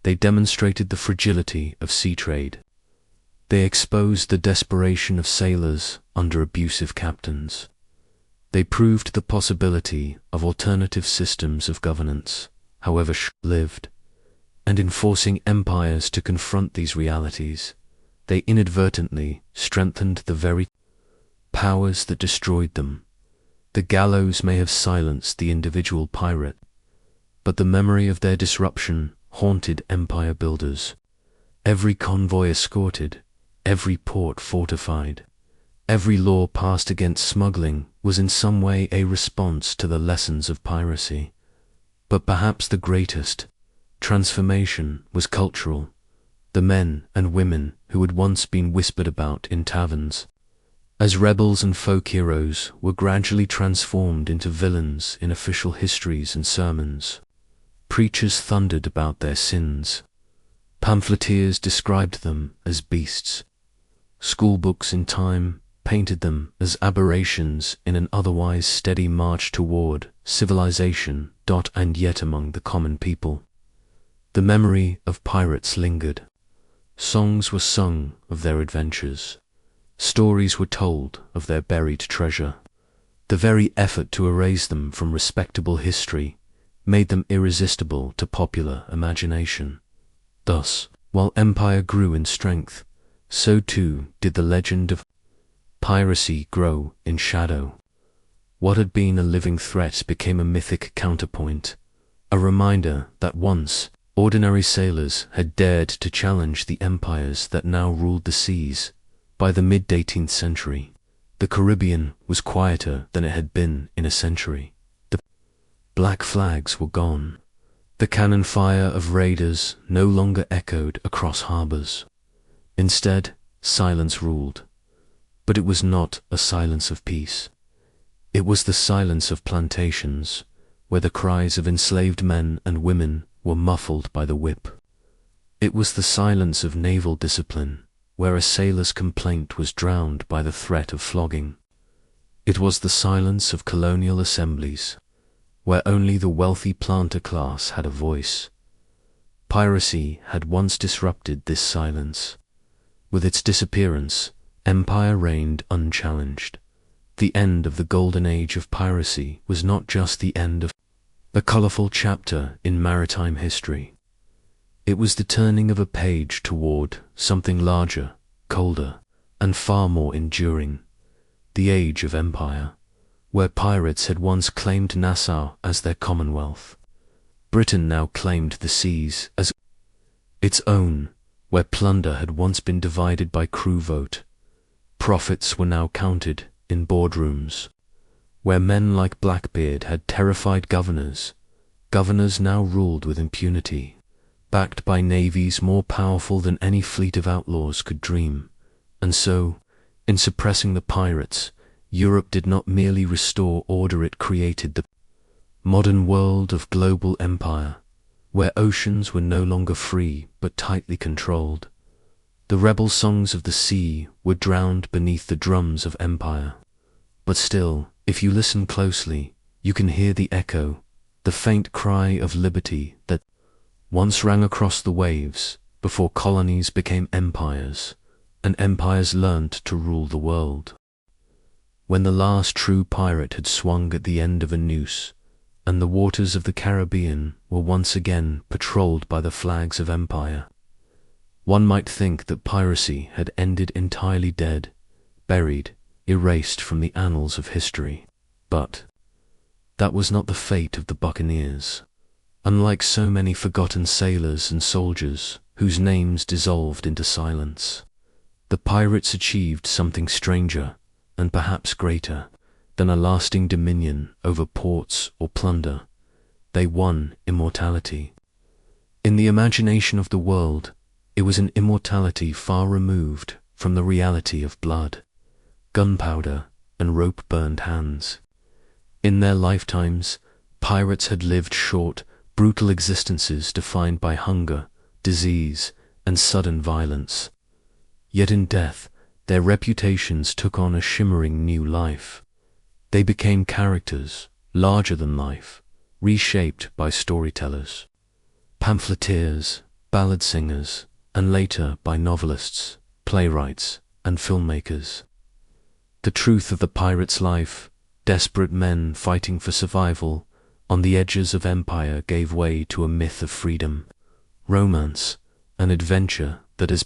Speaker 1: They demonstrated the fragility of sea trade. They exposed the desperation of sailors under abusive captains. They proved the possibility of alternative systems of governance, however short-lived, and in forcing empires to confront these realities, they inadvertently strengthened the very powers that destroyed them. The gallows may have silenced the individual pirate, but the memory of their disruption haunted empire builders. Every convoy escorted, every port fortified, every law passed against smuggling was in some way a response to the lessons of piracy. But perhaps the greatest transformation was cultural. The men and women who had once been whispered about in taverns as rebels and folk heroes were gradually transformed into villains in official histories and sermons. Preachers thundered about their sins. Pamphleteers described them as beasts. Schoolbooks in time painted them as aberrations in an otherwise steady march toward civilization. And yet among the common people, the memory of pirates lingered. Songs were sung of their adventures. Stories were told of their buried treasure. The very effort to erase them from respectable history made them irresistible to popular imagination. Thus, while empire grew in strength, so too did the legend of piracy grow in shadow. What had been a living threat became a mythic counterpoint, a reminder that once ordinary sailors had dared to challenge the empires that now ruled the seas. By the mid-18th century, the Caribbean was quieter than it had been in a century. The black flags were gone. The cannon fire of raiders no longer echoed across harbors. Instead, silence ruled. But it was not a silence of peace. It was the silence of plantations, where the cries of enslaved men and women were muffled by the whip. It was the silence of naval discipline, where a sailor's complaint was drowned by the threat of flogging. It was the silence of colonial assemblies, where only the wealthy planter class had a voice. Piracy had once disrupted this silence. With its disappearance, empire reigned unchallenged. The end of the golden age of piracy was not just the end of a colorful chapter in maritime history. It was the turning of a page toward something larger, colder, and far more enduring. The age of empire, where pirates had once claimed Nassau as their commonwealth. Britain now claimed the seas as its own, where plunder had once been divided by crew vote. Profits were now counted in boardrooms, where men like Blackbeard had terrified governors. Governors now ruled with impunity, backed by navies more powerful than any fleet of outlaws could dream. And so, in suppressing the pirates, Europe did not merely restore order, it created the modern world of global empire, where oceans were no longer free but tightly controlled. The rebel songs of the sea were drowned beneath the drums of empire. But still, if you listen closely, you can hear the echo, the faint cry of liberty that once rang across the waves before colonies became empires, and empires learned to rule the world. when the last true pirate had swung at the end of a noose, and the waters of the Caribbean were once again patrolled by the flags of empire. One might think that piracy had ended entirely dead, buried, erased from the annals of history. But that was not the fate of the buccaneers. Unlike so many forgotten sailors and soldiers whose names dissolved into silence, the pirates achieved something stranger and perhaps greater than a lasting dominion over ports or plunder. They won immortality. In the imagination of the world, it was an immortality far removed from the reality of blood, gunpowder, and rope-burned hands. In their lifetimes, pirates had lived short, brutal existences defined by hunger, disease, and sudden violence. Yet in death, their reputations took on a shimmering new life. They became characters, larger than life, reshaped by storytellers, pamphleteers, ballad singers, and later by novelists, playwrights, and filmmakers. The truth of the pirate's life, desperate men fighting for survival on the edges of empire, gave way to a myth of freedom, romance, and adventure that has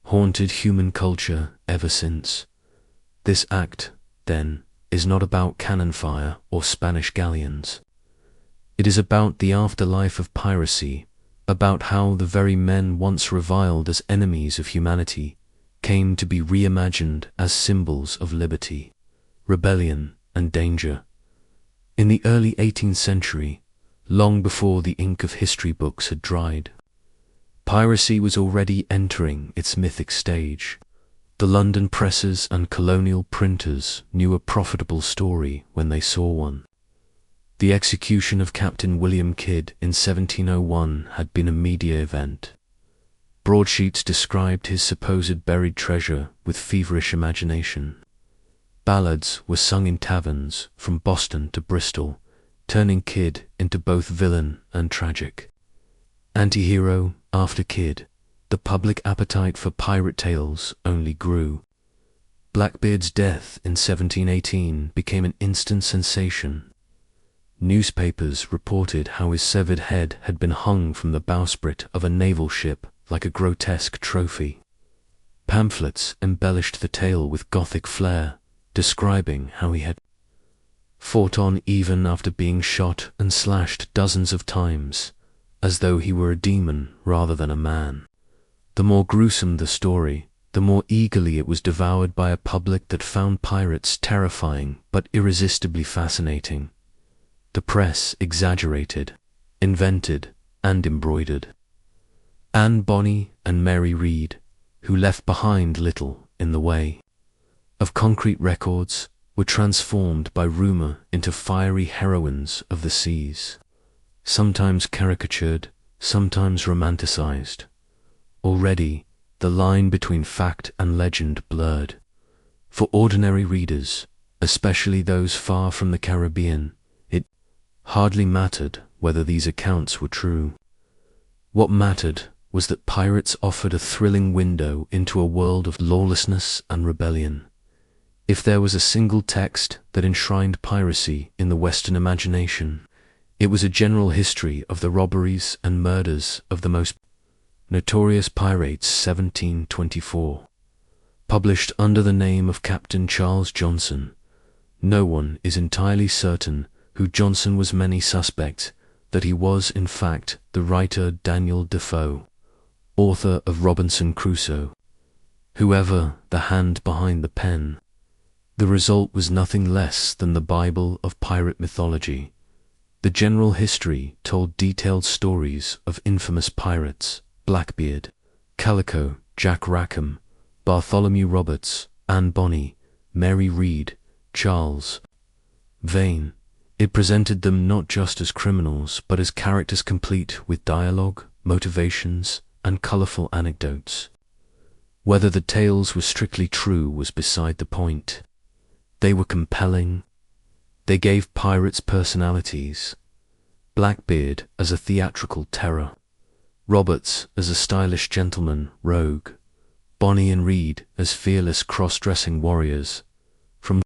Speaker 1: haunted human culture ever since. This act, then, is not about cannon fire or Spanish galleons. It is about the afterlife of piracy, about how the very men once reviled as enemies of humanity came to be reimagined as symbols of liberty, rebellion, and danger. In the early 18th century, long before the ink of history books had dried, piracy was already entering its mythic stage. The London presses and colonial printers knew a profitable story when they saw one. The execution of Captain William Kidd in 1701 had been a media event. Broadsheets described his supposed buried treasure with feverish imagination. Ballads were sung in taverns from Boston to Bristol, turning Kidd into both villain and tragic. Anti-hero after Kidd, the public appetite for pirate tales only grew. Blackbeard's death in 1718 became an instant sensation. Newspapers reported how his severed head had been hung from the bowsprit of a naval ship like a grotesque trophy. Pamphlets embellished the tale with Gothic flair, describing how he had fought on even after being shot and slashed dozens of times, as though he were a demon rather than a man. The more gruesome the story, the more eagerly it was devoured by a public that found pirates terrifying but irresistibly fascinating. The press exaggerated, invented, and embroidered. Anne Bonny and Mary Read, who left behind little in the way of concrete records, were transformed by rumor into fiery heroines of the seas, sometimes caricatured, sometimes romanticized. Already, the line between fact and legend blurred. For ordinary readers, especially those far from the Caribbean, it hardly mattered whether these accounts were true. What mattered was that pirates offered a thrilling window into a world of lawlessness and rebellion. If there was a single text that enshrined piracy in the Western imagination, it was a general history of the robberies and murders of the most notorious pirates. 1724. Published under the name of Captain Charles Johnson, no one is entirely certain who Johnson was. Many suspect that he was in fact the writer Daniel Defoe, author of Robinson Crusoe. Whoever the hand behind the pen, the result was nothing less than the Bible of pirate mythology. The general history told detailed stories of infamous pirates: Blackbeard, Calico, Jack Rackham, Bartholomew Roberts, Anne Bonny, Mary Read, Charles Vane. It presented them not just as criminals, but as characters complete with dialogue, motivations, and colorful anecdotes. Whether the tales were strictly true was beside the point. They were compelling. They gave pirates personalities. Blackbeard as a theatrical terror, Roberts as a stylish gentleman rogue, Bonny and Read as fearless cross-dressing warriors. From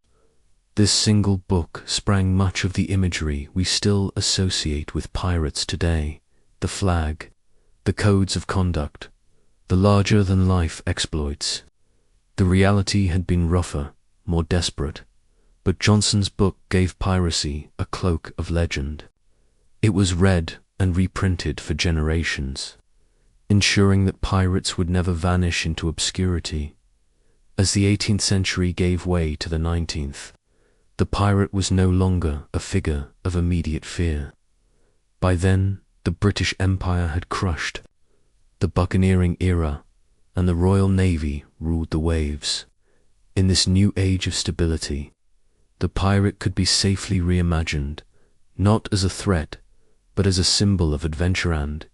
Speaker 1: This single book sprang much of the imagery we still associate with pirates today: the flag, the codes of conduct, the larger-than-life exploits. The reality had been rougher, more desperate, but Johnson's book gave piracy a cloak of legend. It was read and reprinted for generations, ensuring that pirates would never vanish into obscurity. As the 18th century gave way to the 19th, the pirate was no longer a figure of immediate fear. By then, the British Empire had crushed. The buccaneering era and the Royal Navy ruled the waves. In this new age of stability, the pirate could be safely reimagined, not as a threat, but as a symbol of adventure and,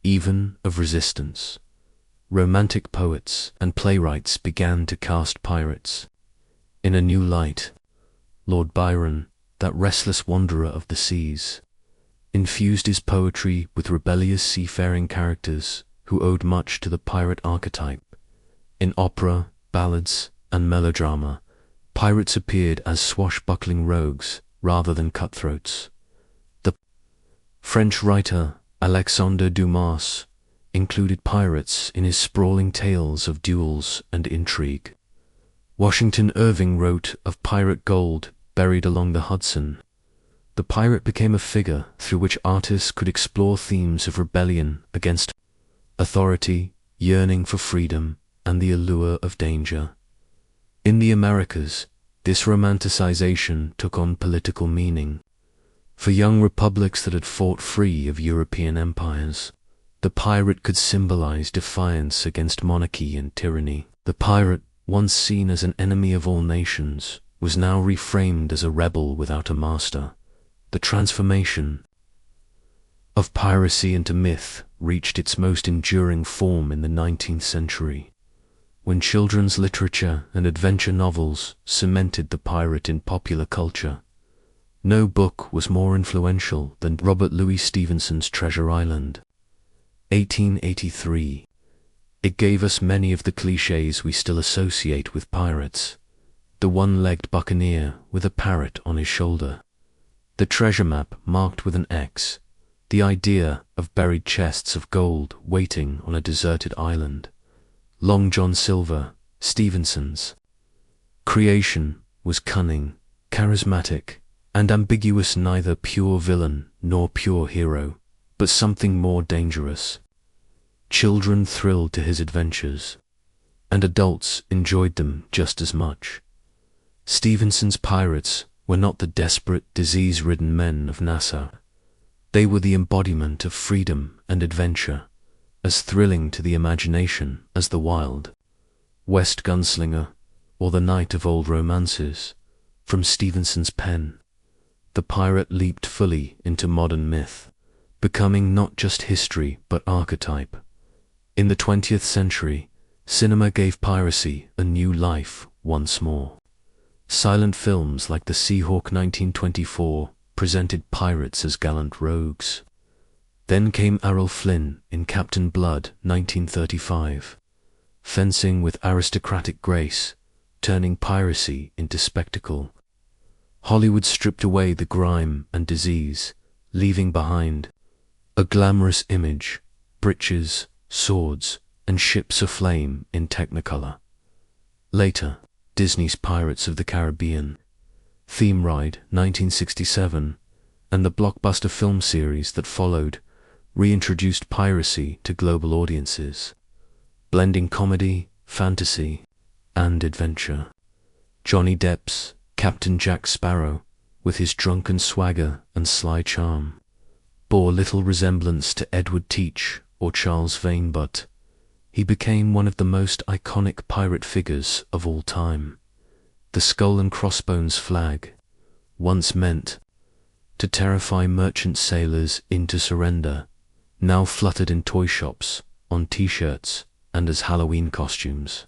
Speaker 1: even, of resistance. Romantic poets and playwrights began to cast pirates in a new light. Lord Byron, that restless wanderer of the seas, infused his poetry with rebellious seafaring characters who owed much to the pirate archetype. In opera, ballads, and melodrama, pirates appeared as swashbuckling rogues rather than cutthroats. The French writer Alexandre Dumas included pirates in his sprawling tales of duels and intrigue. Washington Irving wrote of pirate gold buried along the Hudson. The pirate became a figure through which artists could explore themes of rebellion against authority, yearning for freedom, and the allure of danger. In the Americas, this romanticization took on political meaning. For young republics that had fought free of European empires, the pirate could symbolize defiance against monarchy and tyranny. The pirate, once seen as an enemy of all nations, was now reframed as a rebel without a master. The transformation of piracy into myth reached its most enduring form in the 19th century, when children's literature and adventure novels cemented the pirate in popular culture. No book was more influential than Robert Louis Stevenson's Treasure Island, 1883. It gave us many of the clichés we still associate with pirates: the one-legged buccaneer with a parrot on his shoulder, the treasure map marked with an X, the idea of buried chests of gold waiting on a deserted island. Long John Silver, Stevenson's creation, was cunning, charismatic, and ambiguous, neither pure villain nor pure hero, but something more dangerous. Children thrilled to his adventures, and adults enjoyed them just as much. Stevenson's pirates were not the desperate, disease-ridden men of Nassau. They were the embodiment of freedom and adventure, as thrilling to the imagination as the Wild West gunslinger or the knight of old romances. From Stevenson's pen, the pirate leaped fully into modern myth, becoming not just history but archetype. In the 20th century, cinema gave piracy a new life once more. Silent films like The Seahawk 1924 presented pirates as gallant rogues. Then came Errol Flynn in Captain Blood 1935, fencing with aristocratic grace, turning piracy into spectacle. Hollywood stripped away the grime and disease, leaving behind a glamorous image: breeches, swords, and ships aflame in Technicolor. Later, Disney's Pirates of the Caribbean, Theme Ride 1967, and the blockbuster film series that followed reintroduced piracy to global audiences, blending comedy, fantasy, and adventure. Johnny Depp's Captain Jack Sparrow, with his drunken swagger and sly charm, bore little resemblance to Edward Teach or Charles Vane, but he became one of the most iconic pirate figures of all time. The skull and crossbones flag, once meant to terrify merchant sailors into surrender, now fluttered in toy shops, on t-shirts, and as Halloween costumes.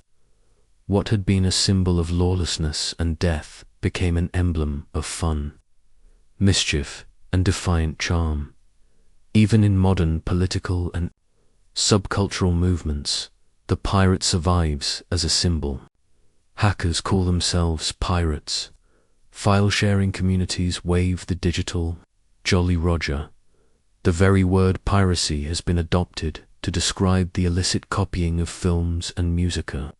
Speaker 1: What had been a symbol of lawlessness and death became an emblem of fun, mischief, and defiant charm. Even in modern political and subcultural movements, the pirate survives as a symbol. Hackers call themselves pirates. File-sharing communities wave the digital Jolly Roger. The very word piracy has been adopted to describe the illicit copying of films and musica.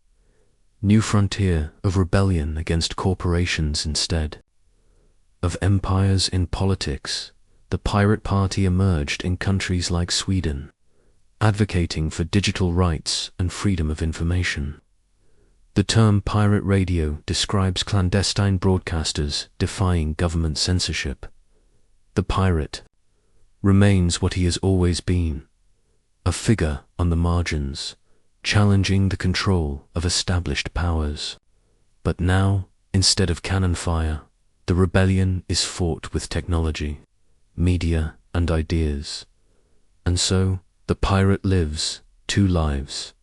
Speaker 1: New frontier of rebellion against corporations instead. Of empires in politics, the pirate party emerged in countries like Sweden, advocating for digital rights and freedom of information. The term pirate radio describes clandestine broadcasters defying government censorship. The pirate remains what he has always been, a figure on the margins, challenging the control of established powers. But now, instead of cannon fire, the rebellion is fought with technology, media, and ideas. And so, the pirate lives two lives.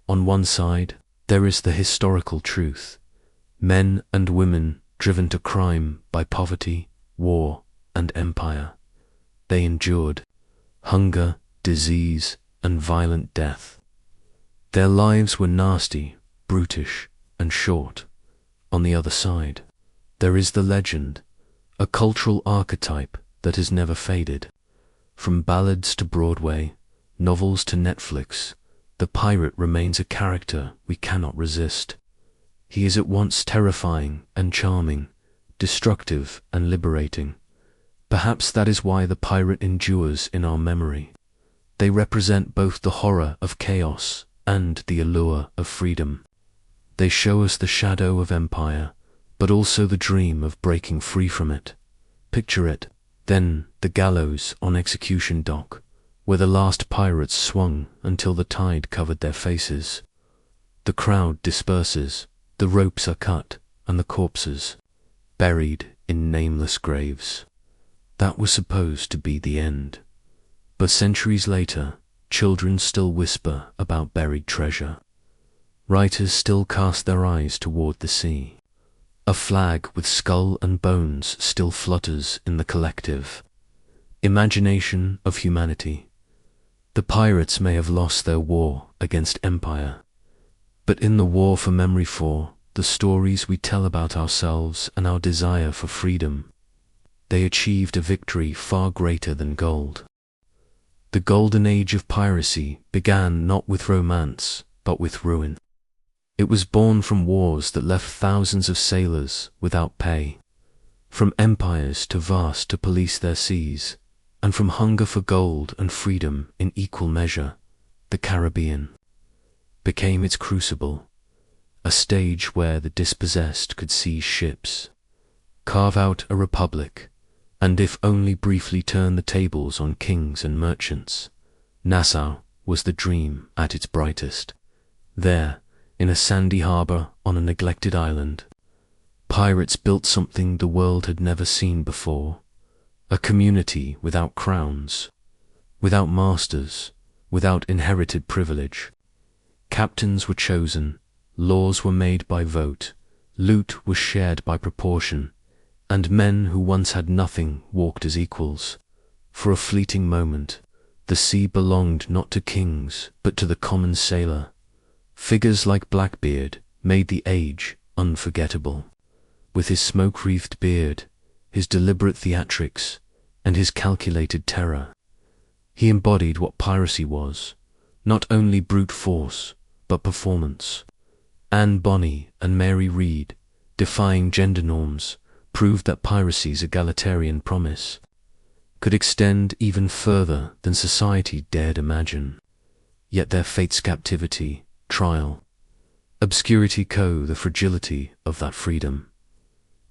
Speaker 1: On one side, there is the historical truth. Men and women driven to crime by poverty, war, and empire. They endured hunger, disease, and violent death. Their lives were nasty, brutish, and short. On the other side, there is the legend, a cultural archetype that has never faded. From ballads to Broadway, novels to Netflix, the pirate remains a character we cannot resist. He is at once terrifying and charming, destructive and liberating. Perhaps that is why the pirate endures in our memory. They represent both the horror of chaos and the allure of freedom. They show us the shadow of empire, but also the dream of breaking free from it. Picture it, then the gallows on Execution Dock, where the last pirates swung until the tide covered their faces. The crowd disperses, the ropes are cut, and the corpses buried in nameless graves. That was supposed to be the end. But centuries later, children still whisper about buried treasure. Writers still cast their eyes toward the sea. A flag with skull and bones still flutters in the collective imagination of humanity. The pirates may have lost their war against empire, but in the war for memory, for the stories we tell about ourselves and our desire for freedom, they achieved a victory far greater than gold. The golden age of piracy began not with romance, but with ruin. It was born from wars that left thousands of sailors without pay, from empires too vast to police their seas, and from hunger for gold and freedom in equal measure. The Caribbean became its crucible, a stage where the dispossessed could seize ships, carve out a republic, and if only briefly turn the tables on kings and merchants. Nassau was the dream at its brightest. There, in a sandy harbor on a neglected island, pirates built something the world had never seen before. A community without crowns, without masters, without inherited privilege. Captains were chosen, laws were made by vote, loot was shared by proportion, and men who once had nothing walked as equals. For a fleeting moment, the sea belonged not to kings, but to the common sailor. Figures like Blackbeard made the age unforgettable. With his smoke-wreathed beard, his deliberate theatrics, and his calculated terror, he embodied what piracy was, not only brute force, but performance. Anne Bonny and Mary Read, defying gender norms, proved that piracy's egalitarian promise could extend even further than society dared imagine. Yet their fate's captivity, trial, obscurity the fragility of that freedom.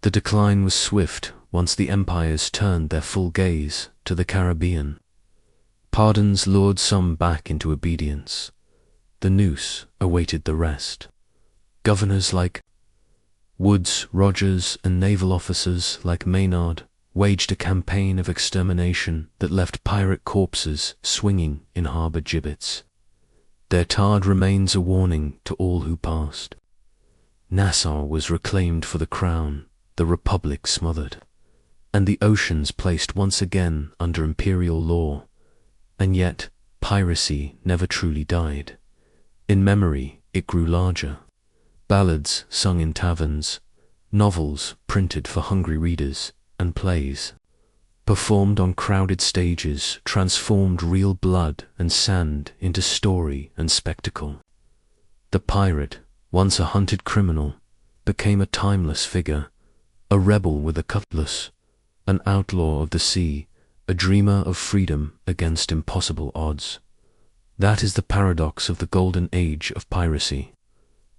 Speaker 1: The decline was swift once the empires turned their full gaze to the Caribbean. Pardons lured some back into obedience. The noose awaited the rest. Governors like Woods, Rogers, and naval officers like Maynard waged a campaign of extermination that left pirate corpses swinging in harbor gibbets. Their tarred remains a warning to all who passed. Nassau was reclaimed for the crown, the Republic smothered, and the oceans placed once again under imperial law. And yet, piracy never truly died. In memory, it grew larger. Ballads sung in taverns, novels printed for hungry readers, and plays performed on crowded stages transformed real blood and sand into story and spectacle. The pirate, once a hunted criminal, became a timeless figure, a rebel with a cutlass, an outlaw of the sea, a dreamer of freedom against impossible odds. That is the paradox of the golden age of piracy.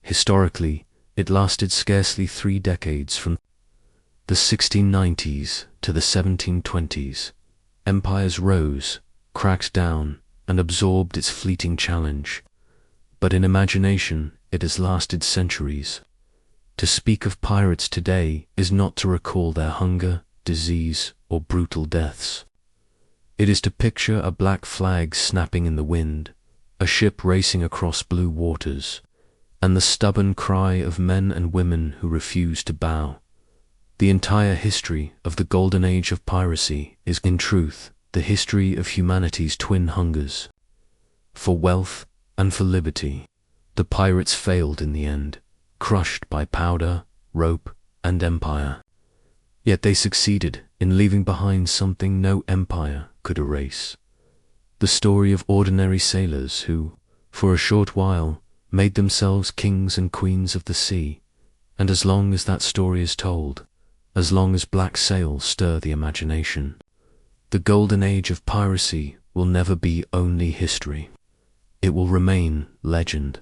Speaker 1: Historically, it lasted scarcely 3 decades from the 1690s to the 1720s. Empires rose, cracked down, and absorbed its fleeting challenge. But in imagination, it has lasted centuries. To speak of pirates today is not to recall their hunger, disease, or brutal deaths. It is to picture a black flag snapping in the wind, a ship racing across blue waters, and the stubborn cry of men and women who refuse to bow. The entire history of the golden age of piracy is, in truth, the history of humanity's twin hungers. For wealth and for liberty, the pirates failed in the end, crushed by powder, rope, and empire. Yet they succeeded in leaving behind something no empire could erase. The story of ordinary sailors who, for a short while, made themselves kings and queens of the sea. And as long as that story is told, as long as black sails stir the imagination, the golden age of piracy will never be only history. It will remain legend.